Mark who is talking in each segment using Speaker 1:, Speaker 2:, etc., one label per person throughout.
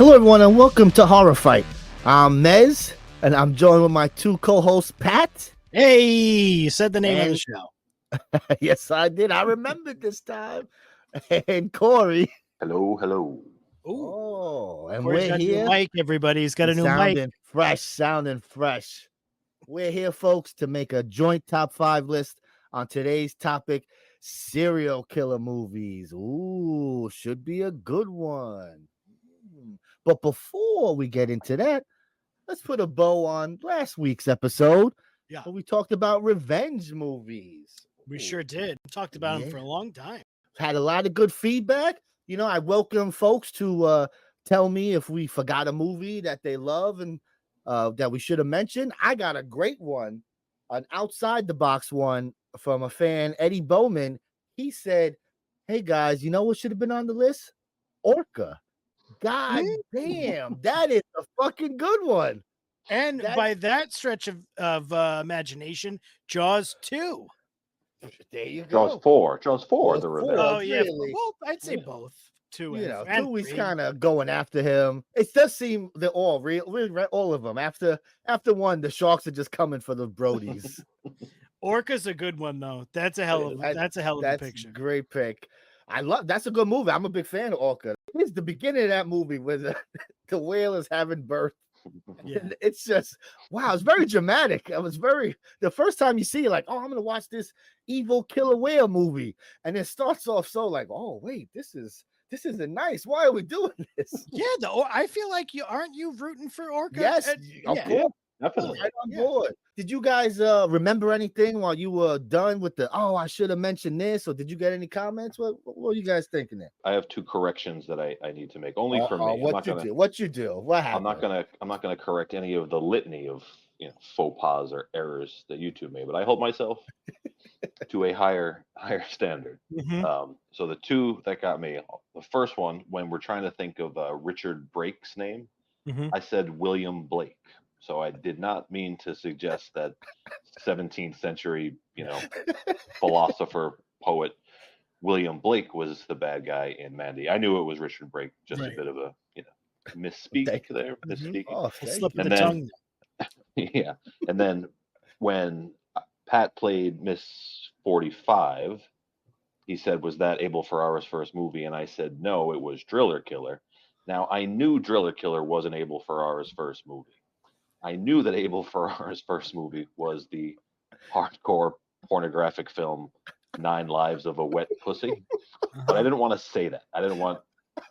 Speaker 1: Hello, everyone, and welcome to Horror Fight. I'm Mez, and I'm joined with my two co-hosts, Pat.
Speaker 2: Hey, you said the name of the
Speaker 1: And-
Speaker 2: show.
Speaker 1: Yes, I did. I remembered this time. And Corey.
Speaker 3: Hello, hello.
Speaker 2: Ooh,
Speaker 1: Oh, and
Speaker 2: Corey's
Speaker 1: we're
Speaker 2: got a new
Speaker 1: here.
Speaker 2: mic, everybody. He's got a new mic.
Speaker 1: Sounding fresh. We're here, folks, to make a joint top 5 list on today's topic: serial killer movies. Ooh, should be a good one. But before we get into that, let's put a bow on last week's episode.
Speaker 2: Yeah.
Speaker 1: Where we talked about revenge movies.
Speaker 2: We
Speaker 1: Ooh.
Speaker 2: sure did. Talked about him
Speaker 1: Yeah.
Speaker 2: for a long time.
Speaker 1: Had a lot of good feedback. You know, I welcome folks to tell me if we forgot a movie that they love and that we should have mentioned. I got a great one, an outside the box one from a fan, Eddie Bowman. He said, "Hey guys, you know what should have been on the list? Orca." God damn, that is a fucking good one.
Speaker 2: And
Speaker 1: That-
Speaker 2: by that stretch of imagination, Jaws 2.
Speaker 1: There you go.
Speaker 3: Jaws 4. Jaws 4,
Speaker 1: Jaws
Speaker 3: the
Speaker 1: 4.
Speaker 3: revenge.
Speaker 2: Oh, yeah.
Speaker 1: really?
Speaker 2: Well, I'd say
Speaker 1: Yeah.
Speaker 2: both. 2
Speaker 1: You know,
Speaker 2: and
Speaker 1: 2 he's
Speaker 2: 3.
Speaker 1: kind of going after him. It does seem they're all real, all of them. After 1, the sharks are just coming for the Brodies.
Speaker 2: Orca's a good one, though. That's a hell of
Speaker 1: That's
Speaker 2: a
Speaker 1: That's
Speaker 2: picture.
Speaker 1: a great pick. That's a good movie. I'm a big fan of Orca. It's the beginning of that movie where the whale is having birth.
Speaker 2: Yeah.
Speaker 1: And it's just wow, it's very dramatic. The first time you see it, like, oh, I'm gonna watch this evil killer whale movie, and it starts off so like, oh wait, this isn't nice. Why are we doing this?
Speaker 2: Yeah, I feel like aren't you rooting for Orca?
Speaker 1: Yes, of
Speaker 2: yeah.
Speaker 1: course,
Speaker 3: Definitely.
Speaker 1: right on
Speaker 2: Yeah.
Speaker 1: board. Did you guys remember anything while you were done with I should have mentioned this, or did you get any comments? What were you guys thinking there?
Speaker 3: I have 2 corrections that I need to make. Only for me.
Speaker 1: What you do? What happened?
Speaker 3: I'm not gonna correct any of the litany of faux pas or errors that you two made, but I hold myself to a higher standard.
Speaker 2: Mhm.
Speaker 3: So the 2 that got me, the first one, when we're trying to think of Richard Brake's name,
Speaker 2: Mhm.
Speaker 3: I said William Blake. So I did not mean to suggest that 17th century, philosopher, poet William Blake was the bad guy in Mandy. I knew it was Richard Brake, just
Speaker 2: Right.
Speaker 3: a bit of a, misspeak
Speaker 1: Thank you.
Speaker 3: there,
Speaker 2: Mhm.
Speaker 3: misspeaking.
Speaker 1: Oh,
Speaker 2: A
Speaker 1: thank
Speaker 2: slip
Speaker 1: you.
Speaker 2: of
Speaker 3: And
Speaker 2: the
Speaker 3: then-
Speaker 2: tongue.
Speaker 3: Yeah. And then when Pat played Miss 45, he said, was that Abel Ferrara's first movie? And I said, no, it was Driller Killer. Now, I knew Driller Killer wasn't Abel Ferrara's first movie. I knew that Abel Ferrara's first movie was the hardcore pornographic film 9 Lives of a Wet Pussy, but I didn't want to say that. I didn't want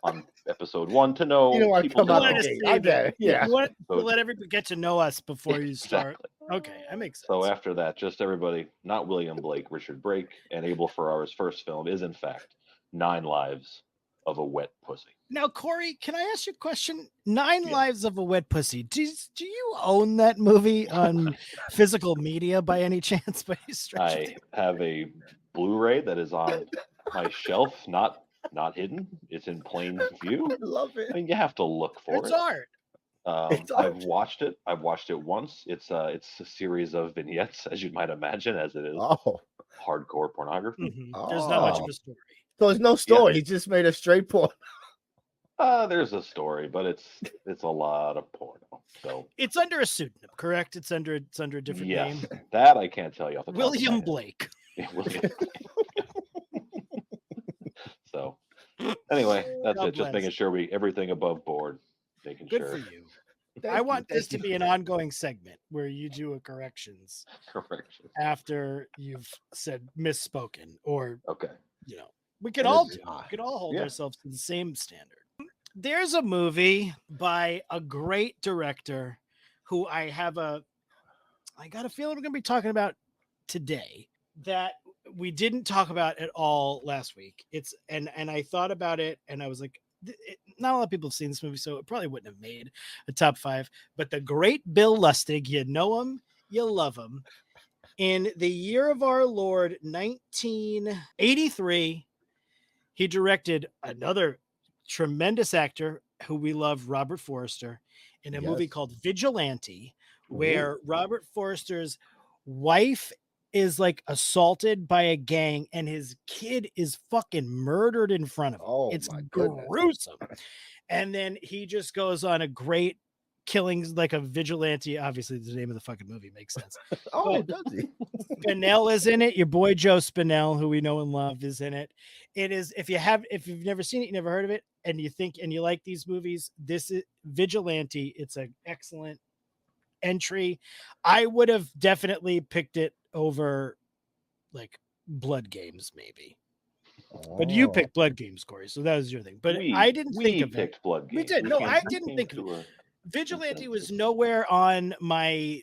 Speaker 3: on episode 1 to know.
Speaker 1: You don't want to
Speaker 3: people
Speaker 1: come out
Speaker 2: wanted
Speaker 1: the
Speaker 2: to
Speaker 1: gate.
Speaker 2: say
Speaker 1: I get it. Yeah.
Speaker 2: You want to
Speaker 3: So-
Speaker 2: let everybody get to know us before you start.
Speaker 3: Exactly.
Speaker 2: Okay, that makes sense.
Speaker 3: So after that, just everybody, not William Blake, Richard Brake, and Abel Ferrara's first film is in fact 9 Lives of a Wet Pussy.
Speaker 2: Now, Corey, can I ask you a question? 9
Speaker 3: Yeah.
Speaker 2: Lives of a Wet Pussy. Do you own that movie on physical media by any chance? By any stretch of
Speaker 3: I
Speaker 2: the-
Speaker 3: have a Blu-ray that is on my shelf, not hidden. It's in plain view.
Speaker 1: I love it.
Speaker 3: I mean, you have to look for
Speaker 2: It's
Speaker 3: it.
Speaker 2: art.
Speaker 1: It's
Speaker 3: I've
Speaker 1: art.
Speaker 3: watched it. I've watched it once. It's a series of vignettes, as you might imagine, as it is
Speaker 1: Oh,
Speaker 3: hardcore pornography.
Speaker 2: Mhm. There's not much of
Speaker 1: Oh.
Speaker 2: a story.
Speaker 1: so there's no story. He just made a straight porn.
Speaker 3: There's a story, but it's a lot of porno. So
Speaker 2: It's under a pseudonym, correct? It's under a different
Speaker 3: yes,
Speaker 2: name.
Speaker 3: that I can't tell you off the top of my
Speaker 2: William
Speaker 3: head.
Speaker 2: Blake.
Speaker 3: Yeah, William. So anyway, that's
Speaker 2: God
Speaker 3: it. Just
Speaker 2: bless.
Speaker 3: making sure everything above board, making
Speaker 2: Good
Speaker 3: sure.
Speaker 2: for you.
Speaker 1: Thank
Speaker 2: I
Speaker 1: you,
Speaker 2: want this to
Speaker 1: thank you.
Speaker 2: be an ongoing segment where you do a corrections
Speaker 3: Correction.
Speaker 2: after you've said misspoken, or
Speaker 3: Okay.
Speaker 2: we could
Speaker 3: And
Speaker 2: all
Speaker 3: it's-
Speaker 2: do. We could all hold
Speaker 3: Yeah.
Speaker 2: ourselves to the same standard. There's a movie by a great director who I got a feeling we're going to be talking about today that we didn't talk about at all last week. And I thought about it and I was like, not a lot of people have seen this movie, so it probably wouldn't have made a top 5. But the great Bill Lustig, you know him, you love him. In the year of our Lord, 1983, he directed another tremendous actor who we love, Robert Forster, in a movie
Speaker 1: Yes.
Speaker 2: called Vigilante, where Robert Forster's wife is like assaulted by a gang and his kid is fucking murdered in front of him.
Speaker 1: Oh,
Speaker 2: It's
Speaker 1: my goodness.
Speaker 2: gruesome. And then he just goes on a great killings like a vigilante. Obviously, the name of the fucking movie makes sense.
Speaker 1: Oh,
Speaker 2: But-
Speaker 1: does he?
Speaker 2: Spinell is in it. Your boy Joe Spinell, who we know and love, is in it. It is if you've never seen it, you never heard of it, and you like these movies, this is Vigilante. It's an excellent entry. I would have definitely picked it over like Blood Games, maybe. But you
Speaker 1: Oh.
Speaker 2: picked Blood Games, Corey, so that was your thing. But
Speaker 3: we,
Speaker 2: I didn't
Speaker 3: we
Speaker 2: think of it.
Speaker 3: picked Blood
Speaker 2: We
Speaker 3: Games.
Speaker 2: did. No,
Speaker 3: came-
Speaker 2: I
Speaker 3: we
Speaker 2: didn't
Speaker 3: came
Speaker 2: think of
Speaker 3: to a
Speaker 2: Vigilante was
Speaker 3: consensus.
Speaker 2: nowhere on my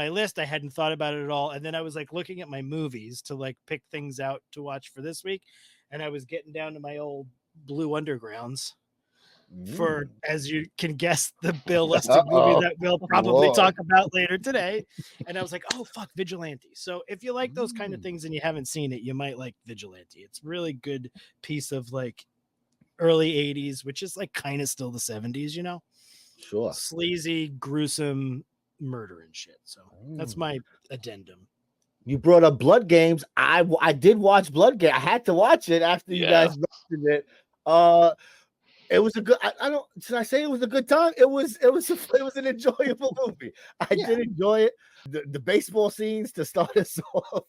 Speaker 2: list. I hadn't thought about it at all. And then I was like looking at my movies to like pick things out to watch for this week. And I was getting down to my old Blue Undergrounds for, as you can guess, the Bill Lustig movie
Speaker 1: Uh-oh.
Speaker 2: that we'll probably
Speaker 1: Lord.
Speaker 2: talk about later today. And I was like, oh fuck, Vigilante. So if you like those kind of
Speaker 1: Mm.
Speaker 2: things and you haven't seen it, you might like Vigilante. It's really good piece of like early 80s, which is like kind of still the 70s, you know?
Speaker 1: Sure.
Speaker 2: Sleazy, gruesome murder and shit. So that's
Speaker 1: Mm.
Speaker 2: my addendum.
Speaker 1: You brought up Blood Games. I did watch Blood Game. I had to watch it after you
Speaker 3: Yeah.
Speaker 1: guys mentioned it. It was a good. I don't. Should I say it was a good time? It was an enjoyable movie. I
Speaker 2: Yeah.
Speaker 1: did enjoy it. The baseball scenes to start us off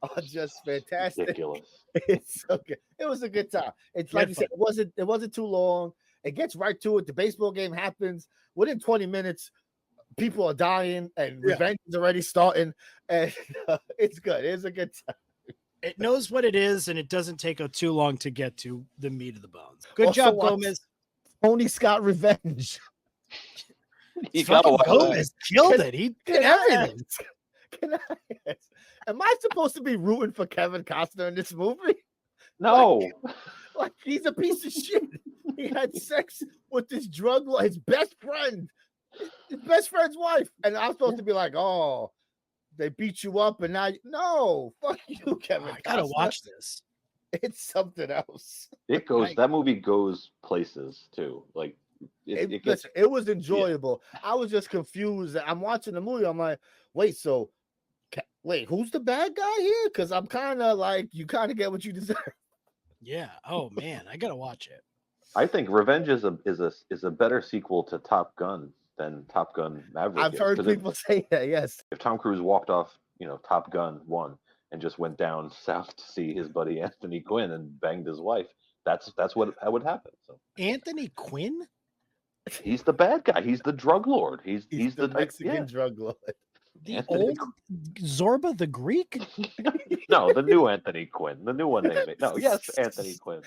Speaker 1: are just fantastic.
Speaker 3: Ridiculous.
Speaker 1: It's okay. It was a good time. It's like
Speaker 2: Good
Speaker 1: you said, it wasn't too long. It gets right to it. The baseball game happens within 20 minutes. People are dying, and
Speaker 2: Yeah.
Speaker 1: revenge is already starting, and it's good. It's a good time.
Speaker 2: It knows what it is, and it doesn't take too long to get to the meat of the bones. Good
Speaker 1: Also
Speaker 2: job,
Speaker 1: watch-
Speaker 2: Gomez.
Speaker 1: Tony Scott revenge.
Speaker 3: You gotta
Speaker 2: Fucking
Speaker 3: watch that.
Speaker 2: Gomez killed
Speaker 1: Can-
Speaker 2: it. He
Speaker 1: Can
Speaker 2: did
Speaker 1: I
Speaker 2: everything.
Speaker 1: ask- Can I ask, am I supposed to be rooting for Kevin Costner in this movie?
Speaker 3: No.
Speaker 1: Like he's a piece of shit. He had sex with this drug lord, his best friend, his best friend's wife, and I'm supposed to be like, oh, they beat you up, and now no, fuck you, Kevin.
Speaker 2: I gotta
Speaker 1: Costner.
Speaker 2: watch this.
Speaker 1: It's something else.
Speaker 3: It goes.
Speaker 2: I-
Speaker 3: That movie goes places too. Like it gets.
Speaker 1: Listen, it was enjoyable. I was just confused. I'm watching the movie. I'm like, wait, so wait, who's the bad guy here? Because I'm kind of like, you kind of get what you deserve.
Speaker 2: Yeah. Oh man, I gotta watch it.
Speaker 3: I think Revenge is a better sequel to Top Gun than Top Gun Maverick.
Speaker 1: I've
Speaker 3: is,
Speaker 1: heard
Speaker 3: 'cause
Speaker 1: people say that. Yes.
Speaker 3: if Tom Cruise walked off, Top Gun 1 and just went down south to see his buddy Anthony Quinn and banged his wife, that would happen. So
Speaker 2: Anthony Quinn?
Speaker 3: he's the bad guy. He's the drug lord. He's
Speaker 1: the
Speaker 3: type-
Speaker 1: Mexican drug lord.
Speaker 2: The
Speaker 3: Anthony
Speaker 2: old Zorba the Greek?
Speaker 3: No, the new Anthony Quinn, the new one they made. No, yes, Anthony Quinn,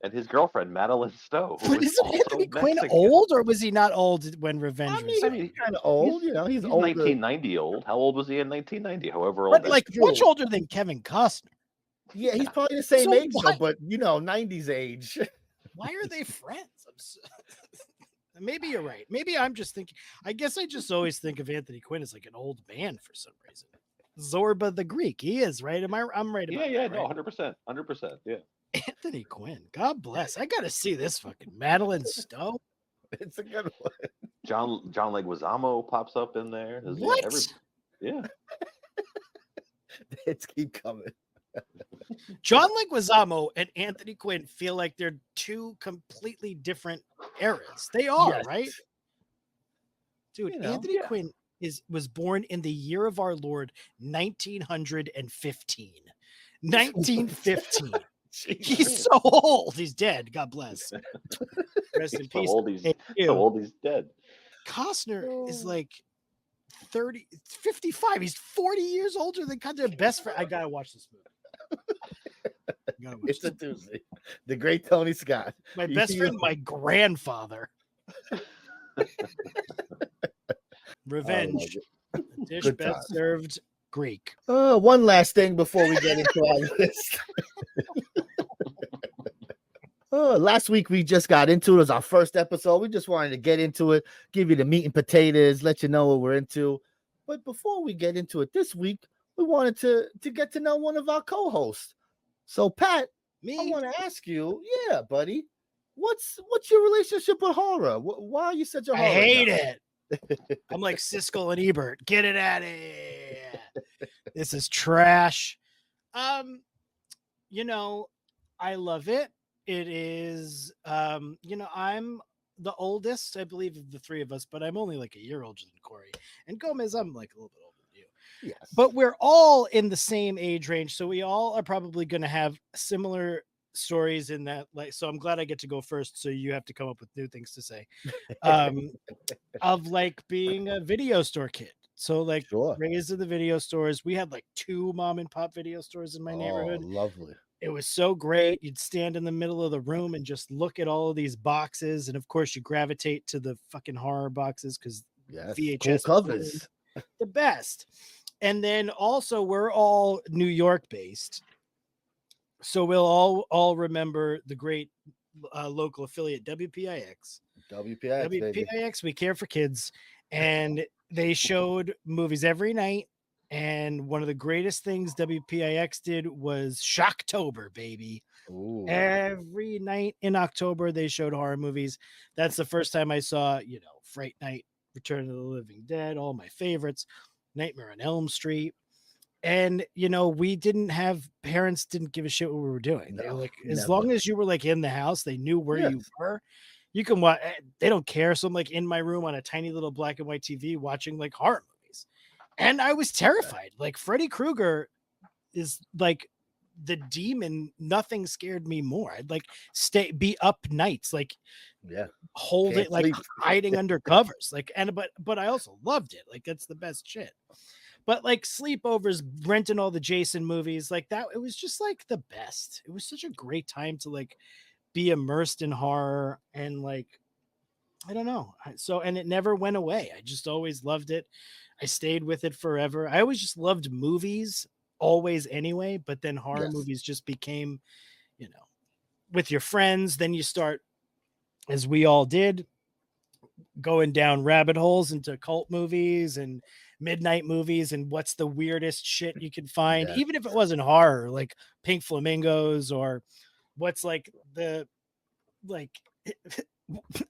Speaker 3: and his girlfriend Madeline Stowe. who
Speaker 2: But
Speaker 3: is
Speaker 2: isn't
Speaker 3: also
Speaker 2: Anthony Quinn
Speaker 3: Mexican.
Speaker 2: old, or was he not old when Revenge
Speaker 1: I
Speaker 2: was
Speaker 1: mean,
Speaker 2: made?
Speaker 3: mean,
Speaker 1: he's kind of old. He's
Speaker 3: He's
Speaker 1: older.
Speaker 3: 1990 old. How old was he in 1990? However old.
Speaker 2: But
Speaker 3: that-
Speaker 2: like much
Speaker 1: true.
Speaker 2: older than Kevin Costner.
Speaker 1: Yeah, he's probably the same
Speaker 2: So
Speaker 1: age, though,
Speaker 2: what?
Speaker 1: but 90s age.
Speaker 2: Why are they friends? Maybe you're right. Maybe I'm just thinking. I guess I just always think of Anthony Quinn as like an old man for some reason. Zorba the Greek. He is right. I'm right about
Speaker 3: yeah,
Speaker 2: that,
Speaker 3: no,
Speaker 2: right?
Speaker 3: 100%. Yeah.
Speaker 2: Anthony Quinn. God bless. I gotta see this fucking Madeline Stowe.
Speaker 1: It's a good one.
Speaker 3: John Leguizamo pops up in there. There's,
Speaker 2: What?
Speaker 3: Yeah.
Speaker 1: It's keep coming.
Speaker 2: John Leguizamo and Anthony Quinn feel like they're two completely different eras. They are,
Speaker 1: Yes.
Speaker 2: right? Dude,
Speaker 1: You know,
Speaker 2: Anthony
Speaker 3: yeah.
Speaker 2: Quinn was born in the year of our Lord 1915. 1915. He's so old. He's dead. God bless. Rest in
Speaker 3: So
Speaker 2: peace.
Speaker 3: old he's,
Speaker 2: Hey,
Speaker 3: so
Speaker 2: you.
Speaker 3: old he's dead.
Speaker 2: Costner is like 55. He's 40 years older than their best friend. I gotta watch this movie. I gotta watch
Speaker 1: It's a
Speaker 2: this.
Speaker 1: Tuesday. The great Tony Scott.
Speaker 2: My
Speaker 1: You
Speaker 2: best
Speaker 1: see
Speaker 2: friend,
Speaker 1: him?
Speaker 2: my grandfather. Revenge. Dish
Speaker 1: Good
Speaker 2: best
Speaker 1: times.
Speaker 2: served Greek.
Speaker 1: One last thing before we get into our list. Last week we just got into it. It was our first episode. We just wanted to get into it, give you the meat and potatoes, let you know what we're into. But before we get into it this week, we wanted to get to know one of our co-hosts. So Pat, I
Speaker 2: Me?
Speaker 1: want to ask you, yeah, buddy, what's your relationship with horror? Why are you such a
Speaker 2: I
Speaker 1: horror
Speaker 2: hate
Speaker 1: guy?
Speaker 2: it. I'm like Siskel and Ebert. Get it out of here. This is trash. You know, I love it. It is, you know, I'm the oldest, I believe, of the three of us, but I'm only like a year older than Corey. And Gomez, I'm like a little bit older than you.
Speaker 1: Yes.
Speaker 2: But we're all in the same age range, so we all are probably going to have similar stories in that. Like, so I'm glad I get to go first, so you have to come up with new things to say. Of like being a video store kid. So like
Speaker 1: Sure.
Speaker 2: raised in the video stores. We had like 2 mom and pop video stores in my neighborhood.
Speaker 1: Lovely.
Speaker 2: It was so great. You'd stand in the middle of the room and just look at all of these boxes, and of course you gravitate to the fucking horror boxes because
Speaker 1: Yes.
Speaker 2: VHS
Speaker 1: Cool covers.
Speaker 2: the best. And then also we're all New York based, so we'll all remember the great local affiliate WPIX.
Speaker 1: WPIX, baby.
Speaker 2: WPIX, we care for kids, and they showed movies every night. And one of the greatest things WPIX did was Shocktober, baby.
Speaker 1: Ooh.
Speaker 2: Every night in October, they showed horror movies. That's the first time I saw, you know, Fright Night, Return of the Living Dead, all my favorites, Nightmare on Elm Street. And, you know, parents didn't give a shit what we were doing. They were
Speaker 1: No,
Speaker 2: like, as
Speaker 1: never.
Speaker 2: long as you were like in the house, they knew where you
Speaker 1: Yes.
Speaker 2: were. You can watch, they don't care. So I'm like in my room on a tiny little black and white TV watching like horror movies. And I was terrified. Like Freddy Krueger is like the demon. Nothing scared me more. I'd like be up nights, like
Speaker 1: Yeah.
Speaker 2: hold
Speaker 1: Can't
Speaker 2: it, like
Speaker 1: sleep.
Speaker 2: hiding under covers. Like, but I also loved it. Like that's the best shit. But like sleepovers, renting all the Jason movies, like that, it was just like the best. It was such a great time to like be immersed in horror and like, I don't know. So, and it never went away. I just always loved it. I stayed with it forever. I always just loved movies, always anyway. But then horror
Speaker 1: Yes.
Speaker 2: movies just became, you know, with your friends. Then you start, as we all did, going down rabbit holes into cult movies and midnight movies and what's the weirdest shit you can find,
Speaker 1: Yeah.
Speaker 2: even if it wasn't horror, like Pink Flamingos, or what's like the like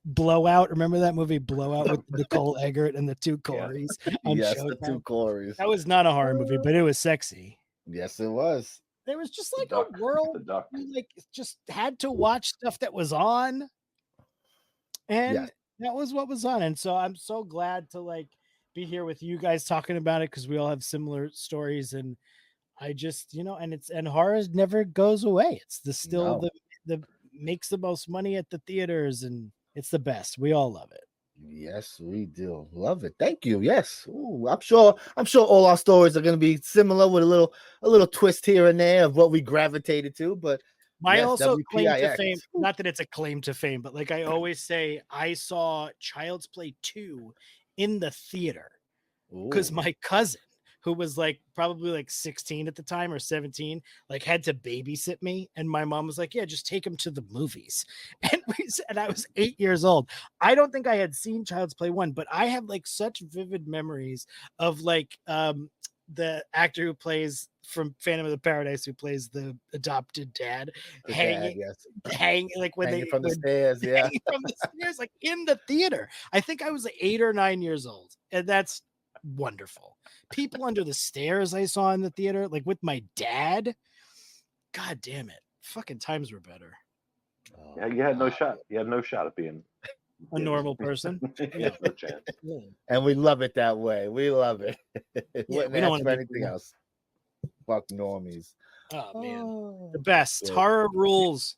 Speaker 2: Blowout. Remember that movie Blowout with Nicole Eggert and the 2 Corys on
Speaker 1: Yes, the
Speaker 2: Showtime?
Speaker 1: 2 Corys.
Speaker 2: That was not a horror movie, but it was sexy.
Speaker 1: Yes, it was.
Speaker 2: There was just
Speaker 3: The
Speaker 2: like
Speaker 3: duck.
Speaker 2: a world
Speaker 3: The duck.
Speaker 2: we like just had to watch stuff that was on, and
Speaker 1: Yes.
Speaker 2: that was what was on. And so I'm so glad to like be here with you guys talking about it because we all have similar stories. And I just, you know, and horror never goes away. It's still
Speaker 1: No.
Speaker 2: the makes the most money at the theaters, and it's the best. We all love it.
Speaker 1: Yes, we do. Love it. Thank you. Yes. Ooh, I'm sure all our stories are going to be similar with a little twist here and there of what we gravitated to, but
Speaker 2: My
Speaker 1: yes,
Speaker 2: also claim to
Speaker 1: WPIX.
Speaker 2: fame, not that it's a claim to fame, but like I always say, I saw Child's Play 2 in the theater because
Speaker 1: Ooh.
Speaker 2: my cousin, who was like probably like 16 at the time or 17, like had to babysit me. And my mom was like, yeah, just take him to the movies. And I was 8 years old. I don't think I had seen Child's Play 1, but I have like such vivid memories of like the actor who plays from Phantom of the Paradise, who plays the adopted dad,
Speaker 1: The
Speaker 2: hanging,
Speaker 1: dad, yes.
Speaker 2: hanging like when
Speaker 1: Hanging
Speaker 2: they
Speaker 1: from the
Speaker 2: when-
Speaker 1: stairs, yeah.
Speaker 2: hanging from the stairs, like in the theater. I think I was like 8 or 9 years old, and that's wonderful. People under the stairs I saw in the theater, like with my dad. God damn it! Fucking times were better.
Speaker 3: Yeah, you had no
Speaker 1: Oh,
Speaker 3: shot. You had no shot at being
Speaker 2: A normal person.
Speaker 3: Yeah, no chance.
Speaker 1: and we love it that way. We love it. Wouldn't
Speaker 2: we don't
Speaker 1: ask
Speaker 2: wanna
Speaker 1: for
Speaker 2: be
Speaker 1: anything
Speaker 2: cool.
Speaker 1: else. Fuck normies.
Speaker 2: Oh man,
Speaker 1: Oh,
Speaker 2: the best.
Speaker 1: good.
Speaker 2: Horror rules.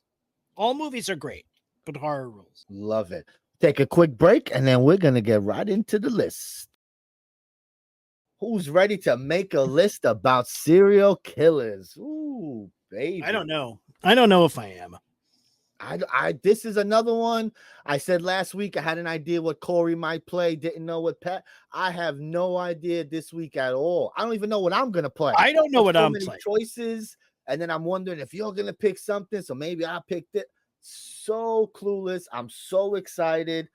Speaker 2: All movies are great, but horror rules.
Speaker 1: Love it. Take a quick break, and then we're gonna get right into the list. Who's ready to make a list about serial killers? Ooh, baby.
Speaker 2: I don't know. I don't know if I am.
Speaker 1: This is another one. I said last week I had an idea what Corey might play, didn't know what Pat. I have no idea this week at all. I don't even know what I'm gonna play.
Speaker 2: I don't know what
Speaker 1: So
Speaker 2: I'm
Speaker 1: many
Speaker 2: playing.
Speaker 1: choices, and then I'm wondering if you're gonna pick something, so maybe I picked it. So clueless. I'm so excited.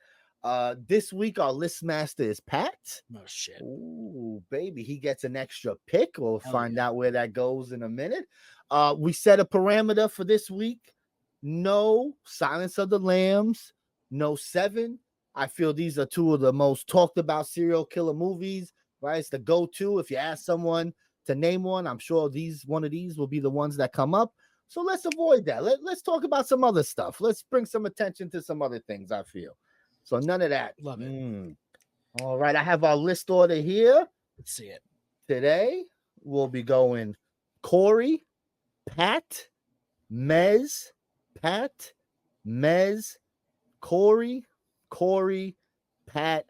Speaker 1: This week our list master is Pat.
Speaker 2: Oh shit.
Speaker 1: Ooh, baby, he gets an extra pick. We'll
Speaker 2: Hell
Speaker 1: find out where that goes in a minute. We set a parameter for this week. No Silence of the Lambs, no Seven. I feel these are two of the most talked about serial killer movies, right? It's the go-to. If you ask someone, to name one. I'm sure one of these will be the ones that come up. So let's avoid that. Let's talk about some other stuff. Let's bring some attention to some other things, I feel. So none of that.
Speaker 2: Love it.
Speaker 1: All right. I have our list order here.
Speaker 2: Let's see it.
Speaker 1: Today, we'll be going Corey, Pat, Mez, Pat, Mez, Corey, Pat,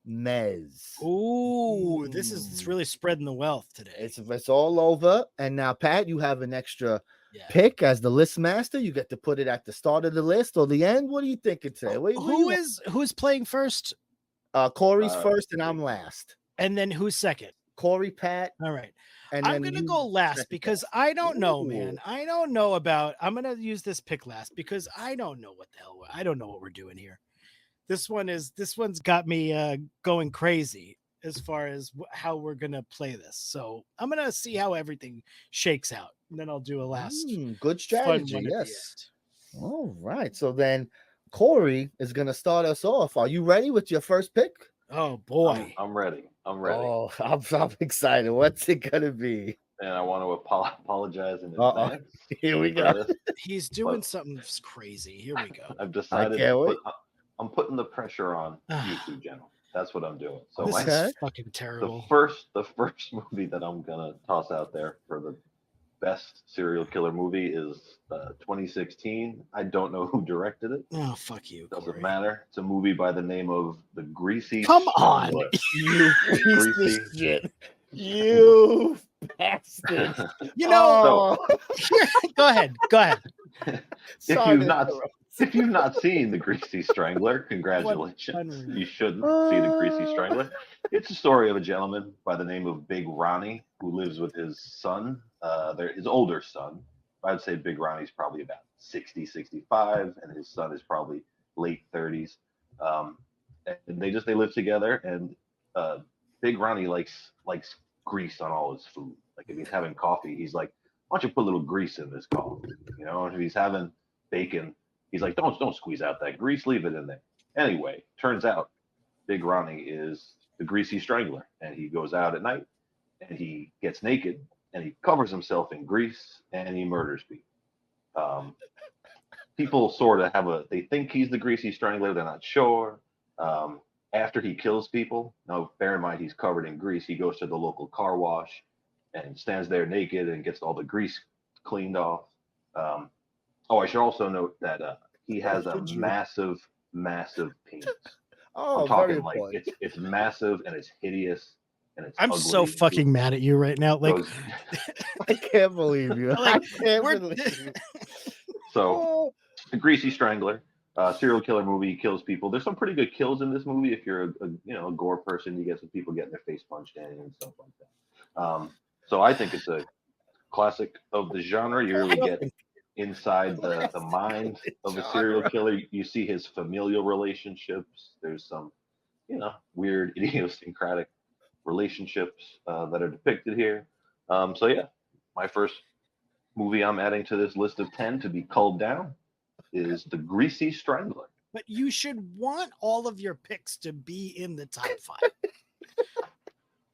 Speaker 1: Mez.
Speaker 2: Ooh, it's really spreading the wealth today.
Speaker 1: It's all over. And now, Pat, you have an extra
Speaker 2: Yeah.
Speaker 1: pick as the list master. You get to put it at the start of the list or the end. What are you thinking today?
Speaker 2: Who's playing first?
Speaker 1: Corey's first, and I'm last.
Speaker 2: And then who's second?
Speaker 1: Corey, Pat.
Speaker 2: All right.
Speaker 1: And
Speaker 2: I'm
Speaker 1: then
Speaker 2: gonna
Speaker 1: you
Speaker 2: go last
Speaker 1: second
Speaker 2: because
Speaker 1: Pat.
Speaker 2: I don't know, man.
Speaker 1: Ooh.
Speaker 2: I don't know about. I'm gonna use this pick last because I don't know what the hell. I don't know what we're doing here. This one's got me going crazy as far as how we're gonna play this. So I'm gonna see how everything shakes out, and then I'll do a last
Speaker 1: good
Speaker 2: fun
Speaker 1: strategy.
Speaker 2: one at the
Speaker 1: Yes. All right. So then Corey is gonna start us off. Are you ready with your first pick?
Speaker 2: end. Oh boy.
Speaker 3: I'm ready. I'm ready.
Speaker 1: Oh, I'm excited. What's it gonna be?
Speaker 3: And I want to apologize in
Speaker 1: Uh-oh.
Speaker 3: advance.
Speaker 1: Here we
Speaker 3: for
Speaker 1: go.
Speaker 3: this.
Speaker 2: He's doing something crazy. Here we go.
Speaker 3: I've decided
Speaker 1: can't wait.
Speaker 3: I'm putting the pressure on YouTube channel. That's what I'm doing. So
Speaker 2: This
Speaker 1: Okay.
Speaker 2: is fucking terrible.
Speaker 3: the first movie that I'm gonna toss out there for the best serial killer movie is 2016. I don't know who directed it.
Speaker 2: Oh, fuck you.
Speaker 3: Doesn't
Speaker 2: Corey.
Speaker 3: matter. It's a movie by the name of The Greasy.
Speaker 2: Come on.
Speaker 3: Strangler.
Speaker 1: You piece
Speaker 3: Greasy.
Speaker 1: of shit. You bastard.
Speaker 2: You know,
Speaker 1: Oh,
Speaker 2: go ahead. Go ahead.
Speaker 1: sorry to
Speaker 3: you've not-
Speaker 1: interrupt.
Speaker 3: If you've not seen The Greasy Strangler, congratulations.
Speaker 2: unreal.
Speaker 3: You shouldn't see The Greasy Strangler. It's a story of a gentleman by the name of Big Ronnie who lives with his son, his older son. I'd say Big Ronnie's probably about 60, 65, and his son is probably late 30s. And they live together, and Big Ronnie likes grease on all his food. Like if he's having coffee, he's like, "Why don't you put a little grease in this coffee?" You know, and if he's having bacon, he's like, don't squeeze out that grease, leave it in there. Anyway, turns out Big Ronnie is the Greasy Strangler, and he goes out at night and he gets naked and he covers himself in grease and he murders people. People sort of they think he's the Greasy Strangler, they're not sure. After he kills people, now bear in mind he's covered in grease, he goes to the local car wash and stands there naked and gets all the grease cleaned off. I should also note that he has a
Speaker 1: Should you?
Speaker 3: massive penis.
Speaker 1: Oh,
Speaker 3: I'm
Speaker 1: very
Speaker 3: talking like
Speaker 1: important.
Speaker 3: it's massive and it's hideous and it's
Speaker 2: I'm
Speaker 3: ugly.
Speaker 2: so fucking mad at you right now. Like,
Speaker 3: Goes-
Speaker 1: I can't believe you.
Speaker 2: Like,
Speaker 1: I can't
Speaker 2: we're-
Speaker 1: believe you.
Speaker 3: so
Speaker 1: Oh,
Speaker 3: The Greasy Strangler, serial killer movie, he kills people. There's some pretty good kills in this movie. If you're a gore person, you get some people getting their face punched in and stuff like that. So I think it's a classic of the genre. You really get inside the mind of a serial killer. You see his familial relationships. There's some, weird idiosyncratic relationships that are depicted here. So yeah, my first movie I'm adding to this list of 10 to be culled down is The Greasy Strangler.
Speaker 2: but you should want all of your picks to be in the top 5.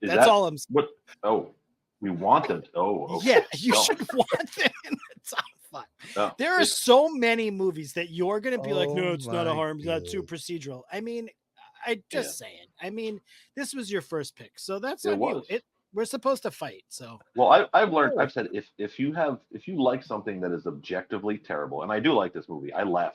Speaker 3: Is
Speaker 2: That's
Speaker 3: that
Speaker 2: all I'm saying.
Speaker 3: what? Oh, we want them. Okay.
Speaker 2: Yeah, you
Speaker 3: No.
Speaker 2: should want them in the top 5.
Speaker 3: No,
Speaker 2: There are
Speaker 3: it's-
Speaker 2: so many movies that you're going to be like, no,
Speaker 1: Oh
Speaker 2: it's not a
Speaker 1: my
Speaker 2: harm. It's not too
Speaker 1: God.
Speaker 2: procedural. I mean, I just saying. I mean, this was your first pick, so that's
Speaker 3: It
Speaker 2: on you.
Speaker 3: was.
Speaker 2: We're supposed to fight, so
Speaker 3: Well, I've learned.
Speaker 1: Oh.
Speaker 3: I've said if you like something that is objectively terrible, and I do like this movie. I laugh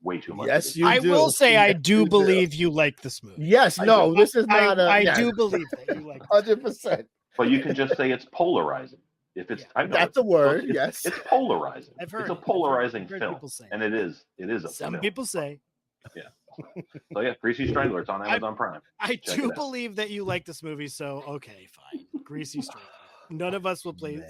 Speaker 3: way too much. at
Speaker 1: Yes,
Speaker 3: this
Speaker 1: you
Speaker 2: I
Speaker 1: do.
Speaker 2: will say I
Speaker 1: Yes,
Speaker 2: do
Speaker 1: you do.
Speaker 2: believe you like this movie.
Speaker 1: Yes,
Speaker 3: I
Speaker 1: no,
Speaker 3: do.
Speaker 1: this is not
Speaker 2: I do believe that you like.
Speaker 1: 100%.
Speaker 3: But you can just say it's polarizing. If it's,
Speaker 2: Yeah.
Speaker 3: I know
Speaker 1: That's
Speaker 3: it's-
Speaker 1: a word.
Speaker 3: it's-
Speaker 1: Yes.
Speaker 3: it's polarizing.
Speaker 2: I've heard
Speaker 3: It's a
Speaker 2: it. I've heard-
Speaker 3: polarizing
Speaker 2: I've heard
Speaker 3: film,
Speaker 2: people say
Speaker 3: and it is a
Speaker 2: Some
Speaker 3: film.
Speaker 2: people say.
Speaker 3: So yeah, Greasy Strangler. It's on Amazon Prime.
Speaker 2: I
Speaker 3: Check
Speaker 2: do
Speaker 3: it out.
Speaker 2: believe that you like this movie, so okay, fine. Greasy Strangler. None of us will play.
Speaker 1: Man.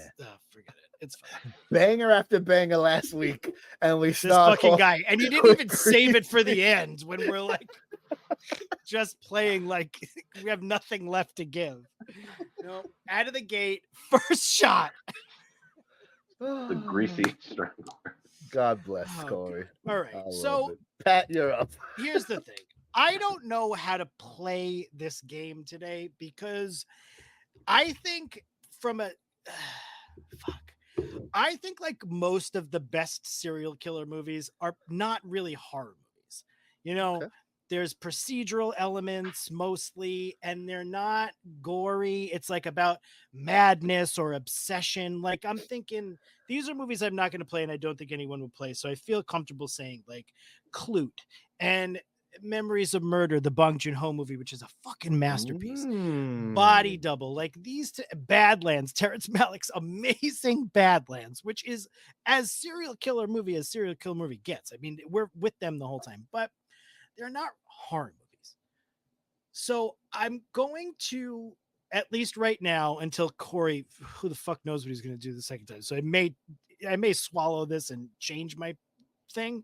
Speaker 2: Forget it. It's fine.
Speaker 1: Banger after banger last week, and we
Speaker 2: This
Speaker 1: start
Speaker 2: fucking
Speaker 1: off
Speaker 2: guy, and you didn't
Speaker 1: with
Speaker 2: even save it for the end when we're like just playing like we have nothing left to give. No, out of the gate, first shot.
Speaker 3: The Greasy Strangler.
Speaker 1: God bless
Speaker 2: Oh,
Speaker 1: Corey.
Speaker 2: All right,
Speaker 1: I love
Speaker 2: so
Speaker 1: it. Pat, you're up.
Speaker 2: here's the thing. I don't know how to play this game today because I think from a fuck. I think like most of the best serial killer movies are not really horror movies. You know,
Speaker 1: Okay.
Speaker 2: there's procedural elements mostly, and they're not gory. It's like about madness or obsession. Like I'm thinking these are movies I'm not going to play, and I don't think anyone would play. So I feel comfortable saying like Clute and Memories of Murder, the Bong Joon-ho movie, which is a fucking masterpiece. Body
Speaker 1: Mm.
Speaker 2: Double, like these Badlands, Terrence Malick's amazing Badlands, which is as serial killer movie gets. I mean, we're with them the whole time, but they're not horror movies. So I'm going to, at least right now, until Corey, who the fuck knows what he's going to do the second time. So I may swallow this and change my thing.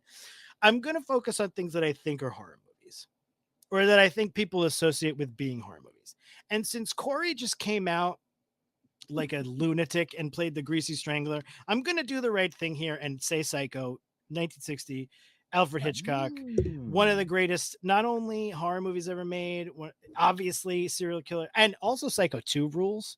Speaker 2: I'm going to focus on things that I think are horror movies, or that I think people associate with being horror movies. And since Corey just came out like a lunatic and played the Greasy Strangler, I'm going to do the right thing here and say Psycho, 1960, Alfred Hitchcock, one of the greatest, not only horror movies ever made, obviously serial killer, and also Psycho 2 rules,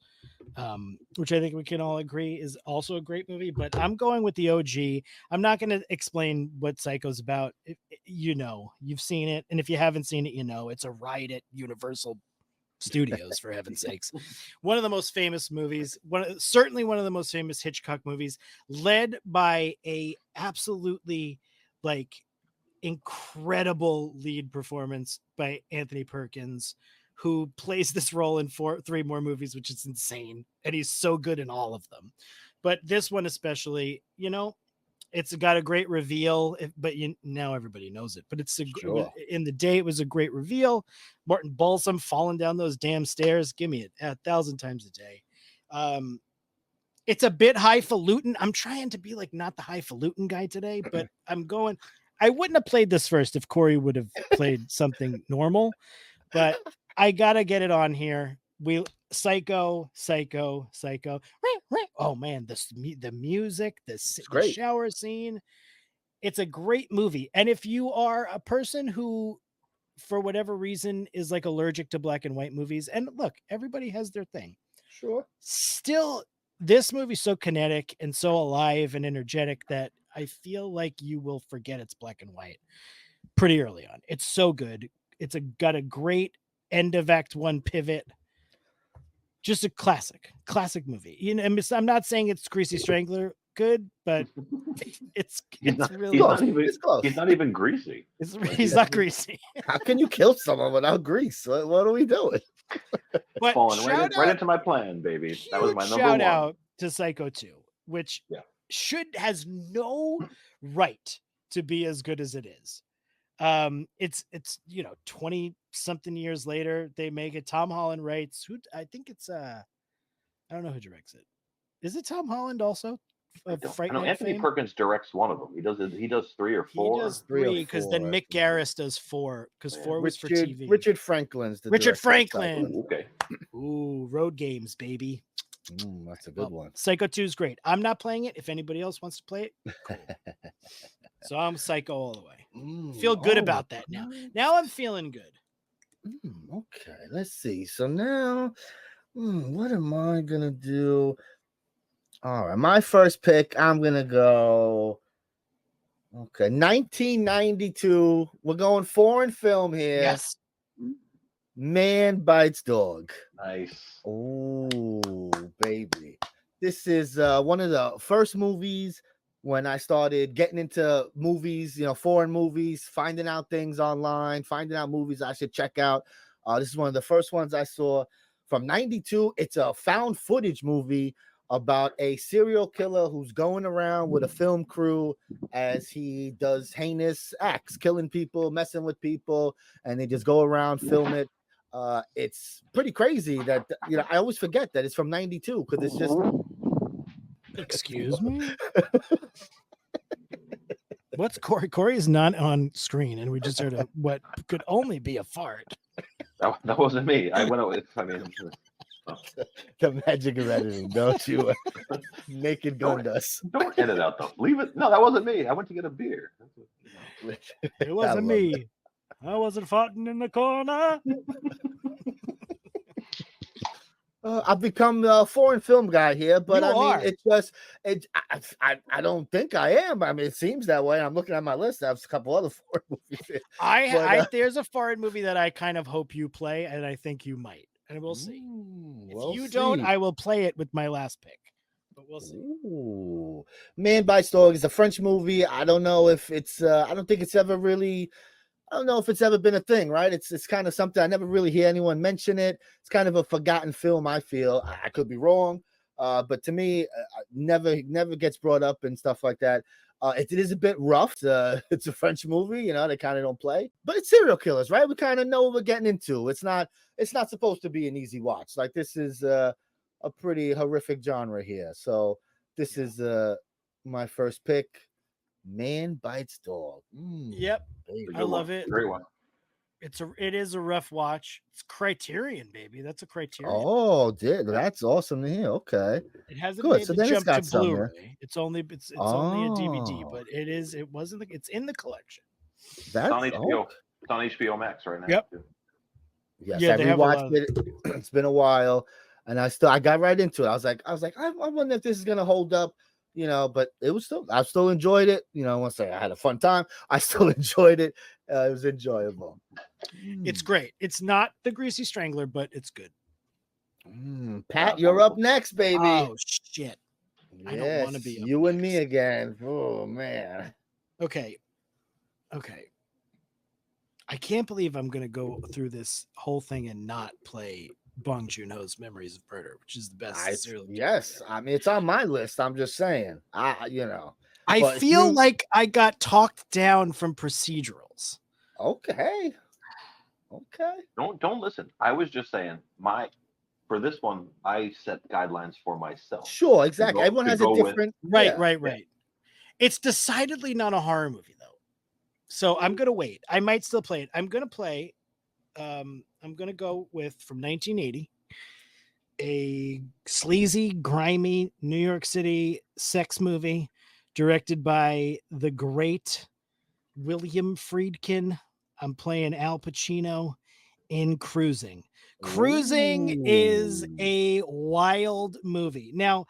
Speaker 2: which I think we can all agree is also a great movie. But I'm going with the OG. I'm not going to explain what Psycho's about. You know, you've seen it, and if you haven't seen it, you know it's a ride at Universal Studios, for heaven's sakes. One of the most famous movies, certainly one of the most famous Hitchcock movies, led by a absolutely like incredible lead performance by Anthony Perkins, who plays this role in three more movies, which is insane. And he's so good in all of them. But this one especially, you know, it's got a great reveal, but now everybody knows it. But in the day, it was a great reveal. Martin Balsam falling down those damn stairs. Give me it 1,000 times a day. It's a bit highfalutin. I'm trying to be like not the highfalutin guy today, but I wouldn't have played this first if Corey would have played something normal, but I gotta get it on here. Psycho. Oh man, the music, the shower scene. It's a great movie. And if you are a person who, for whatever reason, is like allergic to black and white movies, and look, everybody has their thing.
Speaker 1: Sure.
Speaker 2: Still, this movie's so kinetic and so alive and energetic that I feel like you will forget it's black and white pretty early on. It's so good. It's got a great end of Act 1 pivot. Just a classic movie. You know, I'm not saying it's Greasy Strangler good, but it's really
Speaker 3: he's not even greasy.
Speaker 2: He's not greasy.
Speaker 1: How can you kill someone without grease? What are we doing?
Speaker 2: But
Speaker 3: falling right into my plan, baby. That was my number
Speaker 2: shout
Speaker 3: one.
Speaker 2: out to Psycho 2, which has no right to be as good as it is. It's 20 something years later they make it. Tom Holland writes, who I think it's I don't know who directs it. Is it Tom Holland also?
Speaker 3: I know Anthony Perkins directs one of them. He does 3 or 4.
Speaker 2: He does 3 because then Mick Garris does 4 because 4 was for TV.
Speaker 1: Richard Franklin's the
Speaker 2: Richard Franklin.
Speaker 3: Okay.
Speaker 2: Ooh, Road Games, baby.
Speaker 1: That's a good one.
Speaker 2: Psycho 2 is great. I'm not playing it. If anybody else wants to play it, cool. So I'm Psycho all the way. Feel good about that now. Now I'm feeling good.
Speaker 1: Okay, let's see. So now, what am I gonna do? All right, my first pick, I'm gonna go. Okay, 1992. We're going foreign film here.
Speaker 2: Yes.
Speaker 1: Man Bites Dog.
Speaker 3: Nice.
Speaker 1: Oh, baby. This is one of the first movies when I started getting into movies, foreign movies, finding out things online, finding out movies I should check out. This is one of the first ones I saw from 92. It's a found footage movie about a serial killer who's going around with a film crew as he does heinous acts, killing people, messing with people, and they just go around, film it. It's pretty crazy that, I always forget that it's from 92 because it's just...
Speaker 2: Excuse me? What's Corey? Corey is not on screen, and we just heard what could only be a fart.
Speaker 3: That wasn't me. I went out with,
Speaker 1: the magic of editing, don't you? Naked Gundas.
Speaker 3: Don't edit out though. Leave it. No, that wasn't me. I went to get a beer.
Speaker 2: It wasn't me. I wasn't farting in the corner.
Speaker 1: I've become a foreign film guy here, but
Speaker 2: You
Speaker 1: I mean,
Speaker 2: are.
Speaker 1: it's just it. I don't think I am. I mean, it seems that way. I'm looking at my list. I have a couple other foreign movies here, but
Speaker 2: There's a foreign movie that I kind of hope you play, and I think you might, and we'll see. If
Speaker 1: we'll
Speaker 2: you don't,
Speaker 1: see.
Speaker 2: I will play it with my last pick, but we'll see.
Speaker 1: Ooh. Man Bites Dog is a French movie. I don't know if it's. I don't think it's ever really. I don't know if it's ever been a thing, right? It's kind of something I never really hear anyone mention it. It's kind of a forgotten film. I feel I could be wrong, but to me, never gets brought up and stuff like that. It is a bit rough. It's a French movie, you know. They kind of don't play, but it's serial killers, right? We kind of know what we're getting into. It's not supposed to be an easy watch. Like this is a pretty horrific genre here. So this is my first pick. Man Bites Dog.
Speaker 2: Yep,
Speaker 1: Baby.
Speaker 2: I love it.
Speaker 3: Great one.
Speaker 2: It is a rough watch. It's Criterion, baby. That's a Criterion.
Speaker 1: Oh, that's awesome to hear. Okay.
Speaker 2: It hasn't
Speaker 1: Good.
Speaker 2: made
Speaker 1: So
Speaker 2: the
Speaker 1: then it's
Speaker 2: jump
Speaker 1: got
Speaker 2: to
Speaker 1: some there.
Speaker 2: Blu-ray. It's only a DVD,
Speaker 1: Oh,
Speaker 2: but it's in the collection.
Speaker 3: It's on
Speaker 1: that's
Speaker 3: HBO. It's on HBO Max right now.
Speaker 2: Yep.
Speaker 3: too.
Speaker 1: yes.
Speaker 2: Yeah,
Speaker 1: I
Speaker 2: they have a lot
Speaker 1: rewatched it. It's been a while, and I got right into it. I was like, I wonder if this is gonna hold up, you know. But I still enjoyed it. You know, I want to say I had a fun time. I still enjoyed it. It was enjoyable.
Speaker 2: It's great. It's not the Greasy Strangler, but it's good.
Speaker 1: Pat, you're up next, baby.
Speaker 2: Oh shit.
Speaker 1: Yes,
Speaker 2: I don't wanna be up
Speaker 1: you and me
Speaker 2: next.
Speaker 1: again. Oh man.
Speaker 2: Okay. I can't believe I'm gonna go through this whole thing and not play Bong Joon-ho's Memories of Murder, which is the best serial killer.
Speaker 1: Yes, I mean it's on my list. I'm just saying.
Speaker 2: I
Speaker 1: but
Speaker 2: feel like I got talked down from procedurals.
Speaker 1: Okay.
Speaker 3: Don't listen. I was just saying for this one, I set guidelines for myself.
Speaker 1: Sure, exactly.
Speaker 3: go-
Speaker 1: Everyone
Speaker 3: to
Speaker 1: has
Speaker 3: go
Speaker 1: a
Speaker 3: with-
Speaker 1: different
Speaker 2: Right. It's decidedly not a horror movie though. So I'm gonna wait. I might still play it. I'm gonna play. I'm gonna go with from 1980, a sleazy, grimy New York City sex movie directed by the great William Friedkin. I'm playing Al Pacino in Cruising. Cruising is
Speaker 1: Ooh.
Speaker 2: a wild movie. Now,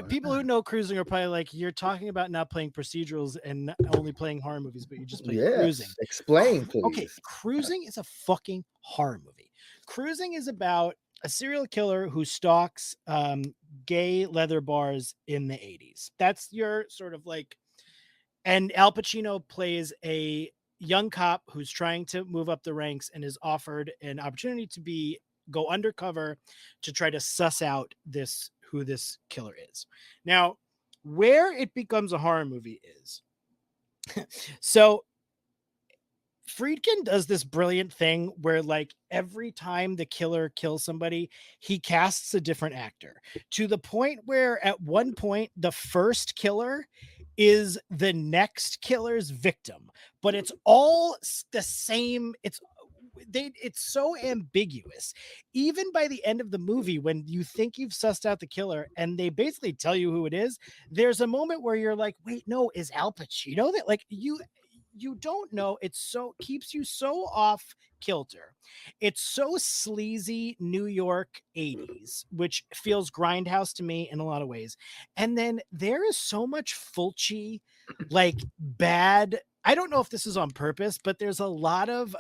Speaker 2: people who know Cruising are probably like, you're talking about not playing procedurals and only playing horror movies, but you just play Cruising.
Speaker 1: Explain, please.
Speaker 2: Okay, Cruising is a fucking horror movie. Cruising is about a serial killer who stalks gay leather bars in the 80s. That's your sort of like, and Al Pacino plays a young cop who's trying to move up the ranks and is offered an opportunity to go undercover to try to suss out who this killer is. Now, where it becomes a horror movie is so Friedkin does this brilliant thing where like every time the killer kills somebody, he casts a different actor to the point where at one point the first killer is the next killer's victim, but it's all the same. It's so ambiguous. Even by the end of the movie, when you think you've sussed out the killer and they basically tell you who it is, there's a moment where you're like, wait, no, is Al Pacino that? Like you don't know. It keeps you so off kilter. It's so sleazy New York 80s, which feels grindhouse to me in a lot of ways. And then there is so much Fulci, like bad. I don't know if this is on purpose, but there's a lot of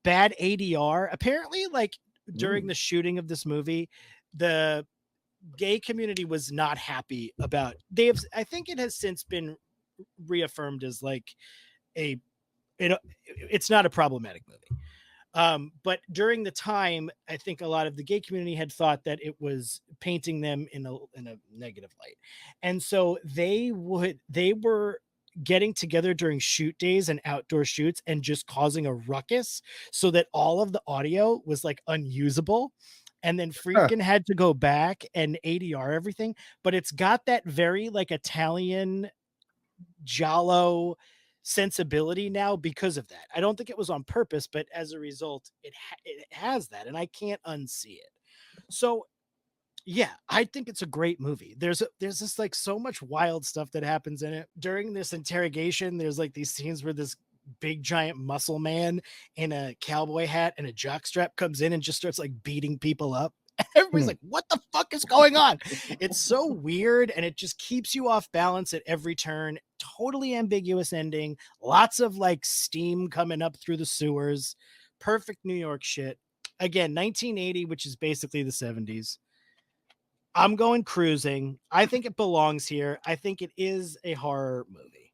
Speaker 2: bad ADR. Apparently, like during the shooting of this movie, the gay community was not happy about. I think it has since been reaffirmed as like it's not a problematic movie. But during the time, I think a lot of the gay community had thought that it was painting them in a negative light. And so they were getting together during shoot days and outdoor shoots and just causing a ruckus so that all of the audio was like unusable. And then Friedkin had to go back and ADR everything, but it's got that very like Italian giallo sensibility now because of that. I don't think it was on purpose, but as a result, it has that, and I can't unsee it. So yeah, I think it's a great movie. There's just like so much wild stuff that happens in it. During this interrogation, there's like these scenes where this big giant muscle man in a cowboy hat and a jockstrap comes in and just starts like beating people up. Everybody's like, what the fuck is going on? It's so weird, and it just keeps you off balance at every turn. Totally ambiguous ending. Lots of like steam coming up through the sewers. Perfect New York shit. Again, 1980, which is basically the 70s. I'm going Cruising. I think it belongs here. I think it is a horror movie.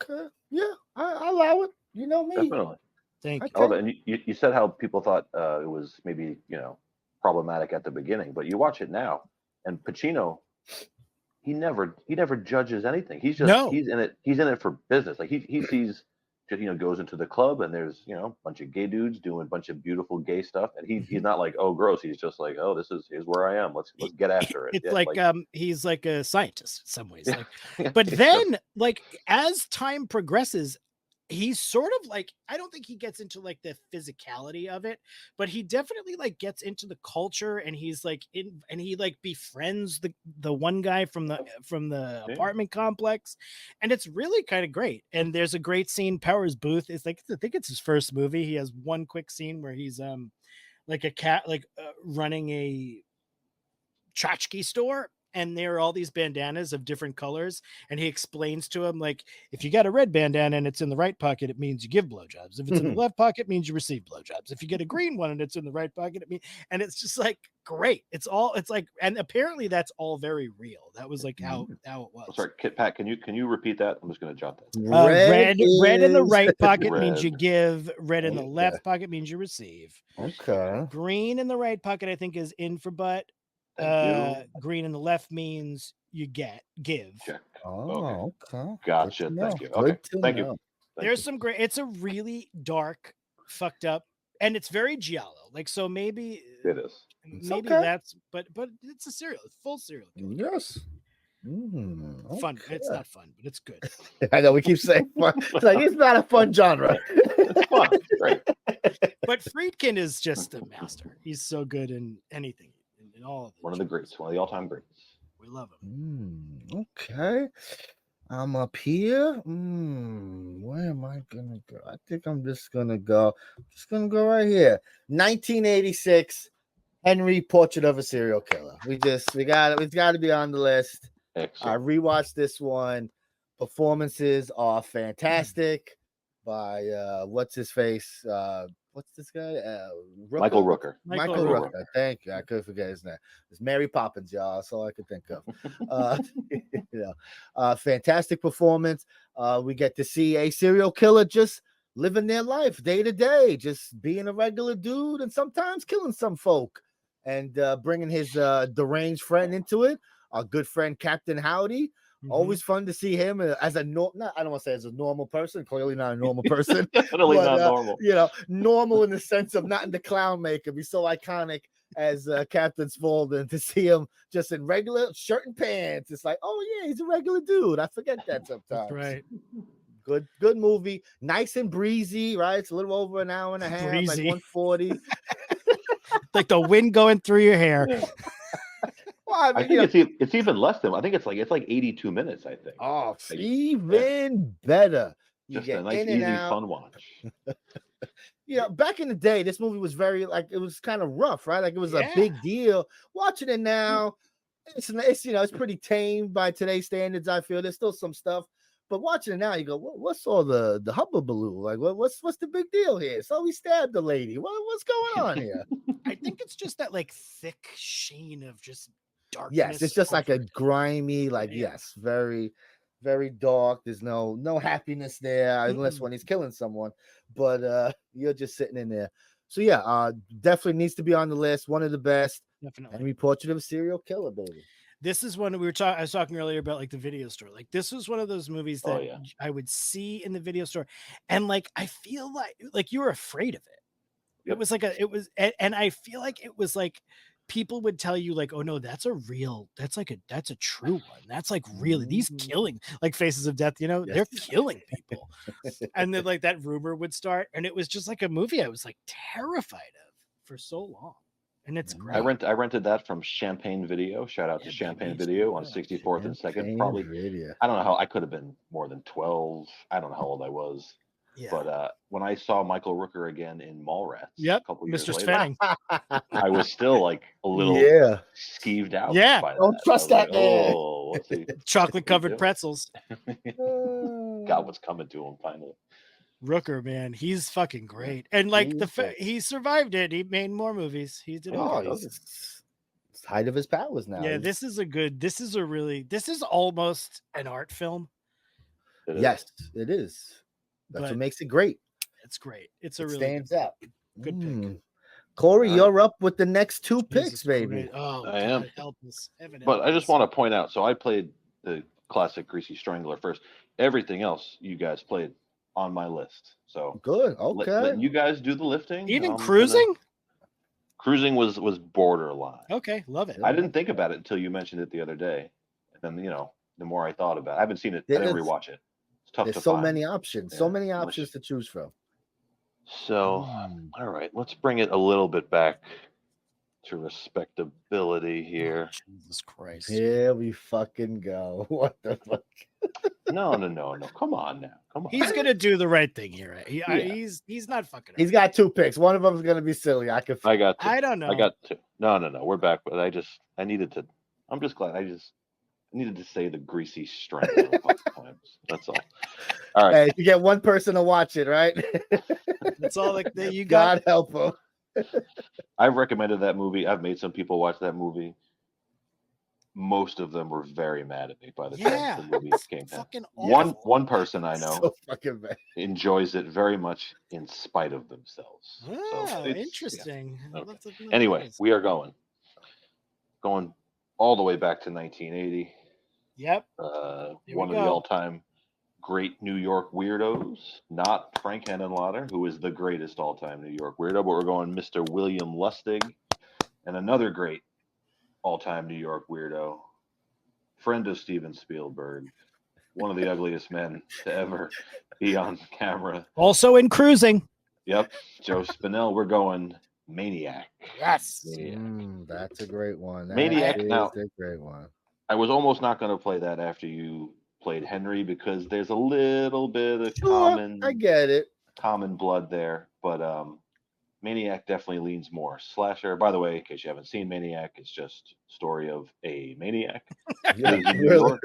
Speaker 1: Okay. Yeah, I allow it. You know me.
Speaker 3: Definitely.
Speaker 2: Thank you.
Speaker 3: I love it. And you said how people thought it was maybe, problematic at the beginning, but you watch it now, and Pacino, he never judges anything. He's just he's in it for business. Like he sees, just goes into the club, and there's a bunch of gay dudes doing a bunch of beautiful gay stuff, and he's not like, oh gross. He's just like, oh, here's where I am. Let's get after it.
Speaker 2: It's like he's like a scientist in some ways. Like, but then like as time progresses, he's sort of like, I don't think he gets into like the physicality of it, but he definitely like gets into the culture, and he's like and he like befriends the one guy from the apartment complex, and it's really kind of great. And there's a great scene. Powers Booth is like, I think it's his first movie. He has one quick scene where he's like a cat running a tchotchke store, and there are all these bandanas of different colors, and he explains to him, like, if you got a red bandana and it's in the right pocket, it means you give blowjobs. If it's in the left pocket, it means you receive blowjobs. If you get a green one and it's in the right pocket, it means, and it's just like great. It's like, and apparently that's all very real. That was like how it was.
Speaker 3: Sorry, Pat, can you repeat that? I'm just going to jot that.
Speaker 2: Red in the right pocket means
Speaker 3: Red.
Speaker 2: you give. Red in the left pocket means you receive.
Speaker 1: Okay.
Speaker 2: Green in the right pocket, I think, is in for butt. Green in the left means you give.
Speaker 3: Check.
Speaker 1: Oh, okay.
Speaker 3: Gotcha. Thank you. Okay. Thank you.
Speaker 2: There's some great, it's a really dark, fucked up, and it's very giallo. Like, so maybe
Speaker 3: it is.
Speaker 2: Maybe
Speaker 1: okay.
Speaker 2: that's, but it's a serial, it's full serial killer.
Speaker 1: Yes.
Speaker 2: Fun. It's not fun, but it's good.
Speaker 1: I know we keep saying fun. It's like, it's not a fun genre.
Speaker 3: It's fun. It's great.
Speaker 2: But Friedkin is just a master. He's so good in anything. In all of
Speaker 3: one of the greats, one of the all-time greats.
Speaker 2: We love him.
Speaker 1: Okay. I'm up here. Where am I gonna go? I think I'm just gonna go right here. 1986, Henry, Portrait of a Serial Killer. It's got to be on the list.
Speaker 3: Excellent.
Speaker 1: I rewatched this one. Performances are fantastic by what's his face? What's this guy?
Speaker 3: Michael Rooker.
Speaker 1: Michael Rooker. Thank you. I could forget his name. It's Mary Poppins, y'all. That's all I could think of. Fantastic performance. We get to see a serial killer just living their life day to day, just being a regular dude and sometimes killing some folk, and bringing his deranged friend into it. Our good friend Captain Howdy. Always fun to see him as a I don't want to say as a normal person. Clearly not a normal person.
Speaker 3: Definitely
Speaker 1: but,
Speaker 3: not normal.
Speaker 1: Normal in the sense of not in the clown makeup. He's so iconic as Captain Spaulding. To see him just in regular shirt and pants, it's like, oh yeah, he's a regular dude. I forget that sometimes.
Speaker 2: Right.
Speaker 1: Good movie. Nice and breezy, right? It's a little over an hour and a half,
Speaker 2: Breezy.
Speaker 1: like 140.
Speaker 2: Like the wind going through your hair.
Speaker 1: Well,
Speaker 3: I think it's even less than. I think it's like 82 minutes. I think.
Speaker 1: Oh, even better. You
Speaker 3: Just
Speaker 1: get
Speaker 3: a nice,
Speaker 1: in and
Speaker 3: easy,
Speaker 1: out.
Speaker 3: fun watch.
Speaker 1: Back in the day, this movie was very it was kind of rough, right? Like it was a big deal. Watching it now, it's pretty tame by today's standards. I feel there's still some stuff, but watching it now, you go, what's all the hubbubaloo? Like, what's the big deal here? So we stabbed the lady. What's going on here?
Speaker 2: I think it's just that like thick sheen of just darkness.
Speaker 1: Yes, it's just like a grimy, very, very dark. There's no happiness there unless when he's killing someone, but you're just sitting in there. So definitely needs to be on the list. One of the best.
Speaker 2: Definitely.
Speaker 1: Henry, Portrait of a Serial Killer, baby.
Speaker 2: This is one I was talking earlier about, like the video store. Like this was one of those movies that I would see in the video store, and like I feel like you were afraid of it. Yep. It was like and I feel like it was like people would tell you like, oh no, that's a true one. That's like really these killing, like Faces of Death, they're killing people. And then like that rumor would start, and it was just like a movie I was like terrified of for so long. And it's great.
Speaker 3: I rented that from Champagne Video. Shout out to Champagne Video on 64th and 2nd. Probably.
Speaker 1: Video.
Speaker 3: I don't know how I could have been more than 12. I don't know how old I was.
Speaker 2: Yeah.
Speaker 3: But when I saw Michael Rooker again in Mallrats
Speaker 2: Yep,
Speaker 3: a couple years
Speaker 2: Mr.
Speaker 3: later,
Speaker 2: Svenning.
Speaker 3: I was still like a little
Speaker 1: Yeah.
Speaker 3: skeeved out
Speaker 2: Yeah.
Speaker 3: by that.
Speaker 1: Don't
Speaker 3: I
Speaker 1: trust
Speaker 3: was like,
Speaker 1: that man.
Speaker 3: oh, what's he
Speaker 2: Chocolate covered
Speaker 3: doing?
Speaker 2: pretzels.
Speaker 3: God, what's coming to him finally?
Speaker 2: Rooker, man, he's fucking great. And like
Speaker 1: He's great.
Speaker 2: he survived it. He made more movies. He did
Speaker 3: Oh,
Speaker 2: okay.
Speaker 1: He's height of his powers now.
Speaker 2: Yeah,
Speaker 1: He's-
Speaker 2: this is almost an art film.
Speaker 3: It is.
Speaker 1: yes, it is. That's
Speaker 2: But
Speaker 1: what makes it great.
Speaker 2: it's great. It's a
Speaker 1: It
Speaker 2: really
Speaker 1: stands
Speaker 2: good,
Speaker 1: out.
Speaker 2: good pick.
Speaker 1: Corey,
Speaker 3: All right.
Speaker 1: you're up with the next two
Speaker 2: Jesus
Speaker 1: picks, baby.
Speaker 2: Christ. Oh,
Speaker 3: I
Speaker 2: God,
Speaker 3: am.
Speaker 2: help us. Heaven
Speaker 3: But
Speaker 2: help
Speaker 3: I just
Speaker 2: us.
Speaker 3: want to point out, so I played the classic Greasy Strangler first. Everything else you guys played on my list. So
Speaker 1: Good. Okay.
Speaker 3: letting you guys do the lifting.
Speaker 2: Even
Speaker 3: I'm
Speaker 2: cruising.
Speaker 3: Cruising was borderline.
Speaker 2: Okay, love it.
Speaker 3: I didn't think about it until you mentioned it the other day. And then, the more I thought about it, I haven't seen it. I didn't
Speaker 1: There's-
Speaker 3: rewatch it. It's tough to
Speaker 1: There's so
Speaker 3: find.
Speaker 1: many options. So
Speaker 3: Yeah,
Speaker 1: many
Speaker 3: unless
Speaker 1: options to choose from.
Speaker 3: So, all right, let's bring it a little bit back to respectability here.
Speaker 2: Oh, Jesus Christ.
Speaker 1: Here we fucking go. What the fuck?
Speaker 3: No. Come on now. Come on.
Speaker 2: He's gonna do the right thing here.
Speaker 3: Yeah.
Speaker 2: He's not fucking.
Speaker 1: He's got two picks. One of them is gonna be silly. I could.
Speaker 3: I got two.
Speaker 2: I don't know.
Speaker 3: I got two. No. We're back. But I needed to. I'm just glad. I needed to say the Greasy Strangler a couple times. That's all. All right.
Speaker 1: Hey, you get one person to watch it, right?
Speaker 2: That's all that you got.
Speaker 1: God help him.
Speaker 3: I've recommended that movie. I've made some people watch that movie. Most of them were very mad at me by the
Speaker 2: Yeah,
Speaker 3: time the movie came out.
Speaker 2: Fucking awful.
Speaker 3: One person I know
Speaker 1: So fucking bad.
Speaker 3: enjoys it very much in spite of themselves.
Speaker 2: Oh,
Speaker 3: So it's-
Speaker 2: interesting.
Speaker 3: yeah.
Speaker 2: I'd love to know
Speaker 3: Anyway,
Speaker 2: this.
Speaker 3: we are going all the way back to 1980.
Speaker 2: Yep.
Speaker 3: One
Speaker 2: Here we
Speaker 3: of the
Speaker 2: go.
Speaker 3: all-time great New York weirdos, not Frank Henenlotter, who is the greatest all-time New York weirdo, but we're going Mr. William Lustig, and another great all-time New York weirdo, friend of Steven Spielberg, one of the ugliest men to ever be on camera.
Speaker 2: Also in cruising.
Speaker 3: Yep, Joe Spinell. We're going Maniac.
Speaker 2: Yes.
Speaker 3: Maniac.
Speaker 1: That's a great one. That
Speaker 3: Maniac,
Speaker 1: is
Speaker 3: now-
Speaker 1: a great one.
Speaker 3: I was almost not going to play that after you played Henry because there's a little bit of common
Speaker 1: I get it.
Speaker 3: common blood there, but Maniac definitely leans more slasher. By the way, in case you haven't seen Maniac, it's just story of a maniac.
Speaker 1: Yeah,
Speaker 3: Lives in New
Speaker 1: really.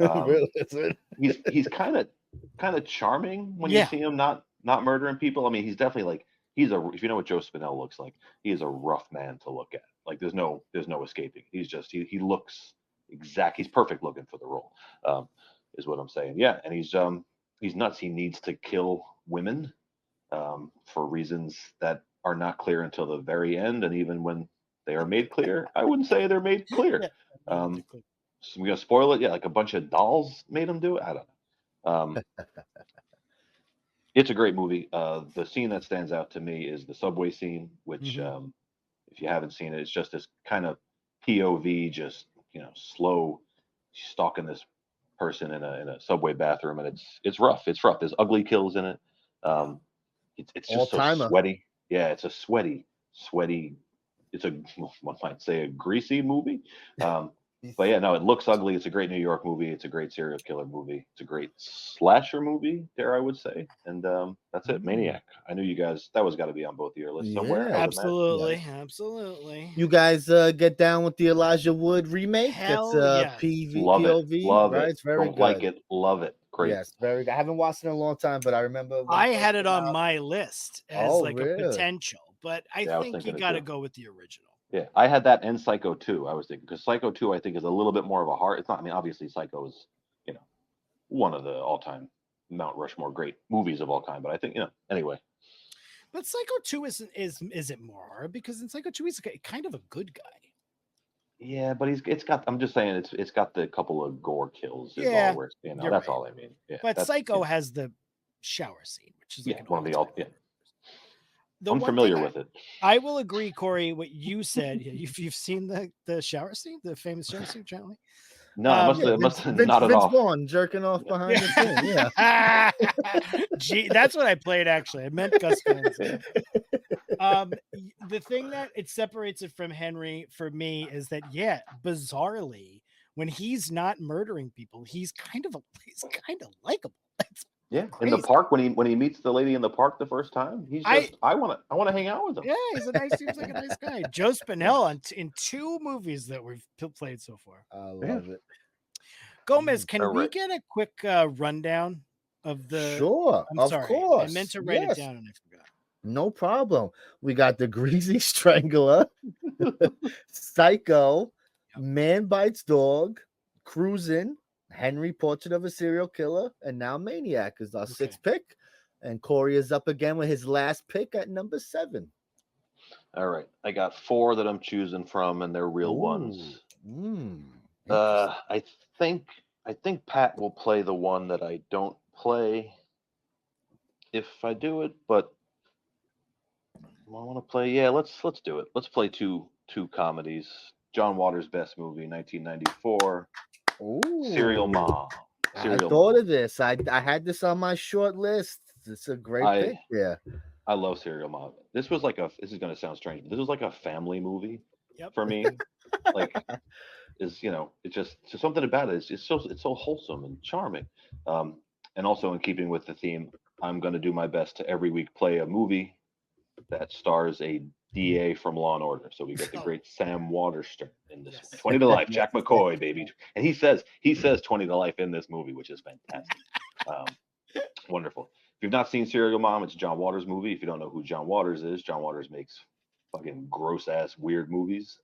Speaker 3: York.
Speaker 1: Really, is it?
Speaker 3: He's kind of charming when
Speaker 2: Yeah.
Speaker 3: you see him not murdering people. I mean, he's definitely like if you know what Joe Spinell looks like, he is a rough man to look at. Like there's no escaping. He's just he looks he's perfect looking for the role. Is what I'm saying. Yeah, and he's nuts. He needs to kill women for reasons that are not clear until the very end, and even when they are made clear, I wouldn't say they're made clear. So we're gonna spoil it. Yeah, like a bunch of dolls made him do it. I don't know. It's a great movie. The scene that stands out to me is the subway scene, which if you haven't seen it, it's just this kind of POV, just slow stalking this person in a subway bathroom, and it's rough. It's rough. There's ugly kills in it. It's just so
Speaker 1: All-timer.
Speaker 3: sweaty. Yeah, it's a sweaty. It's one might say a greasy movie. But yeah, no, it looks ugly. It's a great New York movie. It's a great serial killer movie. It's a great slasher movie, dare I would say. And that's it, Maniac. I knew you guys, that was got to be on both of your lists somewhere.
Speaker 1: Yeah.
Speaker 3: I would imagine.
Speaker 2: Absolutely.
Speaker 1: You guys get down with the Elijah Wood remake?
Speaker 2: Hell
Speaker 1: That's
Speaker 2: yes.
Speaker 3: Love
Speaker 1: POV,
Speaker 3: it. Love
Speaker 1: right?
Speaker 3: it.
Speaker 1: It's very
Speaker 3: Don't
Speaker 1: good.
Speaker 3: like it. Love it. Great.
Speaker 1: Yes, very good. I haven't watched it in a long time, but I remember. when
Speaker 2: I
Speaker 1: it
Speaker 2: had
Speaker 1: first
Speaker 2: it
Speaker 1: came
Speaker 2: on
Speaker 1: out.
Speaker 2: my list as
Speaker 1: Oh,
Speaker 2: like
Speaker 1: really?
Speaker 2: a potential, but I
Speaker 3: Yeah, I was
Speaker 2: think you
Speaker 3: thinking it
Speaker 2: got to
Speaker 3: too.
Speaker 2: go with the original.
Speaker 3: Yeah, I had that and Psycho 2. I was thinking because Psycho 2, I think, is a little bit more of a heart. It's not. I mean, obviously, Psycho is, one of the all-time Mount Rushmore great movies of all time. But I think, anyway.
Speaker 2: But Psycho 2 isn't more horror because in Psycho 2 he's kind of a good guy.
Speaker 3: Yeah, but it's got. I'm just saying, it's got the couple of gore kills. Is
Speaker 2: Yeah,
Speaker 3: all where,
Speaker 2: you're
Speaker 3: that's
Speaker 2: right.
Speaker 3: all I mean. Yeah,
Speaker 2: But
Speaker 3: that's,
Speaker 2: Psycho has the shower scene, which is like
Speaker 3: one of the
Speaker 2: all-time. The
Speaker 3: I'm
Speaker 2: one
Speaker 3: familiar
Speaker 2: thing
Speaker 3: with it.
Speaker 2: I will agree, Corey, what you said. You've seen the shower scene, the famous shower scene, Charlie.
Speaker 3: No, I
Speaker 2: Yeah,
Speaker 3: must have
Speaker 1: Vince
Speaker 3: nodded off.
Speaker 1: Vaughn jerking off behind the thing. Yeah.
Speaker 2: Gee, that's what I played actually. I meant Gus Van Sant. The thing that it separates it from Henry for me is that bizarrely, when he's not murdering people, he's kind of likable. It's
Speaker 3: Yeah, in the
Speaker 2: Crazy.
Speaker 3: park when he meets the lady in the park the first time, he's just I want to hang out with him.
Speaker 2: Yeah, seems like a nice guy. Joe Spinell in 2 movies that we've played so far.
Speaker 1: I love it.
Speaker 2: Gomez, can
Speaker 3: All
Speaker 2: we
Speaker 3: right.
Speaker 2: get a quick rundown of the?
Speaker 1: Sure,
Speaker 2: I'm
Speaker 1: of
Speaker 2: sorry,
Speaker 1: course.
Speaker 2: I meant to write it
Speaker 1: Yes.
Speaker 2: down and I forgot.
Speaker 1: No problem. We got the Greasy Strangler, Psycho,
Speaker 2: Yep.
Speaker 1: Man Bites Dog, Cruisin', Henry Portrait of a Serial Killer, and now Maniac is our 6th pick. And Corey is up again with his last pick at number 7.
Speaker 3: All right, I got 4 that I'm choosing from, and they're real ones. I think Pat will play the one that I don't play if I do it, but I want to play. Yeah, let's do it. Let's play two comedies. John Waters' best movie, 1994, Serial Mom.
Speaker 1: I thought of this. I had this on my short list. It's a great pick. Yeah,
Speaker 3: I love Serial Mom. This is going to sound strange, but this was like a family movie for me. Like, it's just something about it. It's so wholesome and charming. And also in keeping with the theme, I'm going to do my best to every week play a movie that stars a DA from Law and Order. So we get the great Sam Waterston in this. 20 to Life, Jack McCoy, baby. And he says 20 to Life in this movie, which is fantastic. Wonderful. If you've not seen Serial Mom, it's a John Waters movie. If you don't know who John Waters is, John Waters makes fucking gross ass weird movies.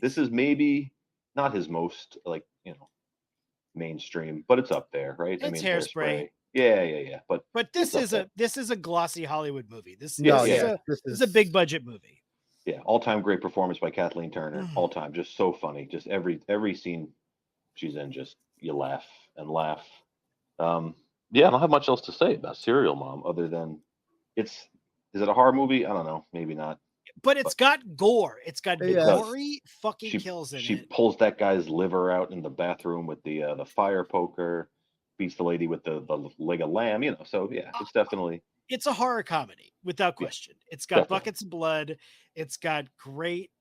Speaker 3: This is maybe not his most mainstream, but it's up there, right?
Speaker 2: It's Hairspray.
Speaker 3: Yeah.
Speaker 2: But this is a glossy Hollywood movie. This is a big budget movie.
Speaker 3: Yeah, all-time great performance by Kathleen Turner. All time, just so funny. Just every scene she's in, just you laugh and laugh. Yeah, I don't have much else to say about Serial Mom other than is it a horror movie? I don't know, maybe not.
Speaker 2: But it's got gore. It's got gory fucking kills in it.
Speaker 3: She pulls that guy's liver out in the bathroom with the fire poker, beats the lady with the leg of lamb, So yeah, it's definitely.
Speaker 2: It's a horror comedy without question. It's got buckets of blood. It's got great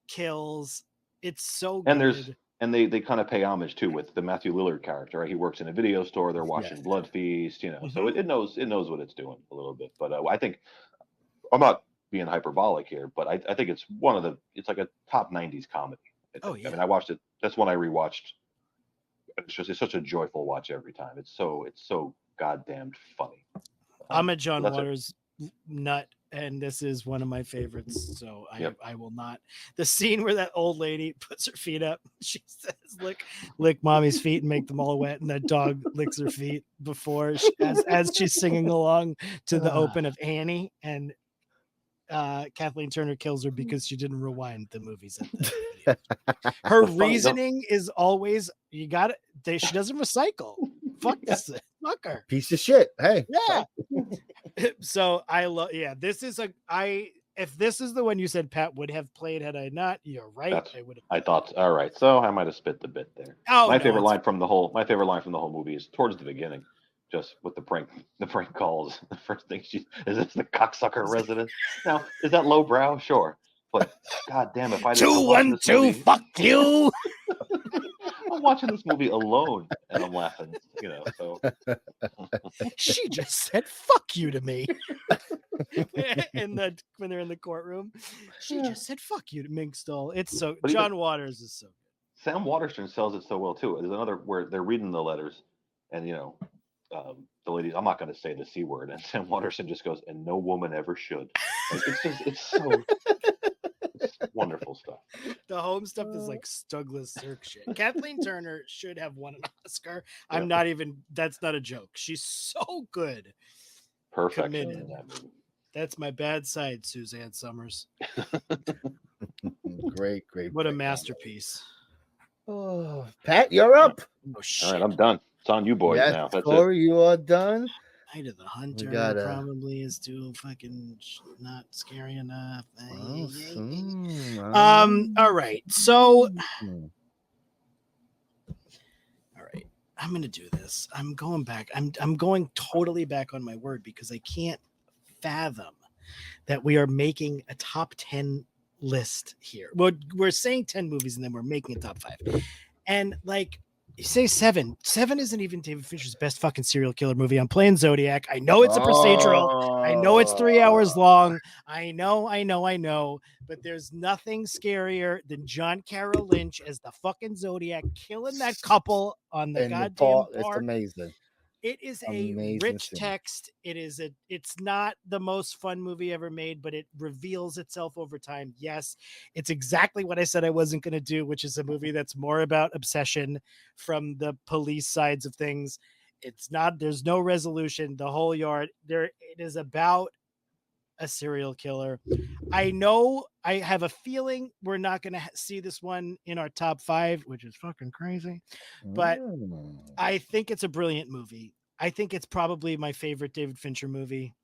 Speaker 2: kills. It's so good.
Speaker 3: And they kind of pay homage too with the Matthew Lillard character, right? He works in a video store. They're watching Blood Feast, So it knows what it's doing a little bit. But I think I'm not being hyperbolic here, but I think it's it's like a top 90s comedy. I mean, I watched it. That's one I rewatched. It's such a joyful watch every time. It's so goddamn funny.
Speaker 2: I'm a John Waters nut, and this is one of my favorites. So I will not. The scene where that old lady puts her feet up, she says, "Lick mommy's feet and make them all wet," and that dog licks her feet before as she's singing along to the open of Annie, and Kathleen Turner kills her because she didn't rewind the movies. Her reasoning is always she doesn't recycle. Fuck this. Fuck her.
Speaker 1: Piece of shit. Hey.
Speaker 2: Yeah. So I love. Yeah, this is if this is the one you said Pat would have played had I not, you're right. I would have.
Speaker 3: I thought. All right, so I might have spit the bit there. My favorite line from the whole movie is towards the beginning. Just with the prank calls. The first thing is this the cocksucker resident? Now, is that lowbrow? Sure. But god damn, if I didn't
Speaker 2: 212, fuck you.
Speaker 3: I'm watching this movie alone and I'm laughing, so
Speaker 2: she just said fuck you to me. when they're in the courtroom. She just said fuck you to Mink Stole. It's so John Waters is so good.
Speaker 3: Sam Waterston sells it so well too. There's another where they're reading the letters and the ladies, I'm not going to say the C word, and Sam Waterston just goes, "And no woman ever should." It's wonderful stuff.
Speaker 2: The home stuff is like Douglas Sirk shit. Kathleen Turner should have won an Oscar. That's not a joke. She's so good.
Speaker 3: Perfect.
Speaker 2: That's my bad side, Suzanne Summers.
Speaker 1: Great.
Speaker 2: What a masterpiece.
Speaker 1: Oh, Pat, you're up.
Speaker 2: Oh, shit.
Speaker 3: All right, I'm done. It's on you boys now. That's
Speaker 1: Corey, you are done.
Speaker 2: Night of the Hunter probably is too fucking not scary enough. All right. So, all right. I'm gonna do this. I'm going back. I'm going totally back on my word because I can't fathom that we are making a top 10 list here. Well, we're saying 10 movies and then we're making a top 5. And You say Seven. Seven isn't even David Fincher's best fucking serial killer movie. I'm playing Zodiac. I know it's a procedural. I know it's 3 hours long. I know. But there's nothing scarier than John Carroll Lynch as the fucking Zodiac killing that couple on the
Speaker 1: And
Speaker 2: goddamn
Speaker 1: it's
Speaker 2: park.
Speaker 1: amazing.
Speaker 2: It is
Speaker 1: Amazing
Speaker 2: a rich
Speaker 1: scene.
Speaker 2: text. It's not the most fun movie ever made, but it reveals itself over time. Yes, it's exactly what I said I wasn't going to do, which is a movie that's more about obsession from the police sides of things. It's not, there's no resolution, the whole yard. It is about a serial killer. I know, I have a feeling we're not going to see this one in our top 5, which is fucking crazy. But I think it's a brilliant movie. I think it's probably my favorite David Fincher movie.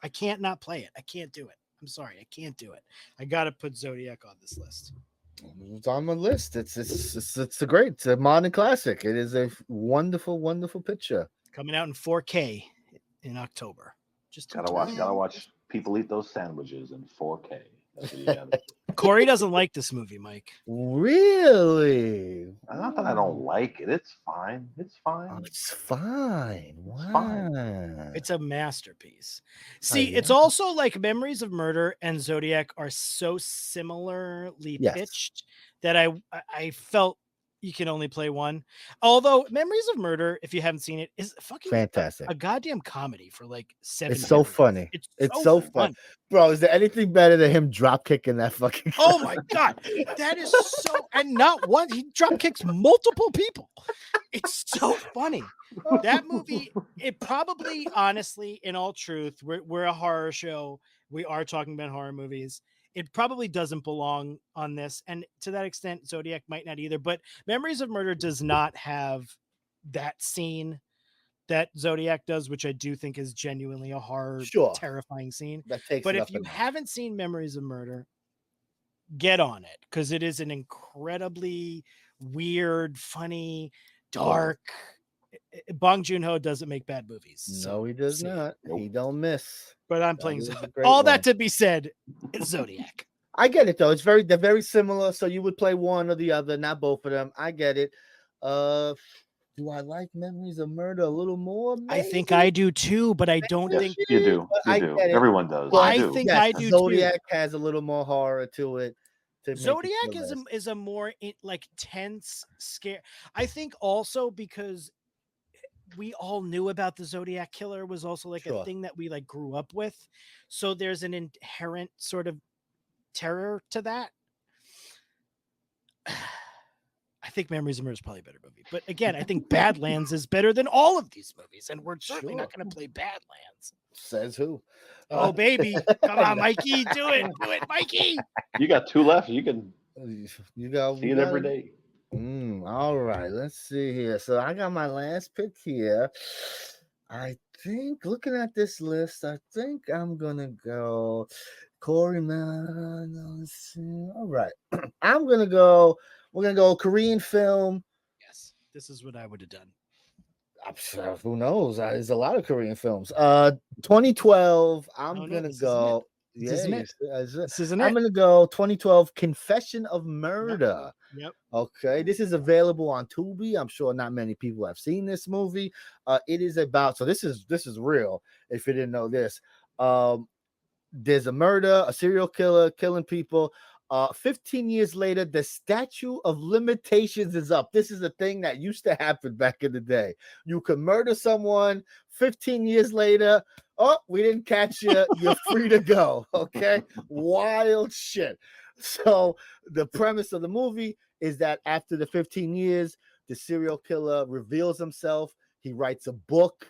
Speaker 2: I can't not play it. I can't do it. I'm sorry. I can't do it. I got to put Zodiac on this list.
Speaker 1: It's on my list. It's a great, it's a modern classic. It is a wonderful, wonderful picture.
Speaker 2: Coming out in 4K in October. Just
Speaker 3: Gotta watch people eat those sandwiches in 4K. That's what you gotta do.
Speaker 2: Corey doesn't like this movie, Mike.
Speaker 1: Really?
Speaker 3: Not that I don't like it. It's fine. It's fine.
Speaker 1: Oh, it's fine. Wow.
Speaker 3: fine.
Speaker 2: It's a masterpiece. See,
Speaker 1: yeah.
Speaker 2: it's also like Memories of Murder and Zodiac are so similarly
Speaker 1: Yes.
Speaker 2: pitched that I felt you can only play one. Although Memories of Murder, if you haven't seen it, is fucking
Speaker 1: Fantastic.
Speaker 2: a goddamn comedy for like 7
Speaker 1: It's so
Speaker 2: minutes.
Speaker 1: funny.
Speaker 2: It's
Speaker 1: so fun. Bro, is there anything better than him drop kicking that fucking
Speaker 2: Oh my god, that is so, and not one, he drop kicks multiple people. It's so funny. That movie, it probably, honestly, in all truth, we're a horror show. We are talking about horror movies. It probably doesn't belong on this, and to that extent, Zodiac might not either. But Memories of Murder does not have that scene that Zodiac does, which I do think is genuinely a horror,
Speaker 1: Sure.
Speaker 2: terrifying scene.
Speaker 1: that takes
Speaker 2: But
Speaker 1: it
Speaker 2: if
Speaker 1: up a
Speaker 2: you
Speaker 1: notch.
Speaker 2: haven't seen Memories of Murder, get on it, because it is an incredibly weird, funny, dark. Bong Joon-ho doesn't make bad movies.
Speaker 1: No, he does
Speaker 2: see it.
Speaker 1: not.
Speaker 3: Nope.
Speaker 1: He don't miss.
Speaker 2: But I'm
Speaker 1: That
Speaker 2: playing
Speaker 1: is a
Speaker 2: Zodiac.
Speaker 1: great
Speaker 2: All
Speaker 1: one.
Speaker 2: that to be said, it's Zodiac.
Speaker 1: I get it though. They're very similar. So you would play one or the other, not both of them. I get it. Do I like Memories of Murder a little more?
Speaker 2: I think
Speaker 1: Maybe?
Speaker 2: I do too, but I don't
Speaker 3: Yes,
Speaker 2: think
Speaker 3: you do.
Speaker 1: But
Speaker 3: You
Speaker 1: I
Speaker 3: do.
Speaker 1: get it.
Speaker 3: Everyone does.
Speaker 1: But
Speaker 2: I
Speaker 3: You do.
Speaker 2: think
Speaker 1: yes,
Speaker 2: I do too.
Speaker 1: Zodiac has a little more horror to it. To make it
Speaker 2: Zodiac
Speaker 1: feel
Speaker 2: is
Speaker 1: less.
Speaker 2: is a more like tense, scare. I think also because we all knew about the Zodiac killer was also like a
Speaker 1: Sure.
Speaker 2: thing that we like grew up with, so there's an inherent sort of terror to that. I think Memories of Murder is probably a better movie, but again, I think Badlands is better than all of these movies, and we're certainly not going to play Badlands.
Speaker 1: Says who?
Speaker 2: Oh baby, come on, Mikey, do it, Mikey.
Speaker 3: You got 2 left. You can
Speaker 1: You got
Speaker 3: see it every day.
Speaker 1: All right, let's see here. So I got my last pick here. I think looking at this list, I think I'm gonna go Corey Man. Let's see. All right. We're gonna go Korean film.
Speaker 2: Yes, this is what I would have done.
Speaker 1: I'm sure, who knows? There's a lot of Korean films. 2012. I'm
Speaker 2: Oh, no,
Speaker 1: gonna
Speaker 2: this isn't
Speaker 1: go.
Speaker 2: This isn't it.
Speaker 1: Yes,
Speaker 2: This isn't
Speaker 1: I'm
Speaker 2: it.
Speaker 1: gonna go 2012 Confession of Murder.
Speaker 2: Yep.
Speaker 1: Okay, this is available on Tubi. I'm sure not many people have seen this movie. It is about, so this is real. If you didn't know this, there's a murder, a serial killer killing people. 15 years later, the statute of limitations is up. This is a thing that used to happen back in the day. You could murder someone 15 years later. Oh, we didn't catch you. You're free to go. Okay. Wild shit. So the premise of the movie is that after the 15 years, the serial killer reveals himself. He writes a book.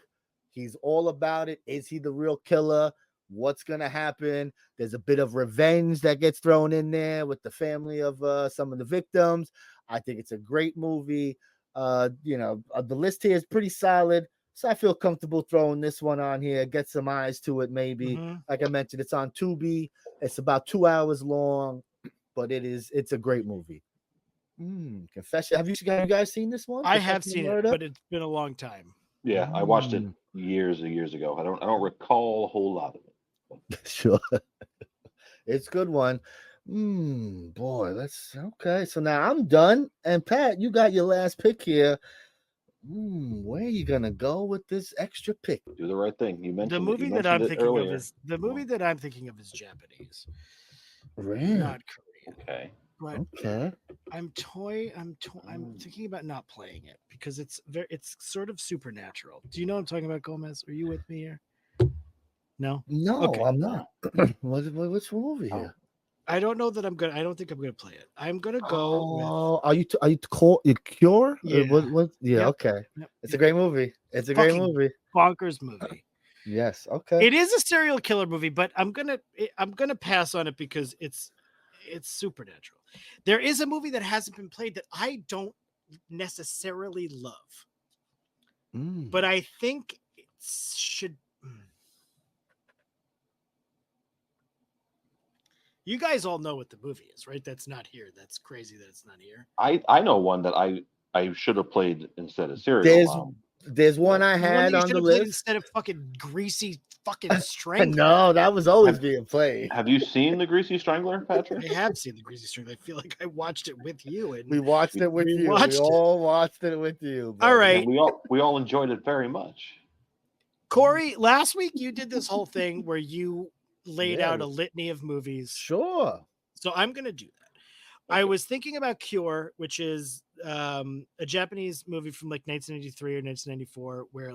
Speaker 1: He's all about it. Is he the real killer? What's going to happen? There's a bit of revenge that gets thrown in there with the family of some of the victims. I think it's a great movie. The list here is pretty solid. So I feel comfortable throwing this one on here. Get some eyes to it, maybe.
Speaker 2: Mhm.
Speaker 1: Like I mentioned, it's on Tubi. It's about 2 hours long, but it's a great movie. Confession. Have you guys seen this one?
Speaker 2: I have
Speaker 1: Confession of
Speaker 2: seen it,
Speaker 1: Murder?
Speaker 2: but it's been a long time.
Speaker 3: Yeah, I watched it years and years ago. I don't recall a whole lot of it.
Speaker 1: Sure. It's a good one. Boy, let's okay. So now I'm done. And Pat, you got your last pick here. Where are you gonna go with this extra pick?
Speaker 3: Do the right thing. You mentioned
Speaker 2: The movie
Speaker 3: you
Speaker 2: that I'm
Speaker 3: mentioned it
Speaker 2: thinking of
Speaker 3: earlier.
Speaker 2: is the movie that I'm thinking of is Japanese,
Speaker 1: Really?
Speaker 2: not Korean.
Speaker 3: Okay.
Speaker 2: But
Speaker 1: Okay.
Speaker 2: I'm thinking about not playing it because it's sort of supernatural. Do you know what I'm talking about, Gomez? Are you with me here? No?
Speaker 1: No,
Speaker 2: Okay.
Speaker 1: I'm not. What's movie here?
Speaker 2: I don't know that I don't think I'm gonna play it. I'm gonna go with
Speaker 1: Oh, are you Cure?
Speaker 2: Yeah.
Speaker 1: What? Yeah.
Speaker 2: Yep.
Speaker 1: Okay.
Speaker 2: Yep.
Speaker 1: It's a great movie. It's a great
Speaker 2: Fucking
Speaker 1: movie.
Speaker 2: bonkers movie.
Speaker 1: Yes. Okay.
Speaker 2: It is a serial killer movie, but I'm gonna pass on it because it's supernatural. There is a movie that hasn't been played that I don't necessarily love, but I think it should. You guys all know what the movie is, right? That's not here. That's crazy that it's not here.
Speaker 3: I know one that I should have played instead of Serial
Speaker 1: There's
Speaker 3: Mom.
Speaker 1: there's one I
Speaker 2: The one
Speaker 1: had
Speaker 2: that you
Speaker 1: on
Speaker 2: should
Speaker 1: the
Speaker 2: have played
Speaker 1: list.
Speaker 2: instead of fucking Greasy fucking Strangler.
Speaker 1: No, that was always being played.
Speaker 3: Have you seen The Greasy Strangler, Patrick?
Speaker 2: I have seen the Greasy Strangler. I feel like I watched it with you. And
Speaker 1: We watched it with
Speaker 2: we
Speaker 1: you.
Speaker 2: watched
Speaker 1: We
Speaker 2: it.
Speaker 1: all watched it with you.
Speaker 2: All
Speaker 1: buddy.
Speaker 2: right.
Speaker 3: And we all enjoyed it very much.
Speaker 2: Corey, last week you did this whole thing where you laid
Speaker 1: Yeah,
Speaker 2: out a litany of movies.
Speaker 1: Sure.
Speaker 2: So I'm going to do that. I was thinking about Cure, which is a Japanese movie from like 1993 or 1994, where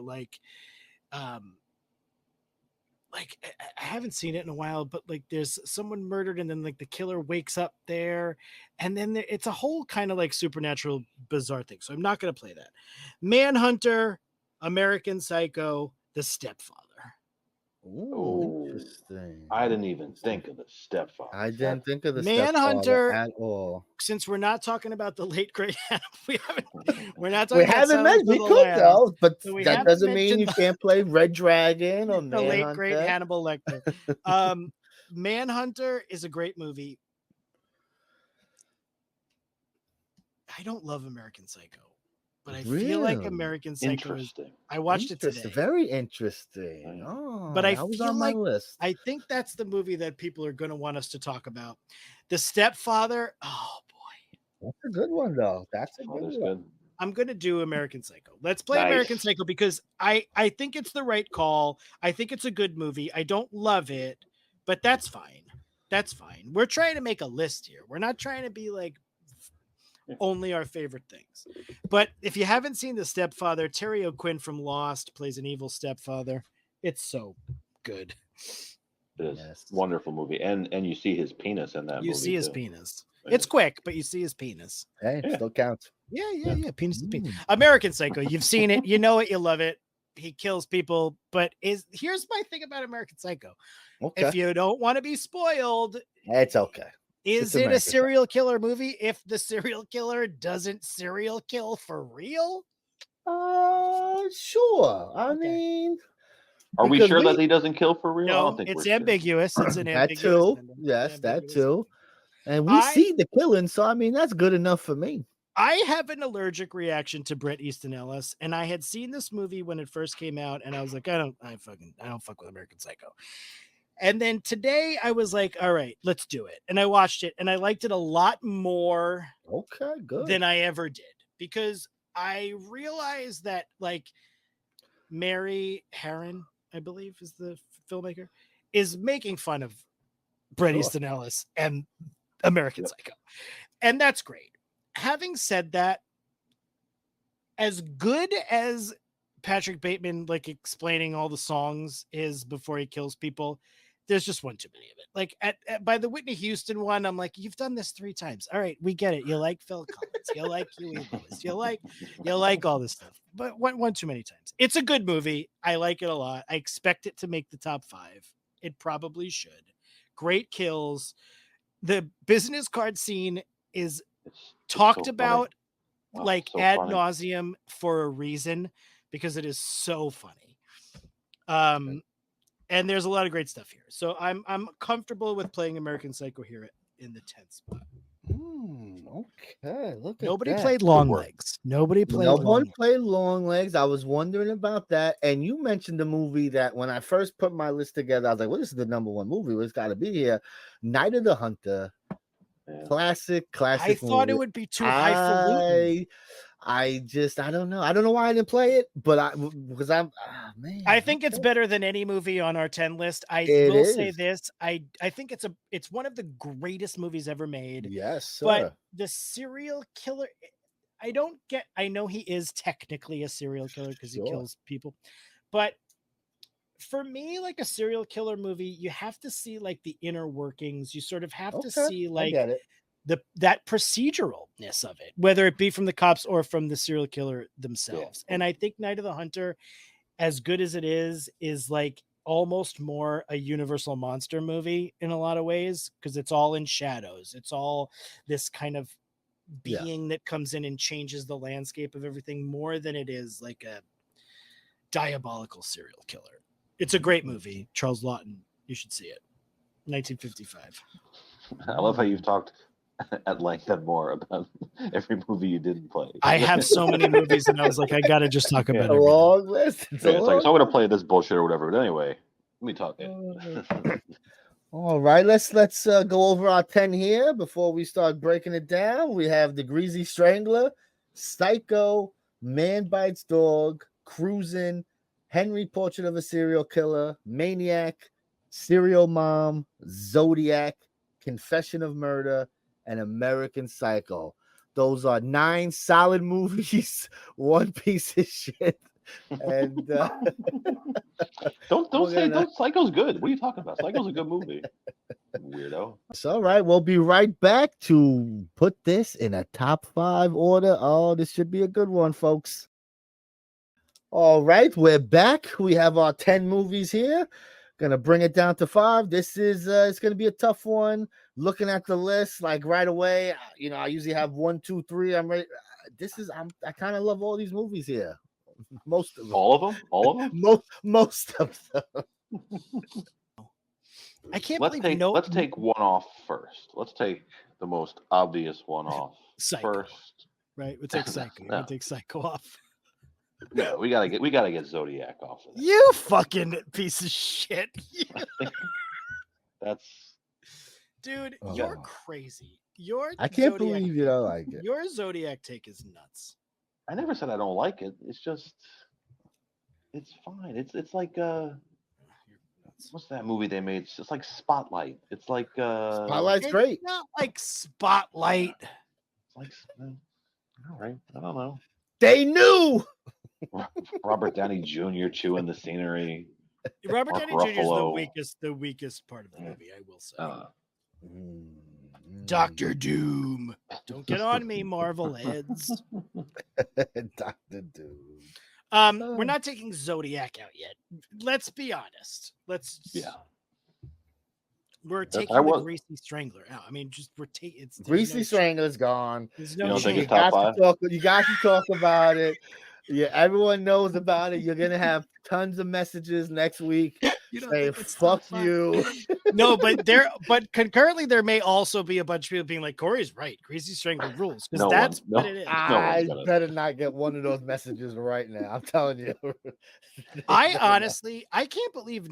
Speaker 2: I haven't seen it in a while, but like there's someone murdered and then like the killer wakes up there, and then it's a whole kind of like supernatural bizarre thing. So I'm not going to play that. Manhunter, American Psycho, The Stepfather.
Speaker 1: Ooh, interesting.
Speaker 3: I didn't even think of The Stepfather.
Speaker 1: I didn't think of the
Speaker 2: Manhunter
Speaker 1: Stepfather at all.
Speaker 2: Since we're not talking about the late great, we're not
Speaker 1: We
Speaker 2: talking about
Speaker 1: haven't
Speaker 2: Silence
Speaker 1: mentioned. We
Speaker 2: of the
Speaker 1: could
Speaker 2: Lambs.
Speaker 1: though, but
Speaker 2: So we
Speaker 1: that
Speaker 2: haven't
Speaker 1: doesn't mean you
Speaker 2: mentioned
Speaker 1: can't play Red Dragon or
Speaker 2: the late great
Speaker 1: Manhunter.
Speaker 2: Hannibal Lecter. Manhunter is a great movie. I don't love American Psycho, but I feel like
Speaker 1: Really?
Speaker 2: American Psycho is.
Speaker 3: Interesting.
Speaker 2: I watched it
Speaker 1: Interesting.
Speaker 2: today,
Speaker 1: Very interesting.
Speaker 3: Yeah.
Speaker 1: Oh,
Speaker 2: but I
Speaker 1: that was
Speaker 2: feel
Speaker 1: on my
Speaker 2: like
Speaker 1: list.
Speaker 2: I think that's the movie that people are going to want us to talk about. The Stepfather. Oh boy,
Speaker 1: That's a good one though. That's a good
Speaker 3: Father's
Speaker 1: one.
Speaker 3: good.
Speaker 2: I'm going to do American Psycho. Let's play
Speaker 3: Nice.
Speaker 2: American Psycho because I think it's the right call. I think it's a good movie. I don't love it, but that's fine. That's fine. We're trying to make a list here. We're not trying to be like only our favorite things. But if you haven't seen The Stepfather, Terry O'Quinn from Lost plays an evil stepfather. It's so good.
Speaker 3: It is
Speaker 1: Yes.
Speaker 3: wonderful movie, and you see his penis in that movie.
Speaker 2: You see his
Speaker 3: too.
Speaker 2: penis.
Speaker 3: Yeah.
Speaker 2: It's quick, but you see his penis.
Speaker 1: Hey,
Speaker 3: Yeah.
Speaker 1: still counts.
Speaker 2: Yeah. Penis is penis.
Speaker 1: Mm.
Speaker 2: American Psycho. You've seen it. You know it. You love it. He kills people. But here's my thing about American Psycho.
Speaker 1: Okay.
Speaker 2: If you don't want to be spoiled,
Speaker 1: It's okay.
Speaker 2: is
Speaker 1: It's
Speaker 2: it a
Speaker 1: American
Speaker 2: serial killer movie if the serial killer doesn't serial kill for real?
Speaker 1: Sure. I
Speaker 2: Okay.
Speaker 1: mean,
Speaker 3: Are we
Speaker 1: because
Speaker 3: sure that he doesn't kill for real? I
Speaker 2: No,
Speaker 3: don't think
Speaker 2: it's
Speaker 3: we're sure.
Speaker 2: ambiguous. It's an
Speaker 1: that
Speaker 2: ambiguous
Speaker 1: too.
Speaker 2: ending.
Speaker 1: Yes, that
Speaker 2: Ambiguous.
Speaker 1: too. And we
Speaker 2: I-
Speaker 1: see the killing, so I mean that's good enough for me.
Speaker 2: I have an allergic reaction to Bret Easton Ellis, and I had seen this movie when it first came out, and I was like, I don't fuck with American Psycho. And then today I was like, all right, let's do it. And I watched it, and I liked it a lot more
Speaker 1: Okay, good.
Speaker 2: than I ever did because I realized that like Mary Herron, I believe is the filmmaker, is making fun of Bret
Speaker 1: Sure.
Speaker 2: Easton Ellis and American
Speaker 3: Yep.
Speaker 2: Psycho. And that's great. Having said that, as good as Patrick Bateman like explaining all the songs is before he kills people, there's just one too many of it. Like by the Whitney Houston one, I'm like, you've done this 3 times. All right, we get it. You like Phil Collins, you like Huey Lewis, you like all this stuff, but one too many times. It's a good movie. I like it a lot. I expect it to make the top 5. It probably should. Great kills. The business card scene is
Speaker 3: It's
Speaker 2: talked
Speaker 3: so
Speaker 2: about
Speaker 3: funny.
Speaker 2: like
Speaker 3: So
Speaker 2: ad
Speaker 3: funny.
Speaker 2: nauseum for a reason because it is so funny. And there's a lot of great stuff here. So I'm comfortable with playing American Psycho here in the 10th spot.
Speaker 1: Okay, look at
Speaker 2: Nobody
Speaker 1: that.
Speaker 2: played Long
Speaker 3: work.
Speaker 2: Legs. Nobody played
Speaker 1: No
Speaker 2: Long
Speaker 1: one
Speaker 2: Legs.
Speaker 1: played Long Legs. I was wondering about that. And you mentioned the movie that when I first put my list together, I was like, well, this is the number 1 movie. It's got to be here. Night of the Hunter,
Speaker 3: Yeah.
Speaker 1: Classic
Speaker 2: I thought it
Speaker 1: movie.
Speaker 2: would be too highfalutin.
Speaker 1: I don't know. I don't know why I didn't play it, but because man.
Speaker 2: I think it's
Speaker 1: okay.
Speaker 2: better than any movie on our 10 list. I
Speaker 1: It
Speaker 2: will say
Speaker 1: is.
Speaker 2: this. I think it's one of the greatest movies ever made.
Speaker 1: Yes, sir.
Speaker 2: But the serial killer, I know he is technically a serial killer because he
Speaker 1: Sure.
Speaker 2: kills people. But for me, like a serial killer movie, you have to see like the inner workings. You sort of have to
Speaker 1: Okay,
Speaker 2: see
Speaker 1: I
Speaker 2: like
Speaker 1: get it.
Speaker 2: that proceduralness of it, whether it be from the cops or from the serial killer themselves. And I think Night of the Hunter, as good as it is like almost more a Universal monster movie in a lot of ways, because it's all in shadows. It's all this kind of
Speaker 1: Yeah.
Speaker 2: being that comes in and changes the landscape of everything more than it is like a diabolical serial killer. It's a great movie. Charles Lawton, you should see it. 1955.
Speaker 3: I love how you've talked at length and more about every movie you didn't play.
Speaker 2: I have so many movies, and I was like, I gotta just talk about
Speaker 1: A
Speaker 2: everything.
Speaker 1: long list.
Speaker 3: It's like, so I'm gonna play this bullshit or whatever. But anyway, let me talk.
Speaker 1: All right, let's go over our 10 here before we start breaking it down. We have The Greasy Strangler, Psycho, Man Bites Dog, Cruising, Henry Portrait of a Serial Killer, Maniac, Serial Mom, Zodiac, Confession of Murder, and American Psycho. Those are 9 solid movies, one piece of shit. And
Speaker 3: don't Psycho's good. What are you talking about? Psycho's a good movie. Weirdo.
Speaker 1: It's all right. We'll be right back to put this in a top 5 order. Oh, this should be a good one, folks. All right, we're back. We have our 10 movies here. Gonna bring it down to 5. This is it's gonna be a tough one. Looking at the list, like right away, I usually have 1, 2, 3. I'm ready. I kind of love all these movies here. Most of them.
Speaker 3: All of them?
Speaker 1: Most of them.
Speaker 2: I can't
Speaker 3: Let's
Speaker 2: believe
Speaker 3: take one off first. Let's take the most obvious one off
Speaker 2: Psycho.
Speaker 3: first.
Speaker 2: Right, we take Psycho.
Speaker 3: No.
Speaker 2: We take Psycho off.
Speaker 3: No, we gotta get Zodiac off of that.
Speaker 2: You fucking piece of shit.
Speaker 3: That's
Speaker 2: Dude,
Speaker 1: Oh.
Speaker 2: you're crazy.
Speaker 1: I can't believe you don't like it.
Speaker 2: Your Zodiac take is nuts.
Speaker 3: I never said I don't like it. It's just it's fine. It's like what's that movie they made? It's like Spotlight. It's like
Speaker 1: Spotlight's
Speaker 2: It's
Speaker 1: great.
Speaker 2: not like Spotlight.
Speaker 3: It's like all right. I don't know.
Speaker 1: They knew.
Speaker 3: Robert Downey Jr. chewing the scenery.
Speaker 2: Robert
Speaker 3: Mark
Speaker 2: Downey Jr. is
Speaker 3: Ruffalo.
Speaker 2: the weakest part of the movie, I will say.
Speaker 1: Mm.
Speaker 2: Doctor Doom. Don't get on me, Marvel heads.
Speaker 1: Dr. Doom.
Speaker 2: We're not taking Zodiac out yet. Let's be honest. We're taking the Greasy Strangler out. I mean, we're taking it's
Speaker 1: Greasy Strangler's gone.
Speaker 2: There's
Speaker 3: You
Speaker 2: no
Speaker 3: don't think
Speaker 2: chance.
Speaker 3: it's top 5?
Speaker 1: You got to talk about it. Yeah, everyone knows about it. You're gonna have tons of messages next week
Speaker 2: You don't
Speaker 1: saying
Speaker 2: think it's
Speaker 1: "fuck
Speaker 2: top 5?
Speaker 1: you."
Speaker 2: No, but concurrently there may also be a bunch of people being like, Corey's right. Greasy Strangler rules. Because that's what it is.
Speaker 1: I better not get one of those messages right now. I'm telling you.
Speaker 2: I honestly, I can't believe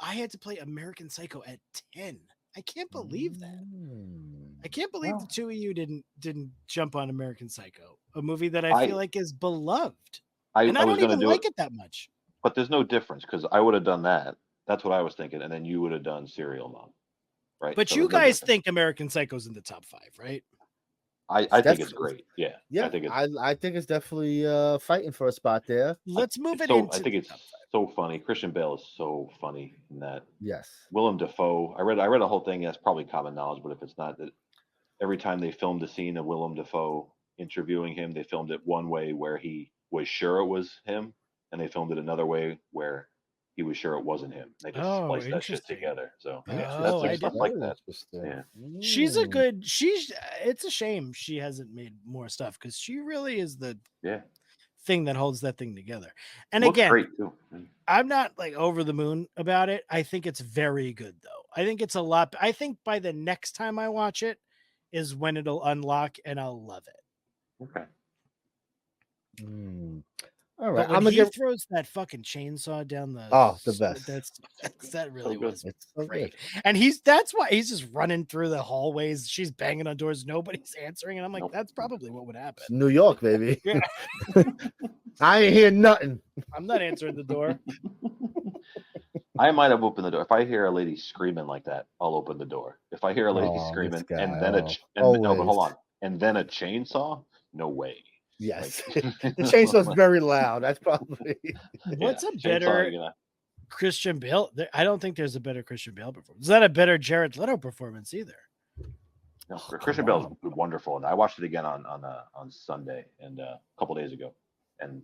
Speaker 2: I had to play American Psycho at 10. I can't believe that. I can't believe the two of you didn't jump on American Psycho, a movie that I feel like is beloved. And I don't even like it that much.
Speaker 3: But there's no difference because I would have done that. That's what I was thinking, and then you would have done Serial Mom, right?
Speaker 2: But
Speaker 3: So
Speaker 2: you
Speaker 3: there's no
Speaker 2: guys
Speaker 3: difference.
Speaker 2: think American Psycho's in the top 5, right?
Speaker 3: I think it's great. Yeah,
Speaker 1: Yeah, I think it's definitely fighting for a spot there.
Speaker 2: Let's move it
Speaker 3: so,
Speaker 2: into.
Speaker 3: I think it's so funny. Christian Bale is so funny in that.
Speaker 1: Yes.
Speaker 3: Willem Dafoe. I read a whole thing. That's probably common knowledge, but if it's not, that every time they filmed a scene of Willem Dafoe interviewing him, they filmed it one way where he was sure it was him, and they filmed it another way where he was sure it wasn't him. They just spliced that shit together. So that's stuff like that. Yeah.
Speaker 2: She's it's a shame she hasn't made more stuff because she really is the thing that holds that thing together. And
Speaker 3: Looks
Speaker 2: again,
Speaker 3: great too.
Speaker 2: I'm not like over the moon about it. I think it's very good though. I think it's a lot. I think by the next time I watch it is when it'll unlock and I'll love it.
Speaker 3: Okay.
Speaker 1: All right,
Speaker 2: But when
Speaker 1: I'm gonna
Speaker 2: he
Speaker 1: give.
Speaker 2: throws that fucking chainsaw down the
Speaker 1: Oh, the best.
Speaker 2: that really
Speaker 3: good.
Speaker 2: was
Speaker 1: It's so
Speaker 2: great.
Speaker 1: good.
Speaker 2: And that's why he's just running through the hallways. She's banging on doors, nobody's answering, and I'm like,
Speaker 3: Nope.
Speaker 2: that's probably what would happen.
Speaker 1: It's New York, baby.
Speaker 2: Yeah.
Speaker 1: I ain't hear nothing.
Speaker 2: I'm not answering the door.
Speaker 3: I might have opened the door. If I hear a lady screaming like that, I'll open the door. If I hear a lady
Speaker 1: Oh,
Speaker 3: screaming
Speaker 1: this guy.
Speaker 3: and then no, but hold on, and then a chainsaw, no way.
Speaker 1: Yes,
Speaker 3: Like,
Speaker 1: the chainsaw's very loud. That's probably.
Speaker 2: What's a
Speaker 3: chainsaw,
Speaker 2: better
Speaker 3: you know.
Speaker 2: Christian Bale? I don't think there's a better Christian Bale performance. Is that a better Jared Leto performance either?
Speaker 3: No,
Speaker 1: Oh,
Speaker 3: Christian
Speaker 1: come
Speaker 3: Bale's wonderful, and I watched it again on Sunday and a couple days ago, and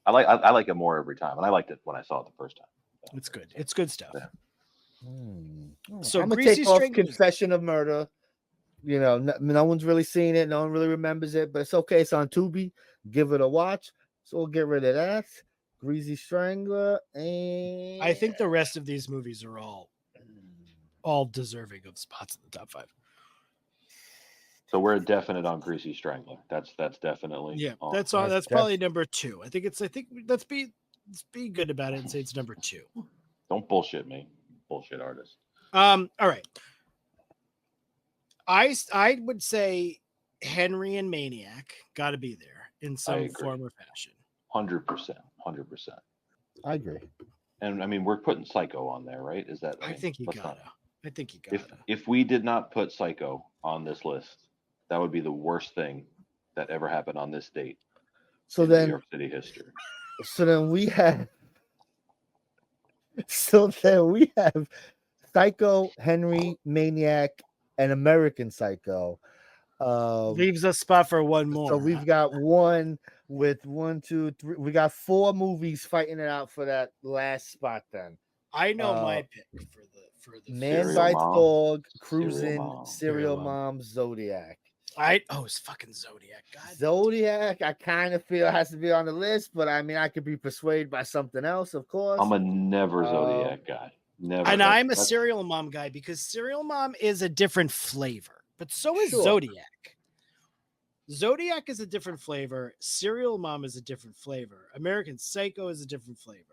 Speaker 3: I like it more every time, and I liked it when I saw it the first time. So,
Speaker 2: It's good. It's good stuff.
Speaker 3: Yeah.
Speaker 2: So
Speaker 1: I'm gonna
Speaker 2: Greasy
Speaker 1: take off
Speaker 2: Strangler-
Speaker 1: Confession of Murder. You know, no one's really seen it. No one really remembers it, but it's okay. It's on Tubi. Give it a watch. So we'll get rid of that. Greasy Strangler, and
Speaker 2: I think the rest of these movies are all deserving of spots in the top 5.
Speaker 3: So we're definite on Greasy Strangler. That's definitely
Speaker 2: Yeah,
Speaker 3: on.
Speaker 2: that's all.
Speaker 1: That's
Speaker 2: That's probably number 2. I think let's be good about it and say it's number 2.
Speaker 3: Don't bullshit me, bullshit artist.
Speaker 2: All right. I would say Henry and Maniac got to be there in some
Speaker 3: agree.
Speaker 2: form or fashion.
Speaker 3: 100%.
Speaker 1: I agree.
Speaker 3: And I mean, we're putting Psycho on there, right? Is that?
Speaker 2: I think you
Speaker 3: let's not-
Speaker 2: gotta. I think you gotta.
Speaker 3: If we did not put Psycho on this list, that would be the worst thing that ever happened on this date
Speaker 1: So
Speaker 3: in
Speaker 1: then,
Speaker 3: New York City history.
Speaker 1: we have. So then we have Psycho, Henry, Maniac, and American Psycho.
Speaker 2: Leaves a spot for one more.
Speaker 1: So we've got one with 1, 2, 3. We got 4 movies fighting it out for that last spot. Then
Speaker 2: I know my pick for the
Speaker 1: Man
Speaker 3: Serial
Speaker 1: Bites
Speaker 3: Mom.
Speaker 1: Dog,
Speaker 3: Serial
Speaker 1: Cruising,
Speaker 3: Mom.
Speaker 1: Serial
Speaker 2: Serial
Speaker 1: Mom, Zodiac.
Speaker 2: it's fucking Zodiac. God.
Speaker 1: Zodiac, I kind of feel has to be on the list, but I mean, I could be persuaded by something else, of course.
Speaker 3: I'm a never Zodiac guy. Never.
Speaker 2: And I'm a
Speaker 3: That's-
Speaker 2: Serial Mom guy because Serial Mom is a different flavor, but so is
Speaker 1: Sure.
Speaker 2: Zodiac. Zodiac is a different flavor. Serial Mom is a different flavor. American Psycho is a different flavor.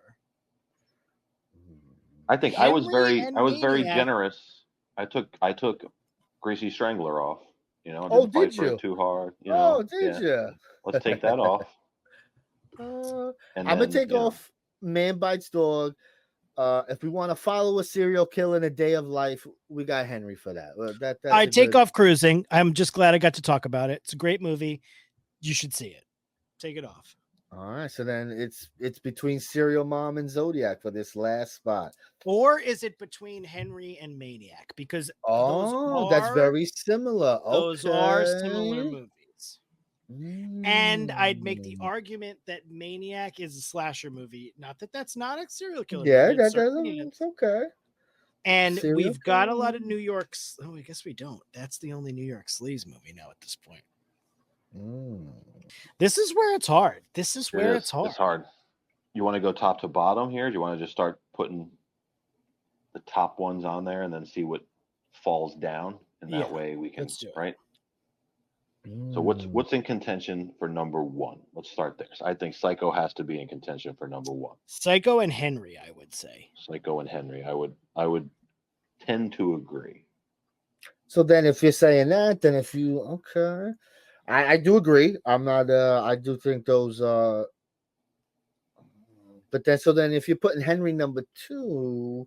Speaker 3: I think I was
Speaker 2: Henry and
Speaker 3: very
Speaker 2: Maniac-
Speaker 3: generous. I took Greasy Strangler off. You know,
Speaker 1: Oh,
Speaker 3: didn't fight
Speaker 1: did
Speaker 3: for it
Speaker 1: you?
Speaker 3: too hard. You know,
Speaker 1: Oh, did you?
Speaker 3: Let's take that off. And
Speaker 1: I'm gonna
Speaker 3: then,
Speaker 1: take
Speaker 3: you know,
Speaker 1: off Man Bites Dog. If we want to follow a serial killer in a day of life, we got Henry for that. That's
Speaker 2: I
Speaker 1: a
Speaker 2: take
Speaker 1: good-
Speaker 2: off Cruising. I'm just glad I got to talk about it. It's a great movie. You should see it. Take it off.
Speaker 1: All right, so then it's between Serial Mom and Zodiac for this last spot.
Speaker 2: Or is it between Henry and Maniac? Because
Speaker 1: Oh, that's very similar.
Speaker 2: those are similar
Speaker 1: Okay.
Speaker 2: movies. And I'd make the
Speaker 1: Mm.
Speaker 2: argument that Maniac is a slasher movie. Not that that's not a serial killer.
Speaker 1: Yeah,
Speaker 2: movie. It
Speaker 1: that
Speaker 2: certainly
Speaker 1: doesn't.
Speaker 2: is.
Speaker 1: It's okay.
Speaker 2: And
Speaker 1: serial
Speaker 2: we've got a
Speaker 1: killer
Speaker 2: lot of New York's. Oh, I guess we don't. That's the only New York sleaze movie now at this point.
Speaker 1: Mm.
Speaker 2: This is where it's hard. This is where
Speaker 3: it
Speaker 2: it's
Speaker 3: is.
Speaker 2: hard.
Speaker 3: It's hard. You want to go top to bottom here? Do you want to just start putting the top ones on there and then see what falls down? And that
Speaker 2: Yeah,
Speaker 3: way we can,
Speaker 2: let's do it.
Speaker 3: right? So what's
Speaker 1: Mm.
Speaker 3: in contention for number 1? Let's start there. So I think Psycho has to be in contention for number 1.
Speaker 2: Psycho and Henry, I would say.
Speaker 3: Psycho and Henry. I would tend to agree.
Speaker 1: So then, if you're saying that, then if you okay, I do agree. I'm not. I do think those. But then, so then, if you're putting Henry number 2,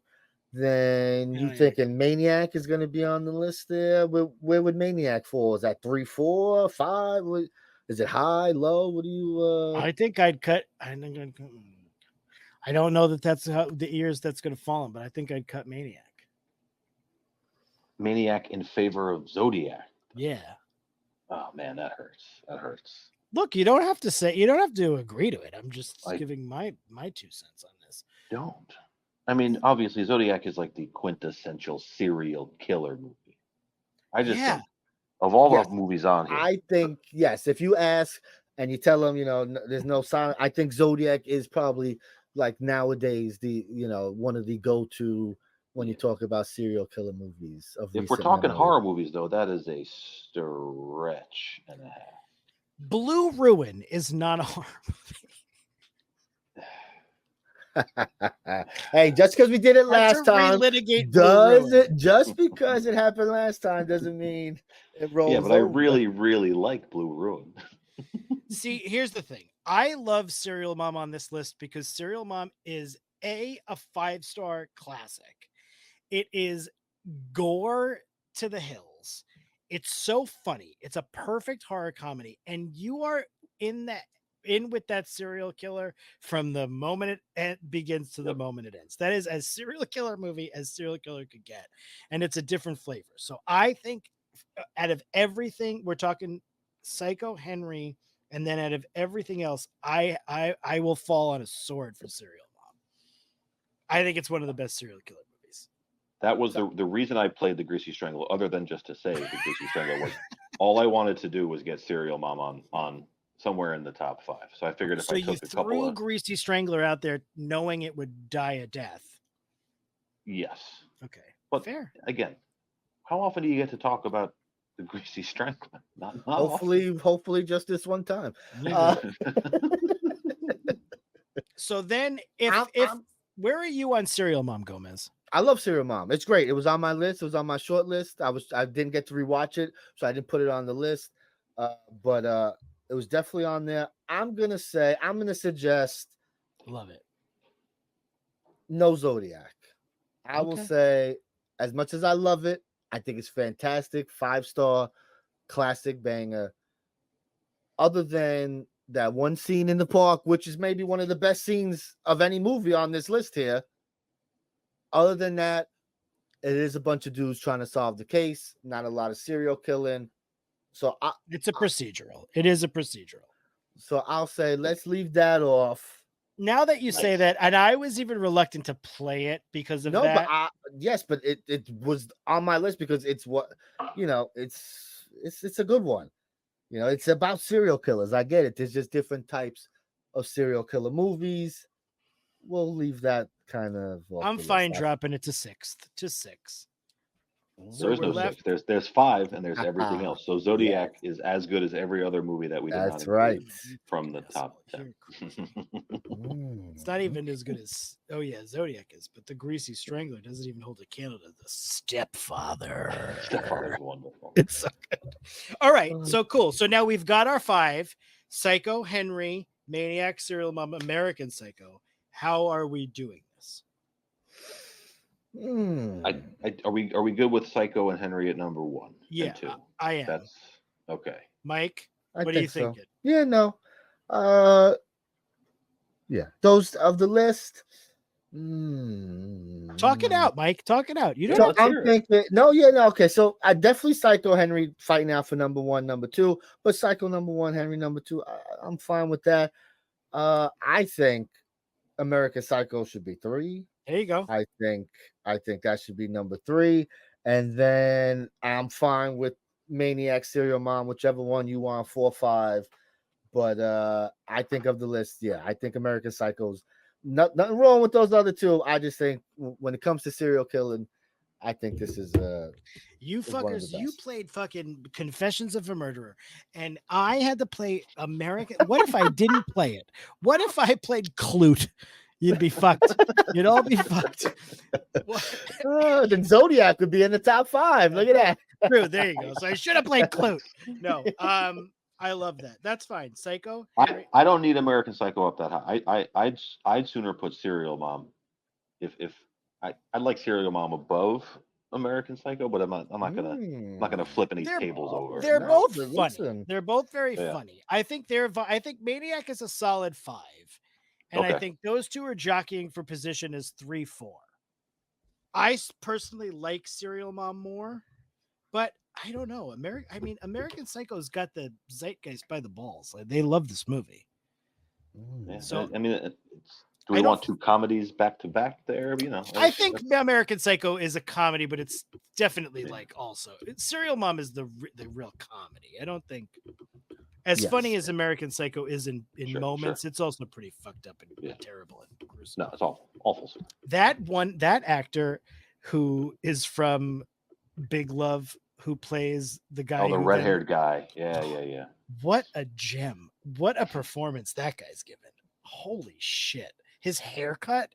Speaker 1: then you
Speaker 2: Maniac.
Speaker 1: thinking Maniac is going to be on the list there? Where would Maniac fall? Is that 3, 4, 5? Is it high, low? What do you?
Speaker 2: I think I'd cut. I don't know that that's how the ears that's going to fall in, but I think I'd cut Maniac.
Speaker 3: Maniac in favor of Zodiac.
Speaker 2: Yeah.
Speaker 3: Oh man, that hurts. That hurts.
Speaker 2: Look, you don't have to agree to it. I'm just
Speaker 3: I-
Speaker 2: giving my 2 cents on this.
Speaker 3: Don't. I mean, obviously, Zodiac is like the quintessential serial killer movie. I just
Speaker 2: Yeah.
Speaker 3: think of all
Speaker 1: Yes.
Speaker 3: the movies on here,
Speaker 1: I think yes. If you ask and you tell them, there's no sign. I think Zodiac is probably like nowadays one of the go-to when you talk about serial killer movies. Of
Speaker 3: if we're
Speaker 1: recent
Speaker 3: talking
Speaker 1: memory.
Speaker 3: horror movies, though, that is a stretch and a half.
Speaker 2: Blue Ruin is not a horror movie.
Speaker 1: Hey, just because we did it
Speaker 2: Let's
Speaker 1: last time,
Speaker 2: relitigate Blue Ruin.
Speaker 1: just because it happened last time doesn't mean it rolls
Speaker 3: Yeah, but I
Speaker 1: over.
Speaker 3: really, really like Blue Ruin.
Speaker 2: See, here's the thing. I love Serial Mom on this list because Serial Mom is a 5-star classic. It is gore to the hills. It's so funny. It's a perfect horror comedy, and you are in with that serial killer from the moment it begins to the moment it ends. That is as serial killer movie as serial killer could get, and it's a different flavor. So I think out of everything, we're talking Psycho, Henry, and then out of everything else, I will fall on a sword for Serial Mom. I think it's one of the best serial killer movies.
Speaker 3: That was the reason I played the Greasy Strangler, other than just to say the Greasy Strangler was all I wanted to do was get Serial Mom on somewhere in the top 5. So I figured if
Speaker 2: So
Speaker 3: I
Speaker 2: you
Speaker 3: took a couple
Speaker 2: threw
Speaker 3: of
Speaker 2: Greasy Strangler out there knowing it would die a death.
Speaker 3: yes,
Speaker 2: Okay,
Speaker 3: but
Speaker 2: fair.
Speaker 3: again, how often do you get to talk about the Greasy Strangler? Not
Speaker 1: Hopefully, just this one time.
Speaker 2: So then, if where are you on Serial Mom, Gomez?
Speaker 1: I love Serial Mom. It's great. It was on my list. It was on my short list. I didn't get to rewatch it, so I didn't put it on the list. But it was definitely on there. I'm gonna suggest.
Speaker 2: Love it.
Speaker 1: No Zodiac. I will
Speaker 2: Okay.
Speaker 1: say, as much as I love it, I think it's fantastic. 5-star, classic banger. Other than that one scene in the park, which is maybe one of the best scenes of any movie on this list here. Other than that, it is a bunch of dudes trying to solve the case. Not a lot of serial killing. So
Speaker 2: it's a procedural. It is a procedural.
Speaker 1: So I'll say let's leave that off.
Speaker 2: Now that you say that, and I was even reluctant to play it because of that.
Speaker 1: But it was on my list because it's what it's a good one. It's about serial killers. I get it. There's just different types of serial killer movies. We'll leave that kind of.
Speaker 2: I'm fine dropping it to 6th.
Speaker 3: There is no 6. There's 5, and there's everything else. So Zodiac is as good as every other movie that we did not include from the top 10.
Speaker 2: It's not even as good as Zodiac is, but the Greasy Strangler doesn't even hold a candle to the Stepfather.
Speaker 3: Stepfather is wonderful.
Speaker 2: It's so good. All right, so cool. So now we've got our 5: Psycho, Henry, Maniac, Serial Mom, American Psycho. How are we doing this?
Speaker 3: Are we good with Psycho and Henry at number 1?
Speaker 2: Yeah,
Speaker 3: and 2?
Speaker 2: I am.
Speaker 3: That's okay.
Speaker 2: Mike, what are you thinking?
Speaker 1: Yeah, no. Yeah, those of the list.
Speaker 2: Talk it out, Mike. Talk it out. You don't.
Speaker 1: So I'm thinking. Okay. So I definitely Psycho, Henry fighting out for number 1, number 2, but Psycho number 1, Henry number 2. I'm fine with that. I think American Psycho should be 3.
Speaker 2: There you go.
Speaker 1: I think that should be number 3, and then I'm fine with Maniac, Serial Mom, whichever one you want, 4, 5. But I think of the list, yeah, I think American Psycho's nothing wrong with those other 2. I just think when it comes to serial killing, I think this is
Speaker 2: you fuckers. You played fucking Confessions of a Murderer, and I had to play American. What if I didn't play it? What if I played Clute? You'd be fucked. You'd all be fucked.
Speaker 1: Then Zodiac would be in the top 5. Look at that.
Speaker 2: True. There you go. So I should have played Clute. No. I love that. That's fine. Psycho.
Speaker 3: I don't need American Psycho up that high. I'd sooner put Serial Mom. If I'd like Serial Mom above American Psycho, but I'm not gonna flip any tables over.
Speaker 2: They're both funny. They're both very funny. I think Maniac is a solid 5. And I think those 2 are jockeying for position as 3, 4. I personally like Serial Mom more, but I don't know. American Psycho's got the zeitgeist by the balls. Like, they love this movie.
Speaker 3: Yeah, so do we want 2 comedies back to back there?
Speaker 2: I think American Psycho is a comedy, but it's definitely also Serial Mom is the real comedy. I don't think as funny as American Psycho is in moments, it's also pretty fucked up and terrible and gruesome.
Speaker 3: No, it's awful.
Speaker 2: That actor who is from Big Love, who plays the guy.
Speaker 3: Oh, the red-haired guy. Yeah.
Speaker 2: What a gem. What a performance that guy's given. Holy shit. His haircut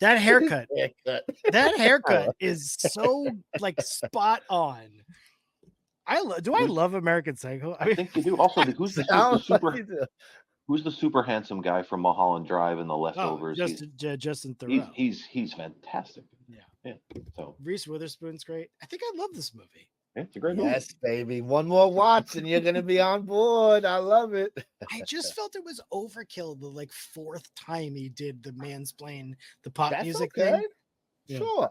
Speaker 2: That haircut,
Speaker 1: Haircut.
Speaker 2: that haircut is so like spot on. I love American Psycho. I
Speaker 3: I
Speaker 2: mean,
Speaker 3: think you do. Also, who's the
Speaker 1: Sounds like
Speaker 3: super
Speaker 1: you do.
Speaker 3: who's the super handsome guy from Mulholland Drive and The
Speaker 2: oh,
Speaker 3: Leftovers?
Speaker 2: Justin
Speaker 3: He's
Speaker 2: Theroux.
Speaker 3: he's fantastic.
Speaker 2: Yeah.
Speaker 3: Yeah. So
Speaker 2: Reese Witherspoon's great. I think I love this movie.
Speaker 3: yeah, it's a great movie.
Speaker 1: Yes, baby. One more watch and you're gonna be on board. I love it.
Speaker 2: I just felt it was overkill the like fourth time he did the mansplain the pop
Speaker 1: That's
Speaker 2: music
Speaker 1: okay.
Speaker 2: thing. Yeah.
Speaker 1: Sure.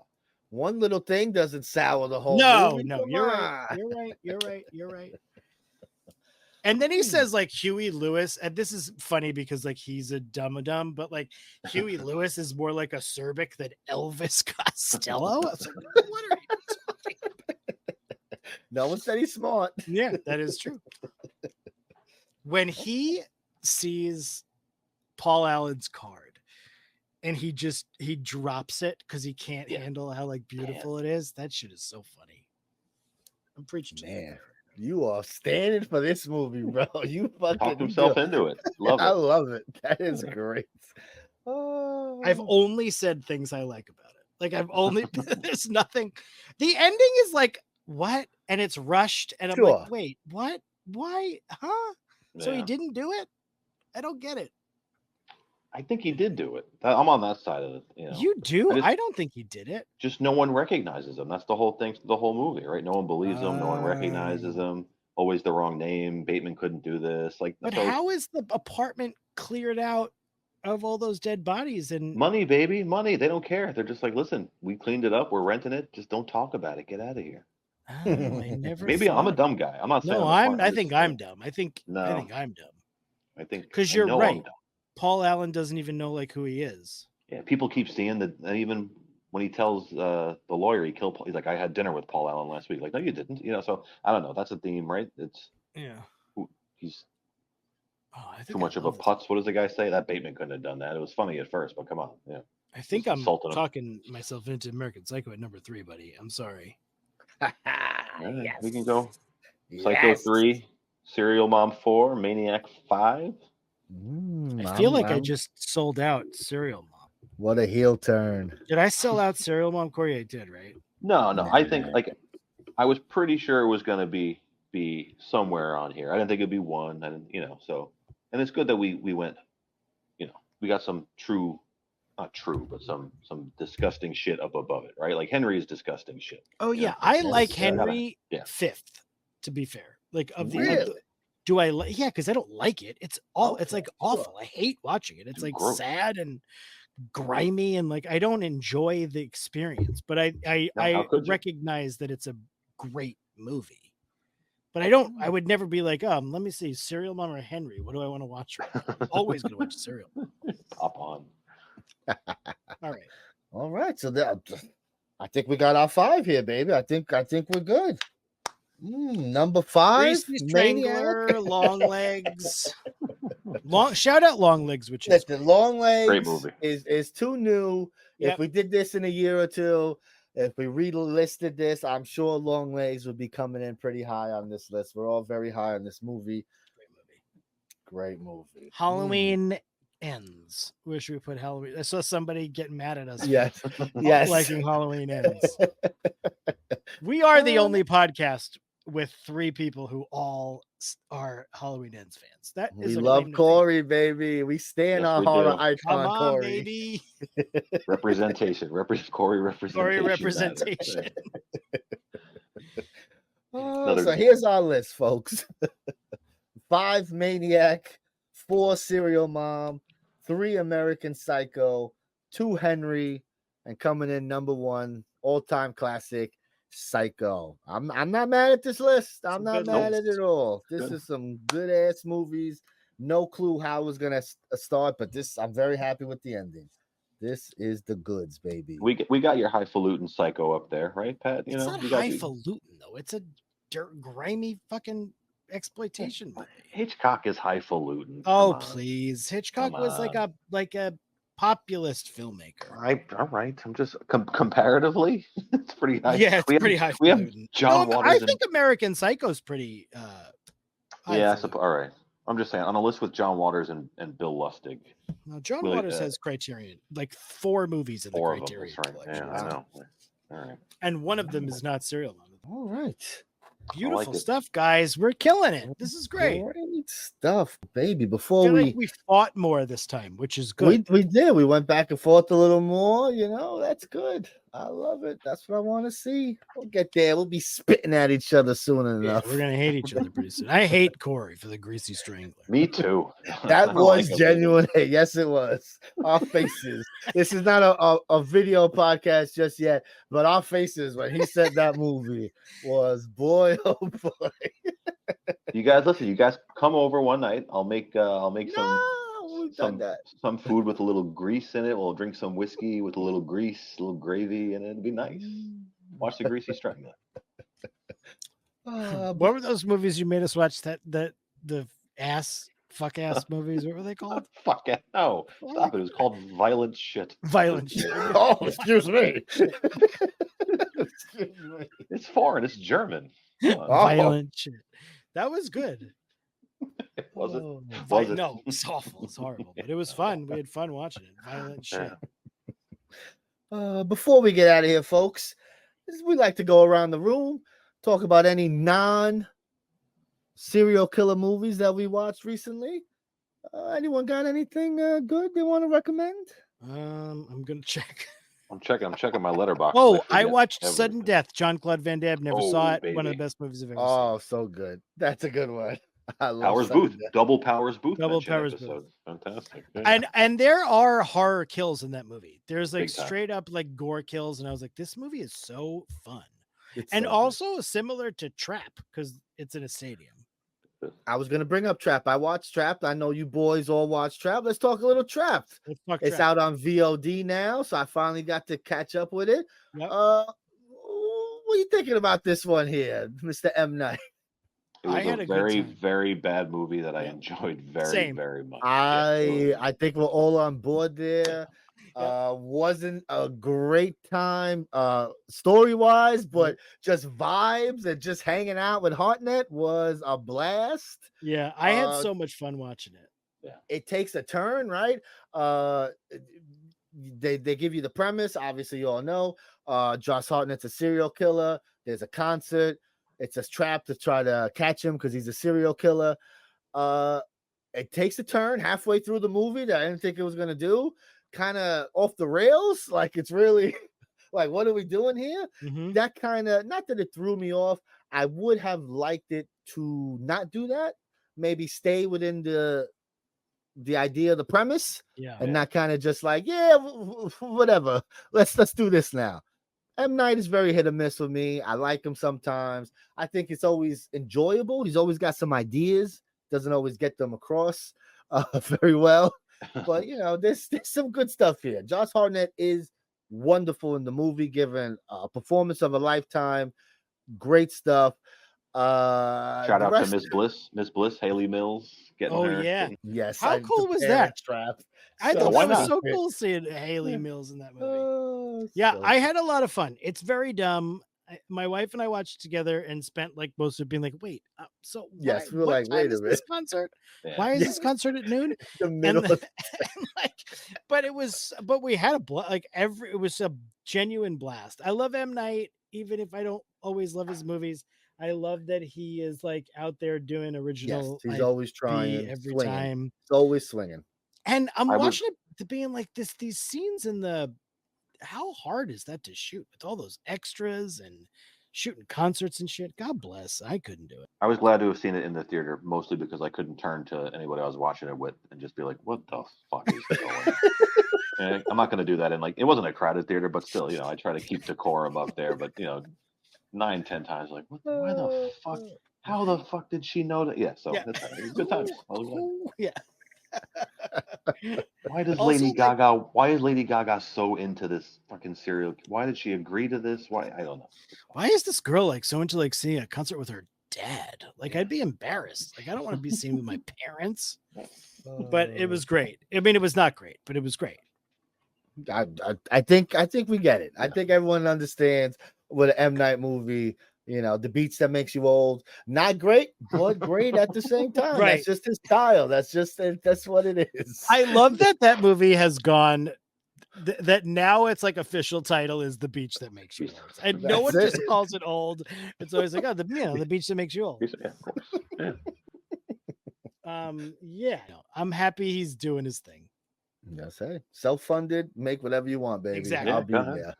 Speaker 1: One little thing doesn't sour the whole
Speaker 2: No,
Speaker 1: movie.
Speaker 2: no,
Speaker 1: Come
Speaker 2: you're right.
Speaker 1: on.
Speaker 2: You're right. And then he says like Huey Lewis, and this is funny because like he's a dumb, but like Huey Lewis is more like a Cerbic than Elvis Costello. I was like, what are you talking about?
Speaker 1: No one said he's smart.
Speaker 2: Yeah, that is true. When he sees Paul Allen's card and he drops it because he can't
Speaker 3: Yeah.
Speaker 2: handle how like beautiful it is, that shit is so funny. I'm preaching to you.
Speaker 1: Man, you are standing for this movie, bro. You fucking
Speaker 3: Talked himself
Speaker 1: do.
Speaker 3: into it. Love
Speaker 1: I
Speaker 3: it.
Speaker 1: love it. That is great. Oh,
Speaker 2: I've only said things I like about it. Like I've only there's nothing. The ending is like what, and it's rushed, and I'm
Speaker 1: Sure.
Speaker 2: like, wait, what? Why? Huh? So he
Speaker 3: Yeah.
Speaker 2: didn't do it? I don't get it.
Speaker 3: I think he did do it. I'm on that side of it. You know,
Speaker 2: You do?
Speaker 3: I
Speaker 2: I,
Speaker 3: just-
Speaker 2: don't think he did it.
Speaker 3: just no one recognizes him. That's the whole thing, the whole movie, right? No one believes him. No one recognizes him. Always the wrong name. Bateman couldn't do this. Like,
Speaker 2: But
Speaker 3: so
Speaker 2: how is the apartment cleared out of all those dead bodies? And
Speaker 3: money, baby, money. They don't care. They're just like, listen, we cleaned it up. We're renting it. Just don't talk about it. Get out of here.
Speaker 2: oh, I never.
Speaker 3: Maybe I'm a
Speaker 2: thought-
Speaker 3: dumb guy. I'm not saying.
Speaker 2: No,
Speaker 3: I'm
Speaker 2: I think I'm dumb. I think
Speaker 3: No.
Speaker 2: I'm dumb.
Speaker 3: I think
Speaker 2: 'Cause
Speaker 3: I
Speaker 2: you're
Speaker 3: know I'm
Speaker 2: right.
Speaker 3: dumb.
Speaker 2: Paul Allen doesn't even know like who he is.
Speaker 3: Yeah, people keep seeing that. And even when he tells the lawyer he killed Paul, he's like, I had dinner with Paul Allen last week. Like, no, you didn't. You know, so I don't know. That's a theme, right? It's
Speaker 2: Yeah.
Speaker 3: he's
Speaker 2: Oh, I think
Speaker 3: too much
Speaker 2: I
Speaker 3: of a
Speaker 2: love this.
Speaker 3: putz. What does the guy say? That Bateman couldn't have done that. It was funny at first, but come on. Yeah.
Speaker 2: I think
Speaker 3: Just
Speaker 2: I'm
Speaker 3: insulted him.
Speaker 2: talking myself into American Psycho at number 3, buddy. I'm sorry.
Speaker 3: All right,
Speaker 1: yes.
Speaker 3: we can go Psycho
Speaker 1: Yes.
Speaker 3: 3, Serial Mom 4, Maniac 5.
Speaker 2: I feel like I just sold out Serial Mom.
Speaker 1: What a heel turn.
Speaker 2: Did I sell out Serial Mom, Corey? I did, right?
Speaker 3: No, I think
Speaker 1: Nah.
Speaker 3: like I was pretty sure it was gonna be somewhere on here. I didn't think it'd be one. I didn't, so and it's good that we went, we got some not true, but some disgusting shit up above it, right? Like Henry is disgusting shit.
Speaker 2: Oh
Speaker 3: Yeah.
Speaker 2: yeah, I
Speaker 1: Yes,
Speaker 2: like
Speaker 1: yeah.
Speaker 2: Henry
Speaker 3: Yeah.
Speaker 2: 5th. To be fair, like of the
Speaker 1: Really?
Speaker 2: do I like? Yeah, because I don't like it. It's all it's
Speaker 1: Okay,
Speaker 2: like
Speaker 1: sure.
Speaker 2: awful. I hate watching it. It's
Speaker 3: It's
Speaker 2: like
Speaker 3: gross.
Speaker 2: sad and grimy and like I don't enjoy the experience. But I
Speaker 3: No, how could you?
Speaker 2: recognize that it's a great movie. But I don't. I would never be like, let me see, Serial Mom or Henry. What do I want to watch? I'm always gonna watch Serial.
Speaker 3: Pop on.
Speaker 2: All right.
Speaker 1: All right, so I think we got our 5 here, baby. I think we're good. Number 5,
Speaker 2: Reese the
Speaker 1: Maniac.
Speaker 2: Strangler, Long Legs. Shout out Long Legs, which is
Speaker 1: Listen, Long Legs
Speaker 3: Great movie.
Speaker 1: is too new.
Speaker 2: Yep.
Speaker 1: If we did this in a year or two, if we relisted this, I'm sure Long Legs would be coming in pretty high on this list. We're all very high on this movie.
Speaker 2: great movie.
Speaker 1: Great movie.
Speaker 2: Halloween Ends. Where should we put Halloween? I saw somebody getting mad at us. for
Speaker 1: Yes. Yes.
Speaker 2: liking Halloween Ends. We are the only podcast with 3 people who all are Halloween Ends fans. That is
Speaker 1: We
Speaker 2: a
Speaker 1: love
Speaker 2: claim to fame.
Speaker 1: Corey, baby. We stand
Speaker 3: Yes,
Speaker 1: on
Speaker 3: we
Speaker 1: horror
Speaker 3: do.
Speaker 1: icon
Speaker 2: Come on,
Speaker 1: Corey.
Speaker 2: baby.
Speaker 3: Representation. Corey representation.
Speaker 2: Corey
Speaker 3: matters.
Speaker 2: representation.
Speaker 1: Oh,
Speaker 3: Another-
Speaker 1: so here's our list, folks. 5 Maniac, 4 Serial Mom, 3 American Psycho, 2 Henry, and coming in number 1, all-time classic, Psycho. I'm not mad at this list. I'm
Speaker 2: Some
Speaker 1: not
Speaker 2: good
Speaker 1: mad at
Speaker 2: lists.
Speaker 1: it all. This
Speaker 3: Good.
Speaker 1: is some good ass movies. No clue how it was gonna start, but I'm very happy with the ending. This is the goods, baby.
Speaker 3: We got your highfalutin Psycho up there, right, Pat?
Speaker 2: It's not
Speaker 3: you got
Speaker 2: highfalutin though. It's a grimy fucking exploitation movie.
Speaker 3: Hitchcock is highfalutin.
Speaker 2: Oh
Speaker 3: Come on.
Speaker 2: please, Hitchcock
Speaker 3: Come
Speaker 2: was
Speaker 3: on.
Speaker 2: like a populist filmmaker.
Speaker 3: All right. I'm just comparatively, it's pretty high.
Speaker 2: Yeah, it's
Speaker 3: We have-
Speaker 2: pretty
Speaker 3: We have
Speaker 2: highfalutin.
Speaker 3: John
Speaker 2: No,
Speaker 3: Waters.
Speaker 2: I
Speaker 3: and-
Speaker 2: think American Psycho's pretty.
Speaker 3: yeah,
Speaker 2: highfalutin.
Speaker 3: all right. I'm just saying, on a list with John Waters and Bill Lustig,
Speaker 2: Now, John
Speaker 3: Willie-
Speaker 2: Waters has Criterion, like 4 movies in the
Speaker 3: 4 of them.
Speaker 2: Criterion
Speaker 3: That's right.
Speaker 2: collection.
Speaker 3: Yeah, I know. All right.
Speaker 2: And one of them is not serial number.
Speaker 1: All right.
Speaker 2: Beautiful
Speaker 3: it.
Speaker 2: stuff, guys. We're killing it. This is great.
Speaker 1: Great stuff, baby.
Speaker 2: I
Speaker 1: Before
Speaker 2: feel
Speaker 1: we
Speaker 2: like we fought more this time, which is good.
Speaker 1: we did. We went back and forth a little more. That's good. I love it. That's what I want to see. We'll get there. We'll be spitting at each other soon
Speaker 2: Yeah,
Speaker 1: enough.
Speaker 2: we're gonna hate each other pretty soon. I hate Corey for the greasy strangler.
Speaker 3: Me too.
Speaker 1: That
Speaker 3: I
Speaker 1: was
Speaker 3: like it.
Speaker 1: genuine. Yes, it was. Our faces. This is not a video podcast just yet, but our faces when he said that movie was boy, oh boy.
Speaker 3: You guys, listen. You guys come over one night. I'll make
Speaker 1: We've done that.
Speaker 3: some food with a little grease in it. We'll drink some whiskey with a little grease, a little gravy, and it'll be nice. Watch the Greasy Strangler.
Speaker 2: What were those movies you made us watch? The fuck ass movies. What were they called?
Speaker 3: Fuck it. No. Stop it. It was called Violent Shit.
Speaker 2: Violent shit.
Speaker 1: Oh, excuse me. Excuse me.
Speaker 3: It's foreign. It's German. Come on.
Speaker 1: Oh.
Speaker 2: Violent shit. That was good.
Speaker 3: Was it?
Speaker 1: Oh.
Speaker 3: Was it?
Speaker 2: No, it's awful. It's horrible, but it was fun. We had fun watching it. Violent shit.
Speaker 1: Before we get out of here, folks, we like to go around the room, talk about any non-serial killer movies that we watched recently. Anyone got anything good they want to recommend?
Speaker 2: I'm gonna check.
Speaker 3: I'm checking my letterbox.
Speaker 2: Oh, I
Speaker 3: forget
Speaker 2: watched
Speaker 3: everything.
Speaker 2: Sudden Death. John Claude Van Damme. Never saw it. One of the
Speaker 3: baby.
Speaker 2: best movies I've ever
Speaker 1: Oh, so good. That's a good one. I love
Speaker 3: Powers
Speaker 1: Sudden
Speaker 3: Booth.
Speaker 1: Death.
Speaker 3: Double Powers Booth.
Speaker 2: Double
Speaker 3: mention
Speaker 2: Powers
Speaker 3: episode. Fantastic.
Speaker 2: seen.
Speaker 3: Yeah.
Speaker 2: And there are horror kills in that movie. There's like
Speaker 3: Big time.
Speaker 2: straight up like gore kills, and I was like, this movie is so fun.
Speaker 1: It's
Speaker 2: And
Speaker 1: so good.
Speaker 2: also similar to Trap because it's in a stadium.
Speaker 1: I was gonna bring up Trapped. I watched Trapped. I know you boys all watched Trapped. Let's talk a little Trapped.
Speaker 2: Let's talk
Speaker 1: It's
Speaker 2: Trap.
Speaker 1: out on VOD now, so I finally got to catch up with it.
Speaker 2: Yep.
Speaker 1: What are you thinking about this one here, Mr. M. Night?
Speaker 3: It was
Speaker 2: I had
Speaker 3: a
Speaker 2: a good
Speaker 3: very,
Speaker 2: time.
Speaker 3: very bad movie that I
Speaker 2: Yeah.
Speaker 3: enjoyed very,
Speaker 2: Same.
Speaker 3: very much. Yeah, it was-
Speaker 1: I think we're all on board there. Wasn't a great time story-wise, but just vibes and just hanging out with Hartnett was a blast.
Speaker 2: Yeah, I had
Speaker 1: Uh,
Speaker 2: so much fun watching it.
Speaker 1: It takes a turn, right? They give you the premise. Obviously, you all know. Josh Hartnett's a serial killer. There's a concert. It's a trap to try to catch him because he's a serial killer. It takes a turn halfway through the movie that I didn't think it was gonna do. Kind of off the rails. Like it's really like, what are we doing here?
Speaker 2: Mhm.
Speaker 1: That kind of, not that it threw me off. I would have liked it to not do that. Maybe stay within the idea of the premise
Speaker 2: Yeah.
Speaker 1: and not kind of just like, yeah, whatever. Let's do this now. M. Night is very hit or miss with me. I like him sometimes. I think it's always enjoyable. He's always got some ideas. Doesn't always get them across very well. But there's some good stuff here. Josh Hartnett is wonderful in the movie, given a performance of a lifetime. Great stuff.
Speaker 3: Shout
Speaker 1: the
Speaker 3: out to
Speaker 1: rest-
Speaker 3: Miss Bliss, Haley Mills. Getting
Speaker 2: Oh,
Speaker 3: her.
Speaker 2: yeah.
Speaker 1: Yes.
Speaker 2: How cool was that?
Speaker 1: Trap.
Speaker 2: I
Speaker 3: So
Speaker 2: thought
Speaker 3: why
Speaker 2: that was
Speaker 3: not?
Speaker 2: so cool seeing Haley
Speaker 1: Yeah.
Speaker 2: Mills in that movie.
Speaker 1: Oh,
Speaker 2: Yeah,
Speaker 1: so
Speaker 2: I had a lot of fun. It's very dumb. My wife and I watched together and spent like most of it being like, wait, so
Speaker 1: Yes, we
Speaker 2: why,
Speaker 1: were
Speaker 2: what
Speaker 1: like,
Speaker 2: time
Speaker 1: wait a
Speaker 2: is this
Speaker 1: minute.
Speaker 2: concert?
Speaker 3: Yeah.
Speaker 2: Why is
Speaker 1: Yeah.
Speaker 2: this concert at noon?
Speaker 1: the
Speaker 2: And,
Speaker 1: middle of
Speaker 2: and like, but we had it was a genuine blast. I love M. Night, even if I don't always love his movies. I love that he is like out there doing
Speaker 1: yes,
Speaker 2: original
Speaker 1: he's
Speaker 2: IP
Speaker 1: always trying,
Speaker 2: every
Speaker 1: swinging.
Speaker 2: time.
Speaker 1: He's always swinging.
Speaker 2: And I'm
Speaker 3: I was-
Speaker 2: watching it to being like these scenes in how hard is that to shoot with all those extras and shooting concerts and shit? God bless. I couldn't do it.
Speaker 3: I was glad to have seen it in the theater, mostly because I couldn't turn to anybody I was watching it with and just be like, "What the fuck is going on?" And I'm not going to do that. And like, it wasn't a crowded theater, but still, I try to keep decorum up there. But 9-10 times, like, why the fuck? How the fuck did she know that? Yeah, so
Speaker 2: Yeah.
Speaker 3: that's fine. It was good times. I was glad.
Speaker 2: Ooh, yeah.
Speaker 3: Why does
Speaker 2: Also,
Speaker 3: Lady
Speaker 2: like-
Speaker 3: Gaga? Why is Lady Gaga so into this fucking serial? Why did she agree to this? Why I don't know.
Speaker 2: Why is this girl like so into like seeing a concert with her dad? Like I'd be embarrassed. Like I don't want to be seen with my parents. But it was great. I mean, it was not great, but it was great.
Speaker 1: I think we get it. I
Speaker 3: Yeah.
Speaker 1: think everyone understands with an M. Night movie. You know, The Beach That Makes You Old. Not great, but great at the same time.
Speaker 2: Right.
Speaker 1: That's just his style. That's what it is.
Speaker 2: I love that movie has gone. That now it's like official title is The Beach That Makes You Old, and no
Speaker 1: That's
Speaker 2: one
Speaker 1: it.
Speaker 2: just calls it old. It's always like, oh, the beach that makes you old.
Speaker 3: Yeah, of course. Yeah.
Speaker 2: Yeah, I'm happy he's doing his thing.
Speaker 1: Yes, hey, self-funded, make whatever you want, baby.
Speaker 2: Exactly.
Speaker 1: I'll
Speaker 3: Yeah,
Speaker 1: be
Speaker 3: go ahead.
Speaker 1: there.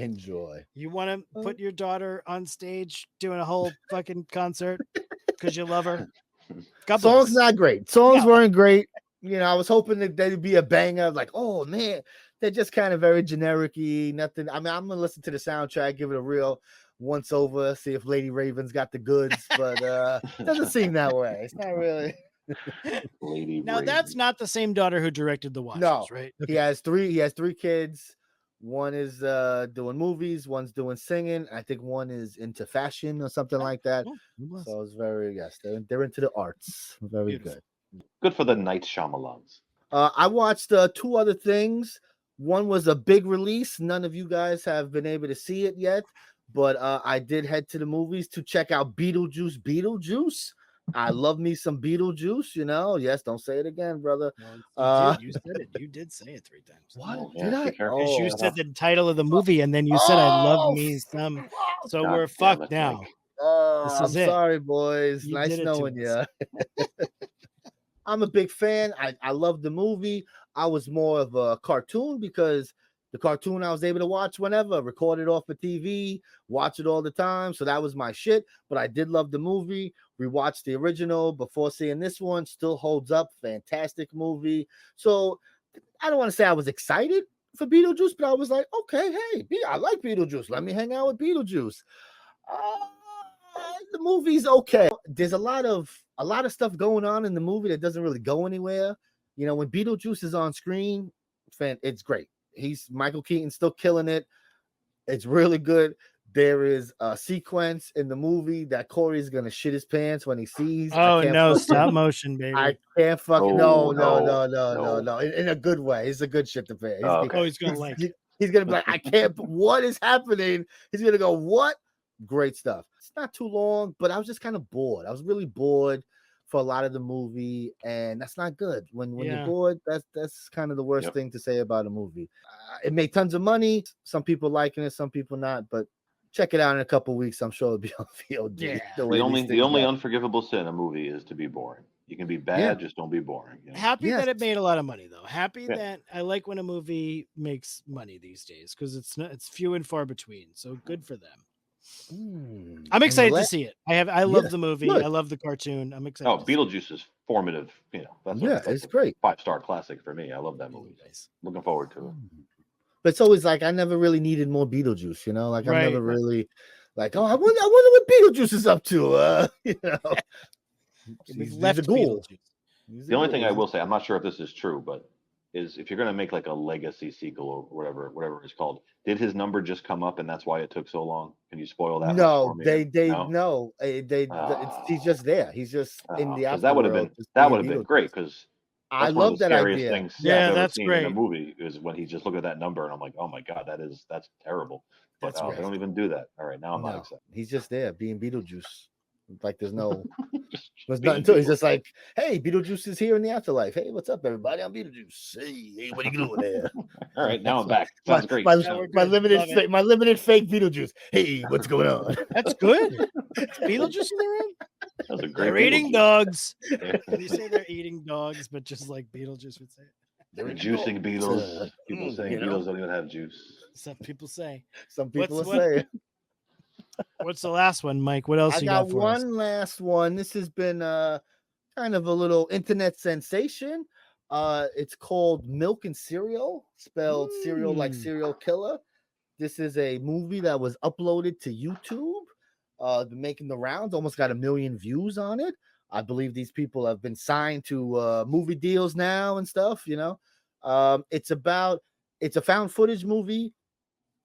Speaker 1: Enjoy.
Speaker 2: You want to put your daughter on stage doing a whole fucking concert because you love her? God
Speaker 1: Songs
Speaker 2: bless.
Speaker 1: not great. Songs
Speaker 2: No.
Speaker 1: weren't great. You know, I was hoping that they'd be a banger. Like, oh man, they're just kind of very generic-y. Nothing. I mean, I'm gonna listen to the soundtrack, give it a real once over, see if Lady Raven's got the goods, but it doesn't seem that way. It's not really.
Speaker 3: Lady
Speaker 2: Now
Speaker 3: Raven.
Speaker 2: that's not the same daughter who directed The Watchers,
Speaker 1: No.
Speaker 2: right?
Speaker 1: He has three kids. One is doing movies, one's doing singing. I think one is into fashion or something like that.
Speaker 2: Oh, bless.
Speaker 1: So it's very, yes, they're into the arts. Very
Speaker 2: Beautiful.
Speaker 1: good.
Speaker 3: Good for the Night Shyamalans.
Speaker 1: I watched two other things. One was a big release. None of you guys have been able to see it yet, but I did head to the movies to check out Beetlejuice. Beetlejuice. I love me some Beetlejuice, you know. Yes, don't say it again, brother.
Speaker 2: Well, you said it. You did say it 3 times.
Speaker 1: What?
Speaker 3: Oh, yeah,
Speaker 1: Did I?
Speaker 3: be careful.
Speaker 2: Because you
Speaker 1: Oh,
Speaker 2: said the title of the movie, and then you said, "I love
Speaker 1: Oh,
Speaker 2: me some." So
Speaker 3: God
Speaker 2: we're
Speaker 3: damn
Speaker 2: fucked
Speaker 3: it,
Speaker 2: now.
Speaker 3: Mike.
Speaker 1: oh,
Speaker 2: This is
Speaker 1: I'm
Speaker 2: it.
Speaker 1: sorry, boys.
Speaker 2: You
Speaker 1: Nice
Speaker 2: did it to
Speaker 1: knowing
Speaker 2: us.
Speaker 1: you. I'm a big fan. I love the movie. I was more of a cartoon because the cartoon I was able to watch whenever, record it off the TV, watch it all the time. So that was my shit. But I did love the movie. Rewatched the original before seeing this one. Still holds up. Fantastic movie. So I don't want to say I was excited for Beetlejuice, but I was like, okay, hey, I like Beetlejuice. Let me hang out with Beetlejuice. The movie's okay. There's a lot of stuff going on in the movie that doesn't really go anywhere. You know, when Beetlejuice is on screen, it's great. Michael Keaton still killing it. It's really good. There is a sequence in the movie that Corey's gonna shit his pants when he sees.
Speaker 2: Oh no, stop motion, baby.
Speaker 1: I can't fucking
Speaker 3: Oh,
Speaker 1: no. In a good way. It's a good shit to pay.
Speaker 3: Oh, okay.
Speaker 2: He's gonna like it.
Speaker 1: He's gonna be like, I can't. What is happening? He's gonna go, what? Great stuff. It's not too long, but I was just kind of bored. I was really bored for a lot of the movie, and that's not good. When
Speaker 2: Yeah.
Speaker 1: you're bored, that's kind of the worst
Speaker 3: Yep.
Speaker 1: thing to say about a movie. It made tons of money. Some people liking it, some people not. But check it out in a couple weeks. I'm sure it'll be on VOD.
Speaker 2: Yeah.
Speaker 1: the way
Speaker 3: The
Speaker 1: these
Speaker 3: only
Speaker 1: things go.
Speaker 3: unforgivable sin in a movie is to be boring. You can be bad,
Speaker 1: Yeah.
Speaker 3: just don't be boring. You know?
Speaker 2: Happy
Speaker 1: Yes.
Speaker 2: that it made a lot of money, though. Happy
Speaker 3: Yeah.
Speaker 2: that I like when a movie makes money these days because it's few and far between. So good for them. I'm excited to see it. I love
Speaker 1: Yeah,
Speaker 2: the movie.
Speaker 1: good.
Speaker 2: I love the cartoon. I'm excited.
Speaker 3: Oh,
Speaker 2: to see it.
Speaker 3: Beetlejuice is formative. You know, that's
Speaker 1: it's great.
Speaker 3: 5-star classic for me. I love that movie.
Speaker 2: Nice.
Speaker 3: Looking forward to it.
Speaker 1: But it's always like I never really needed more Beetlejuice, you know. Like
Speaker 2: Right.
Speaker 1: I never really like. Oh, I wonder what Beetlejuice is up to. You know,
Speaker 2: We've
Speaker 1: He's
Speaker 2: left
Speaker 1: a ghoul.
Speaker 2: Beetlejuice.
Speaker 1: He's a
Speaker 3: The only
Speaker 1: ghoul.
Speaker 3: thing I will say, I'm not sure if this is true, but is if you're going to make like a legacy sequel or whatever it's called, did his number just come up and that's why it took so long? Can you spoil that? much
Speaker 1: No,
Speaker 3: for me?
Speaker 1: no. He's just there. He's just in the
Speaker 3: because that would have been
Speaker 1: afterworld, just being
Speaker 3: been
Speaker 1: Beetlejuice.
Speaker 3: great because
Speaker 1: I
Speaker 3: that's one of
Speaker 1: love
Speaker 3: the
Speaker 1: that
Speaker 3: scariest
Speaker 1: idea.
Speaker 3: things
Speaker 2: Yeah,
Speaker 3: I've ever
Speaker 2: that's
Speaker 3: seen
Speaker 2: great.
Speaker 3: in a movie is when he just looked at that number and I'm like, oh my god, that's terrible. But
Speaker 2: That's
Speaker 3: they
Speaker 2: right.
Speaker 3: don't even do that. All right, now I'm not
Speaker 1: No,
Speaker 3: excited.
Speaker 1: he's just there being Beetlejuice. Like there's no, there's
Speaker 3: Being
Speaker 1: nothing to it. He's
Speaker 3: Beetlejuice.
Speaker 1: just like, hey, Beetlejuice is here in the afterlife. Hey, what's up, everybody? I'm Beetlejuice. Hey, what are you doing there?
Speaker 3: All right, now I'm back.
Speaker 1: My,
Speaker 3: Sounds great.
Speaker 1: my,
Speaker 2: Yeah, we're
Speaker 1: my
Speaker 2: good.
Speaker 1: limited
Speaker 2: Love it.
Speaker 1: my limited fake Beetlejuice. Hey, what's going on?
Speaker 2: That's good. Is Beetlejuice in the room?
Speaker 3: That was a great
Speaker 2: They're eating
Speaker 3: Beetlejuice.
Speaker 2: dogs.
Speaker 3: Yeah.
Speaker 2: They say they're eating dogs, but just like Beetlejuice would say it.
Speaker 3: They're juicing Beatles.
Speaker 1: Uh,
Speaker 3: People saying
Speaker 1: you know?
Speaker 3: Beatles don't even have juice.
Speaker 2: Some people say.
Speaker 1: Some people
Speaker 2: What's-
Speaker 1: will say.
Speaker 2: What's the last one, Mike? What else
Speaker 1: I
Speaker 2: you
Speaker 1: got
Speaker 2: got for us?
Speaker 1: one last one. This has been kind of a little internet sensation. It's called Milk and Cereal, spelled cereal like serial killer. This is a movie that was uploaded to YouTube. Making the rounds, almost got 1 million views on it. I believe these people have been signed to movie deals now and stuff, you know. It's a found footage movie.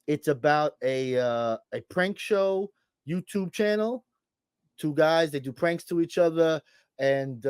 Speaker 1: It's about a prank show YouTube channel. Two guys, they do pranks to each other, and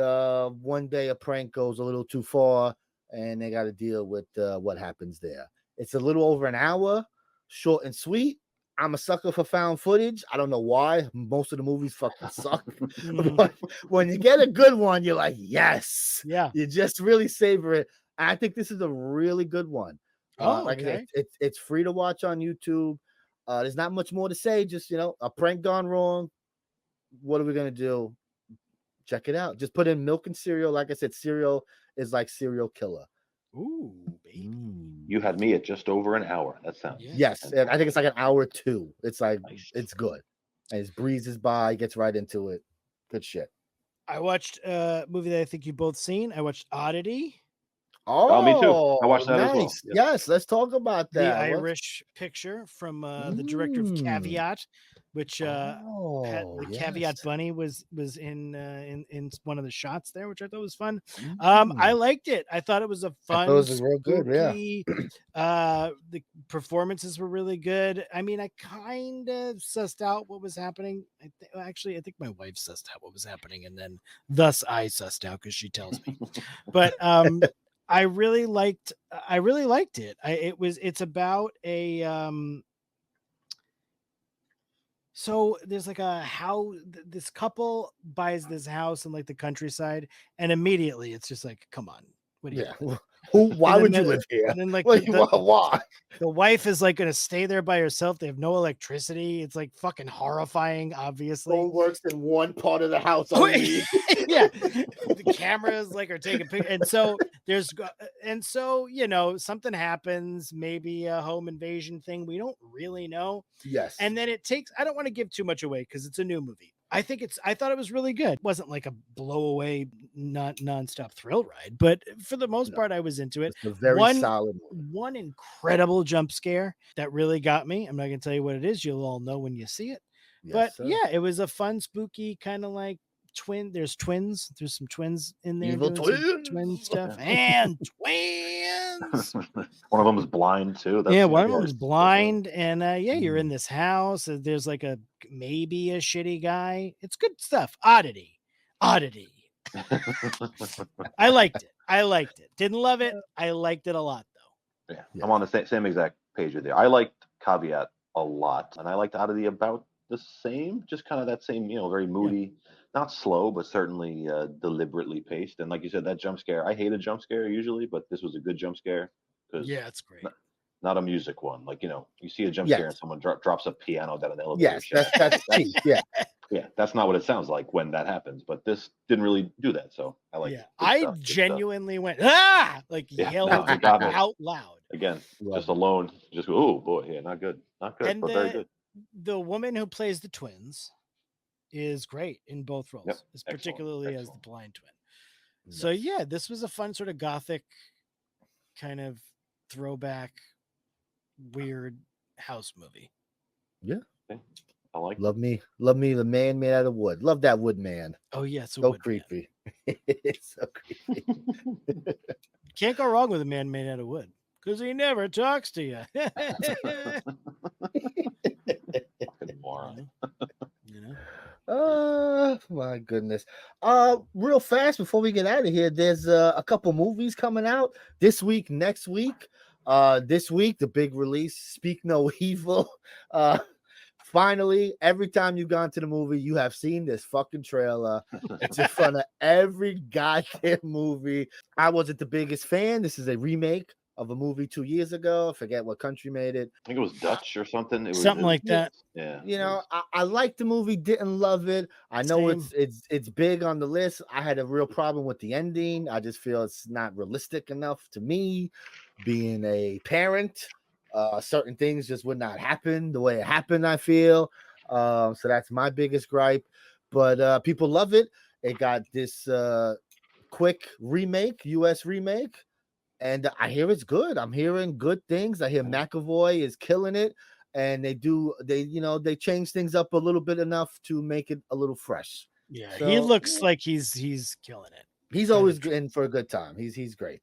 Speaker 1: one day a prank goes a little too far, and they got to deal with what happens there. It's a little over an hour, short and sweet. I'm a sucker for found footage. I don't know why. Most of the movies fucking suck.
Speaker 2: Mhm.
Speaker 1: But when you get a good one, you're like, yes.
Speaker 2: Yeah.
Speaker 1: You just really savor it. I think this is a really good one.
Speaker 2: Oh,
Speaker 1: Like I said,
Speaker 2: okay.
Speaker 1: it's free to watch on YouTube. There's not much more to say. Just a prank gone wrong. What are we gonna do? Check it out. Just put in milk and cereal. Like I said, cereal is like serial killer.
Speaker 2: Ooh, baby.
Speaker 3: You had me at just over an hour. That sounds
Speaker 2: Yeah.
Speaker 1: Yes, and I think it's like an hour 2. It's like
Speaker 3: nice.
Speaker 1: it's good. And it breezes by, gets right into it. Good shit.
Speaker 2: I watched a movie that I think you both seen. I watched Oddity,
Speaker 1: Oh,
Speaker 3: me too. I watched that as well.
Speaker 1: nice. Yes, let's talk about
Speaker 2: the
Speaker 1: that.
Speaker 2: Irish picture from the director of
Speaker 1: Mm.
Speaker 2: Caveat, which Pat,
Speaker 1: Oh,
Speaker 2: the
Speaker 1: yes.
Speaker 2: Caveat Bunny was in one of the shots there, which I thought was fun. I
Speaker 1: Mm.
Speaker 2: liked it. I thought it was a
Speaker 1: I thought
Speaker 2: fun,
Speaker 1: it was real good, yeah.
Speaker 2: spooky, the performances were really good. I mean, I kind of sussed out what was happening. Actually, I think my wife sussed out what was happening, and then thus I sussed out because she tells me. But I really liked it. It's about a so there's like a how this couple buys this house in like the countryside, and immediately it's just like, come on, what are you
Speaker 1: Yeah.
Speaker 2: doing?
Speaker 1: Why
Speaker 2: And
Speaker 1: would
Speaker 2: then
Speaker 1: you live here?
Speaker 2: And then like
Speaker 1: Why? Why?
Speaker 2: the wife is like gonna stay there by herself. They have no electricity. It's like fucking horrifying, obviously.
Speaker 1: Phone works in one part of the house only.
Speaker 2: Yeah, the cameras like are taking pictures, and so something happens, maybe a home invasion thing. We don't really know.
Speaker 1: Yes.
Speaker 2: And then I don't want to give too much away because it's a new movie. I thought it was really good. It wasn't like a blow away, nonstop thrill ride, but for the most part, I was into it.
Speaker 1: It's a very solid movie.
Speaker 2: One incredible jump scare that really got me. I'm not going to tell you what it is. You'll all know when you see it.
Speaker 1: Yes,
Speaker 2: But
Speaker 1: sir.
Speaker 2: yeah, it was a fun, spooky kind of like there's twins. There's some twins in there.
Speaker 1: Evil
Speaker 2: doing some
Speaker 1: twins.
Speaker 2: twin stuff. And twins.
Speaker 3: One of them is blind too.
Speaker 2: Yeah, one of
Speaker 3: yeah,
Speaker 2: them is
Speaker 3: it's-
Speaker 2: blind, and you're in this house. There's like maybe a shitty guy. It's good stuff. Oddity. I liked it. Didn't love it. I liked it a lot though.
Speaker 3: Yeah,
Speaker 1: Yeah.
Speaker 3: I'm on the same exact page with you. I liked Caveat a lot, and I liked Oddity about the same. Just kind of that same, very moody, not slow, but certainly deliberately paced. And like you said, that jump scare. I hate a jump scare usually, but this was a good jump scare because
Speaker 2: Yeah, it's great.
Speaker 3: not a music one. Like you see a jump
Speaker 1: Yes.
Speaker 3: scare and someone drops a piano down an elevator
Speaker 1: Yes,
Speaker 3: shaft.
Speaker 1: that's cheap. Yeah.
Speaker 3: Yeah, that's not what it sounds like when that happens. But this didn't really do that, so I like.
Speaker 2: Yeah, I genuinely went like
Speaker 3: Yeah,
Speaker 2: yelled
Speaker 3: no, it got me.
Speaker 2: out loud.
Speaker 3: Again,
Speaker 1: Love
Speaker 3: just
Speaker 1: it.
Speaker 3: alone, just go, oh boy, yeah, not good,
Speaker 2: And
Speaker 3: but very good.
Speaker 2: The woman who plays the twins is great in both roles,
Speaker 3: Yep, excellent,
Speaker 2: particularly as the
Speaker 3: excellent.
Speaker 2: blind twin. So yeah, this was a fun sort of gothic kind of throwback weird house movie.
Speaker 1: Yeah.
Speaker 3: I like.
Speaker 1: Love me, the man made out of wood. Love that wood man.
Speaker 2: Oh yeah, it's a
Speaker 1: So
Speaker 2: wood man.
Speaker 1: creepy. It's so creepy.
Speaker 2: Can't go wrong with a man made out of wood because he never talks to you.
Speaker 3: Fucking moron.
Speaker 2: You know?
Speaker 1: Oh my goodness. Real fast before we get out of here, there's a couple movies coming out this week, next week. This week, the big release, Speak No Evil. Finally, every time you've gone to the movie, you have seen this fucking trailer. It's in front of every goddamn movie. I wasn't the biggest fan. This is a remake of a movie 2 years ago. I forget what country made it.
Speaker 3: I think it was Dutch or something. It was
Speaker 2: Something like that.
Speaker 3: Yeah.
Speaker 1: You know, I liked the movie, didn't love it. I know
Speaker 2: Same.
Speaker 1: it's big on the list. I had a real problem with the ending. I just feel it's not realistic enough to me. Being a parent, certain things just would not happen the way it happened, I feel. So that's my biggest gripe. But people love it. It got this quick remake, US remake. And I hear it's good. I'm hearing good things. I hear McAvoy is killing it. And they change things up a little bit enough to make it a little fresh.
Speaker 2: Yeah,
Speaker 1: So,
Speaker 2: he looks like he's killing it.
Speaker 1: He's always in for a good time. He's great.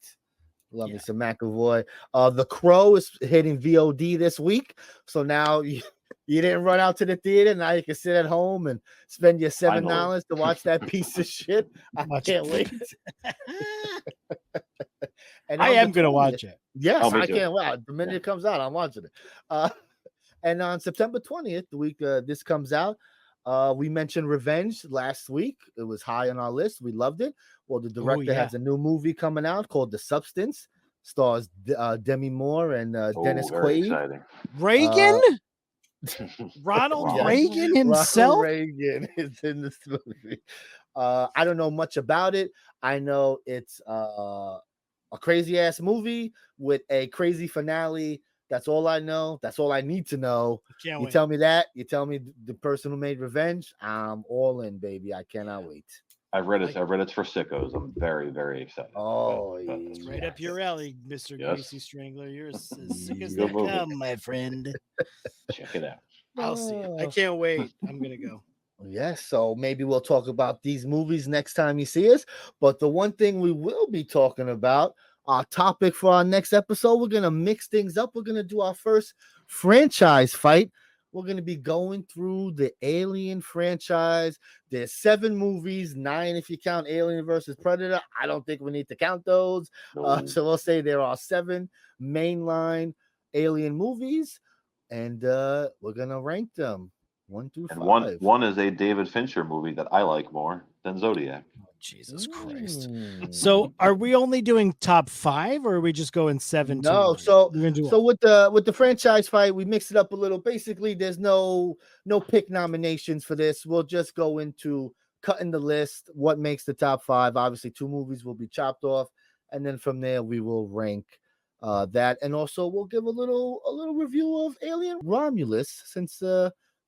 Speaker 1: Love me
Speaker 2: Yeah.
Speaker 1: some McAvoy. The Crow is hitting VOD this week. So now you didn't run out to the theater. Now you can sit at home and spend your $7 to watch that piece of shit. I can't wait. And
Speaker 2: I
Speaker 1: on
Speaker 2: am
Speaker 1: the
Speaker 2: gonna
Speaker 1: 20th
Speaker 2: watch it.
Speaker 1: Yes,
Speaker 3: Oh, me
Speaker 1: I
Speaker 3: too.
Speaker 1: can't wait. The minute it comes out, I'm watching it. And on September 20th, the week this comes out, we mentioned Revenge last week. It was high on our list. We loved it. Well, the director has a new movie coming out called The Substance. Stars Demi Moore and Dennis
Speaker 3: very
Speaker 1: Quaid.
Speaker 3: exciting.
Speaker 2: Reagan? Ronald
Speaker 3: Yes.
Speaker 2: Reagan himself?
Speaker 1: Ronald Reagan is in this movie. I don't know much about it. I know it's a crazy ass movie with a crazy finale. That's all I know. That's all I need to know.
Speaker 2: Can't
Speaker 1: You
Speaker 2: wait.
Speaker 1: tell me that. You tell me the person who made Revenge. I'm all in, baby. I cannot wait.
Speaker 3: I've read it. I've read it's for sickos. I'm very, very excited.
Speaker 1: Oh,
Speaker 3: about
Speaker 1: yeah.
Speaker 3: this.
Speaker 2: Right up your alley, Mr.
Speaker 3: Yes.
Speaker 2: Greasy Strangler. You're as sick as
Speaker 3: Good
Speaker 2: they
Speaker 3: movie.
Speaker 2: come, my friend.
Speaker 3: Check it out.
Speaker 2: I'll see it. I
Speaker 1: Oh.
Speaker 2: can't wait. I'm gonna go.
Speaker 1: Yes, so maybe we'll talk about these movies next time you see us. But the one thing we will be talking about, our topic for our next episode, we're gonna mix things up. We're gonna do our first franchise fight. We're gonna be going through the Alien franchise. There's 7 movies, 9 if you count Alien versus Predator. I don't think we need to count those.
Speaker 3: No.
Speaker 1: So we'll say there are 7 mainline Alien movies, and we're gonna rank them 1 through 5.
Speaker 3: And one is a David Fincher movie that I like more than Zodiac.
Speaker 2: Jesus Christ.
Speaker 1: Mm.
Speaker 2: So are we only doing top 5 or are we just going 7 to
Speaker 1: No,
Speaker 2: 1?
Speaker 1: so
Speaker 2: we're gonna do
Speaker 1: so with the franchise fight, we mix it up a little. Basically, there's no pick nominations for this. We'll just go into cutting the list, what makes the top 5. Obviously, 2 movies will be chopped off, and then from there we will rank that, and also we'll give a little review of Alien Romulus, since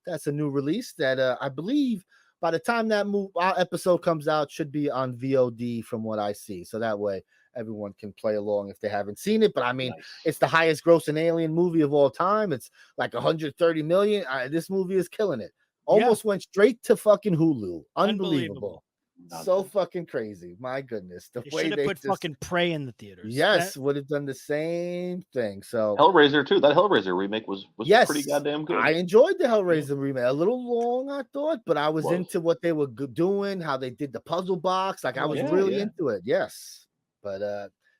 Speaker 1: that's a new release that I believe by the time that our episode comes out should be on VOD from what I see. So that way everyone can play along if they haven't seen it. But I mean,
Speaker 3: Nice.
Speaker 1: it's the highest grossing Alien movie of all time. It's like 130 million. This movie is killing it. Almost went straight to fucking Hulu. Unbelievable. So
Speaker 3: Nonsense.
Speaker 1: fucking crazy. My goodness. The
Speaker 2: They
Speaker 1: way
Speaker 2: should have
Speaker 1: they
Speaker 2: put
Speaker 1: just,
Speaker 2: fucking Prey in the theaters.
Speaker 1: yes,
Speaker 2: That-
Speaker 1: would have done the same thing. So
Speaker 3: Hellraiser too. That Hellraiser remake was
Speaker 1: yes,
Speaker 3: pretty goddamn good.
Speaker 1: I enjoyed the Hellraiser remake. A little long, I thought, but I was
Speaker 3: Was.
Speaker 1: into what they were doing, how they did the puzzle box. Like I
Speaker 2: Oh,
Speaker 1: was
Speaker 3: yeah,
Speaker 1: really
Speaker 3: yeah.
Speaker 1: into it. Yes, but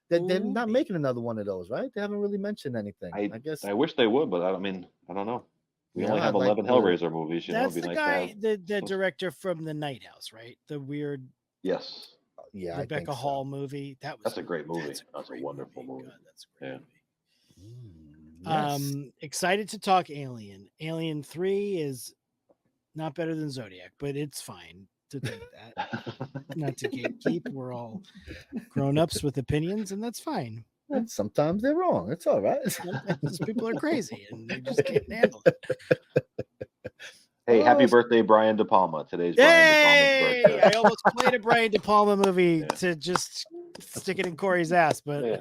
Speaker 1: they're
Speaker 2: Ooh,
Speaker 1: not
Speaker 2: baby.
Speaker 1: making another one of those, right? They haven't really mentioned anything. I guess.
Speaker 3: I wish they would, but I mean, I don't know. We only
Speaker 1: Yeah,
Speaker 3: have
Speaker 1: I'd like
Speaker 3: 11
Speaker 1: to-
Speaker 3: Hellraiser movies. You know,
Speaker 2: That's
Speaker 3: it'd be
Speaker 2: the
Speaker 3: nice
Speaker 2: guy,
Speaker 3: to have.
Speaker 2: the director from The Night House, right? The weird
Speaker 3: Yes,
Speaker 1: Yeah, I think
Speaker 2: Rebecca
Speaker 1: so.
Speaker 2: Hall movie. That's
Speaker 3: a great movie. That's a
Speaker 2: great
Speaker 3: wonderful movie.
Speaker 2: God, that's a great
Speaker 3: Yeah.
Speaker 2: movie.
Speaker 1: Yes.
Speaker 2: Excited to talk Alien. Alien 3 is not better than Zodiac, but it's fine to think that. Not to gatekeep. We're all grown-ups with opinions, and that's fine.
Speaker 1: And sometimes they're wrong. It's all right.
Speaker 2: Sometimes people are crazy and they just can't handle it.
Speaker 3: Hey, happy
Speaker 1: Oh,
Speaker 3: birthday, Brian De Palma. Today's Brian
Speaker 2: Yay!
Speaker 3: De Palma's
Speaker 2: I
Speaker 3: birthday.
Speaker 2: almost played a Brian De Palma movie
Speaker 3: Yeah.
Speaker 2: to just stick it in Corey's ass, but
Speaker 3: Yeah.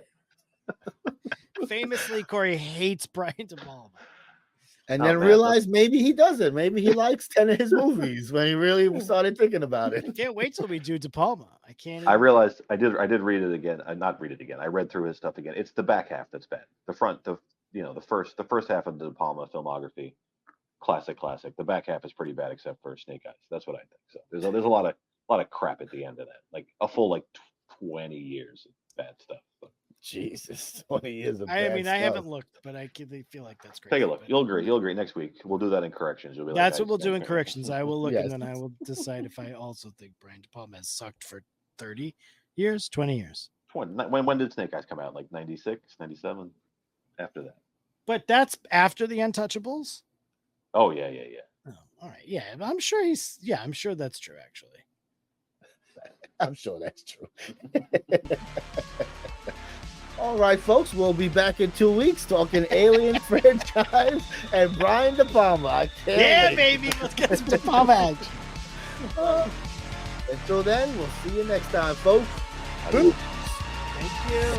Speaker 2: famously, Corey hates Brian De Palma.
Speaker 1: And
Speaker 3: Not
Speaker 1: then
Speaker 3: bad,
Speaker 1: realized maybe he doesn't. Maybe he likes 10 of his movies when he really started thinking about
Speaker 2: I
Speaker 1: it.
Speaker 2: can't wait till we do De Palma. I can't.
Speaker 3: I
Speaker 2: even-
Speaker 3: realized I did read it again. Not read it again. I read through his stuff again. It's the back half that's bad. The front, the first half of the De Palma filmography, classic. The back half is pretty bad except for Snake Eyes. That's what I think. So there's a lot of crap at the end of that. Like a full 20 years of bad stuff. But
Speaker 1: Jesus, 20 years of
Speaker 2: I
Speaker 1: bad
Speaker 2: mean, I
Speaker 1: stuff.
Speaker 2: haven't looked, but I feel like that's great.
Speaker 3: take a look. You'll agree next week. We'll do that in corrections. You'll be like,
Speaker 2: That's
Speaker 3: "I
Speaker 2: what we'll do in
Speaker 3: stand
Speaker 2: corrections. I will look
Speaker 1: Yes.
Speaker 2: and then I will decide if I also think Brian De Palma has sucked for 30 years, 20 years.
Speaker 3: When did Snake Eyes come out? Like 96, 97? After that.
Speaker 2: But that's after the Untouchables.
Speaker 3: Oh yeah.
Speaker 2: Oh, all right. Yeah, I'm sure that's true, actually.
Speaker 1: I'm sure that's true. All right, folks, we'll be back in 2 weeks talking Alien franchise and Brian De Palma. I can't
Speaker 2: Yeah,
Speaker 1: wait.
Speaker 2: baby. Let's get some De Palma action.
Speaker 1: Until then, we'll see you next time, folks.
Speaker 3: Adios.
Speaker 2: Thank you.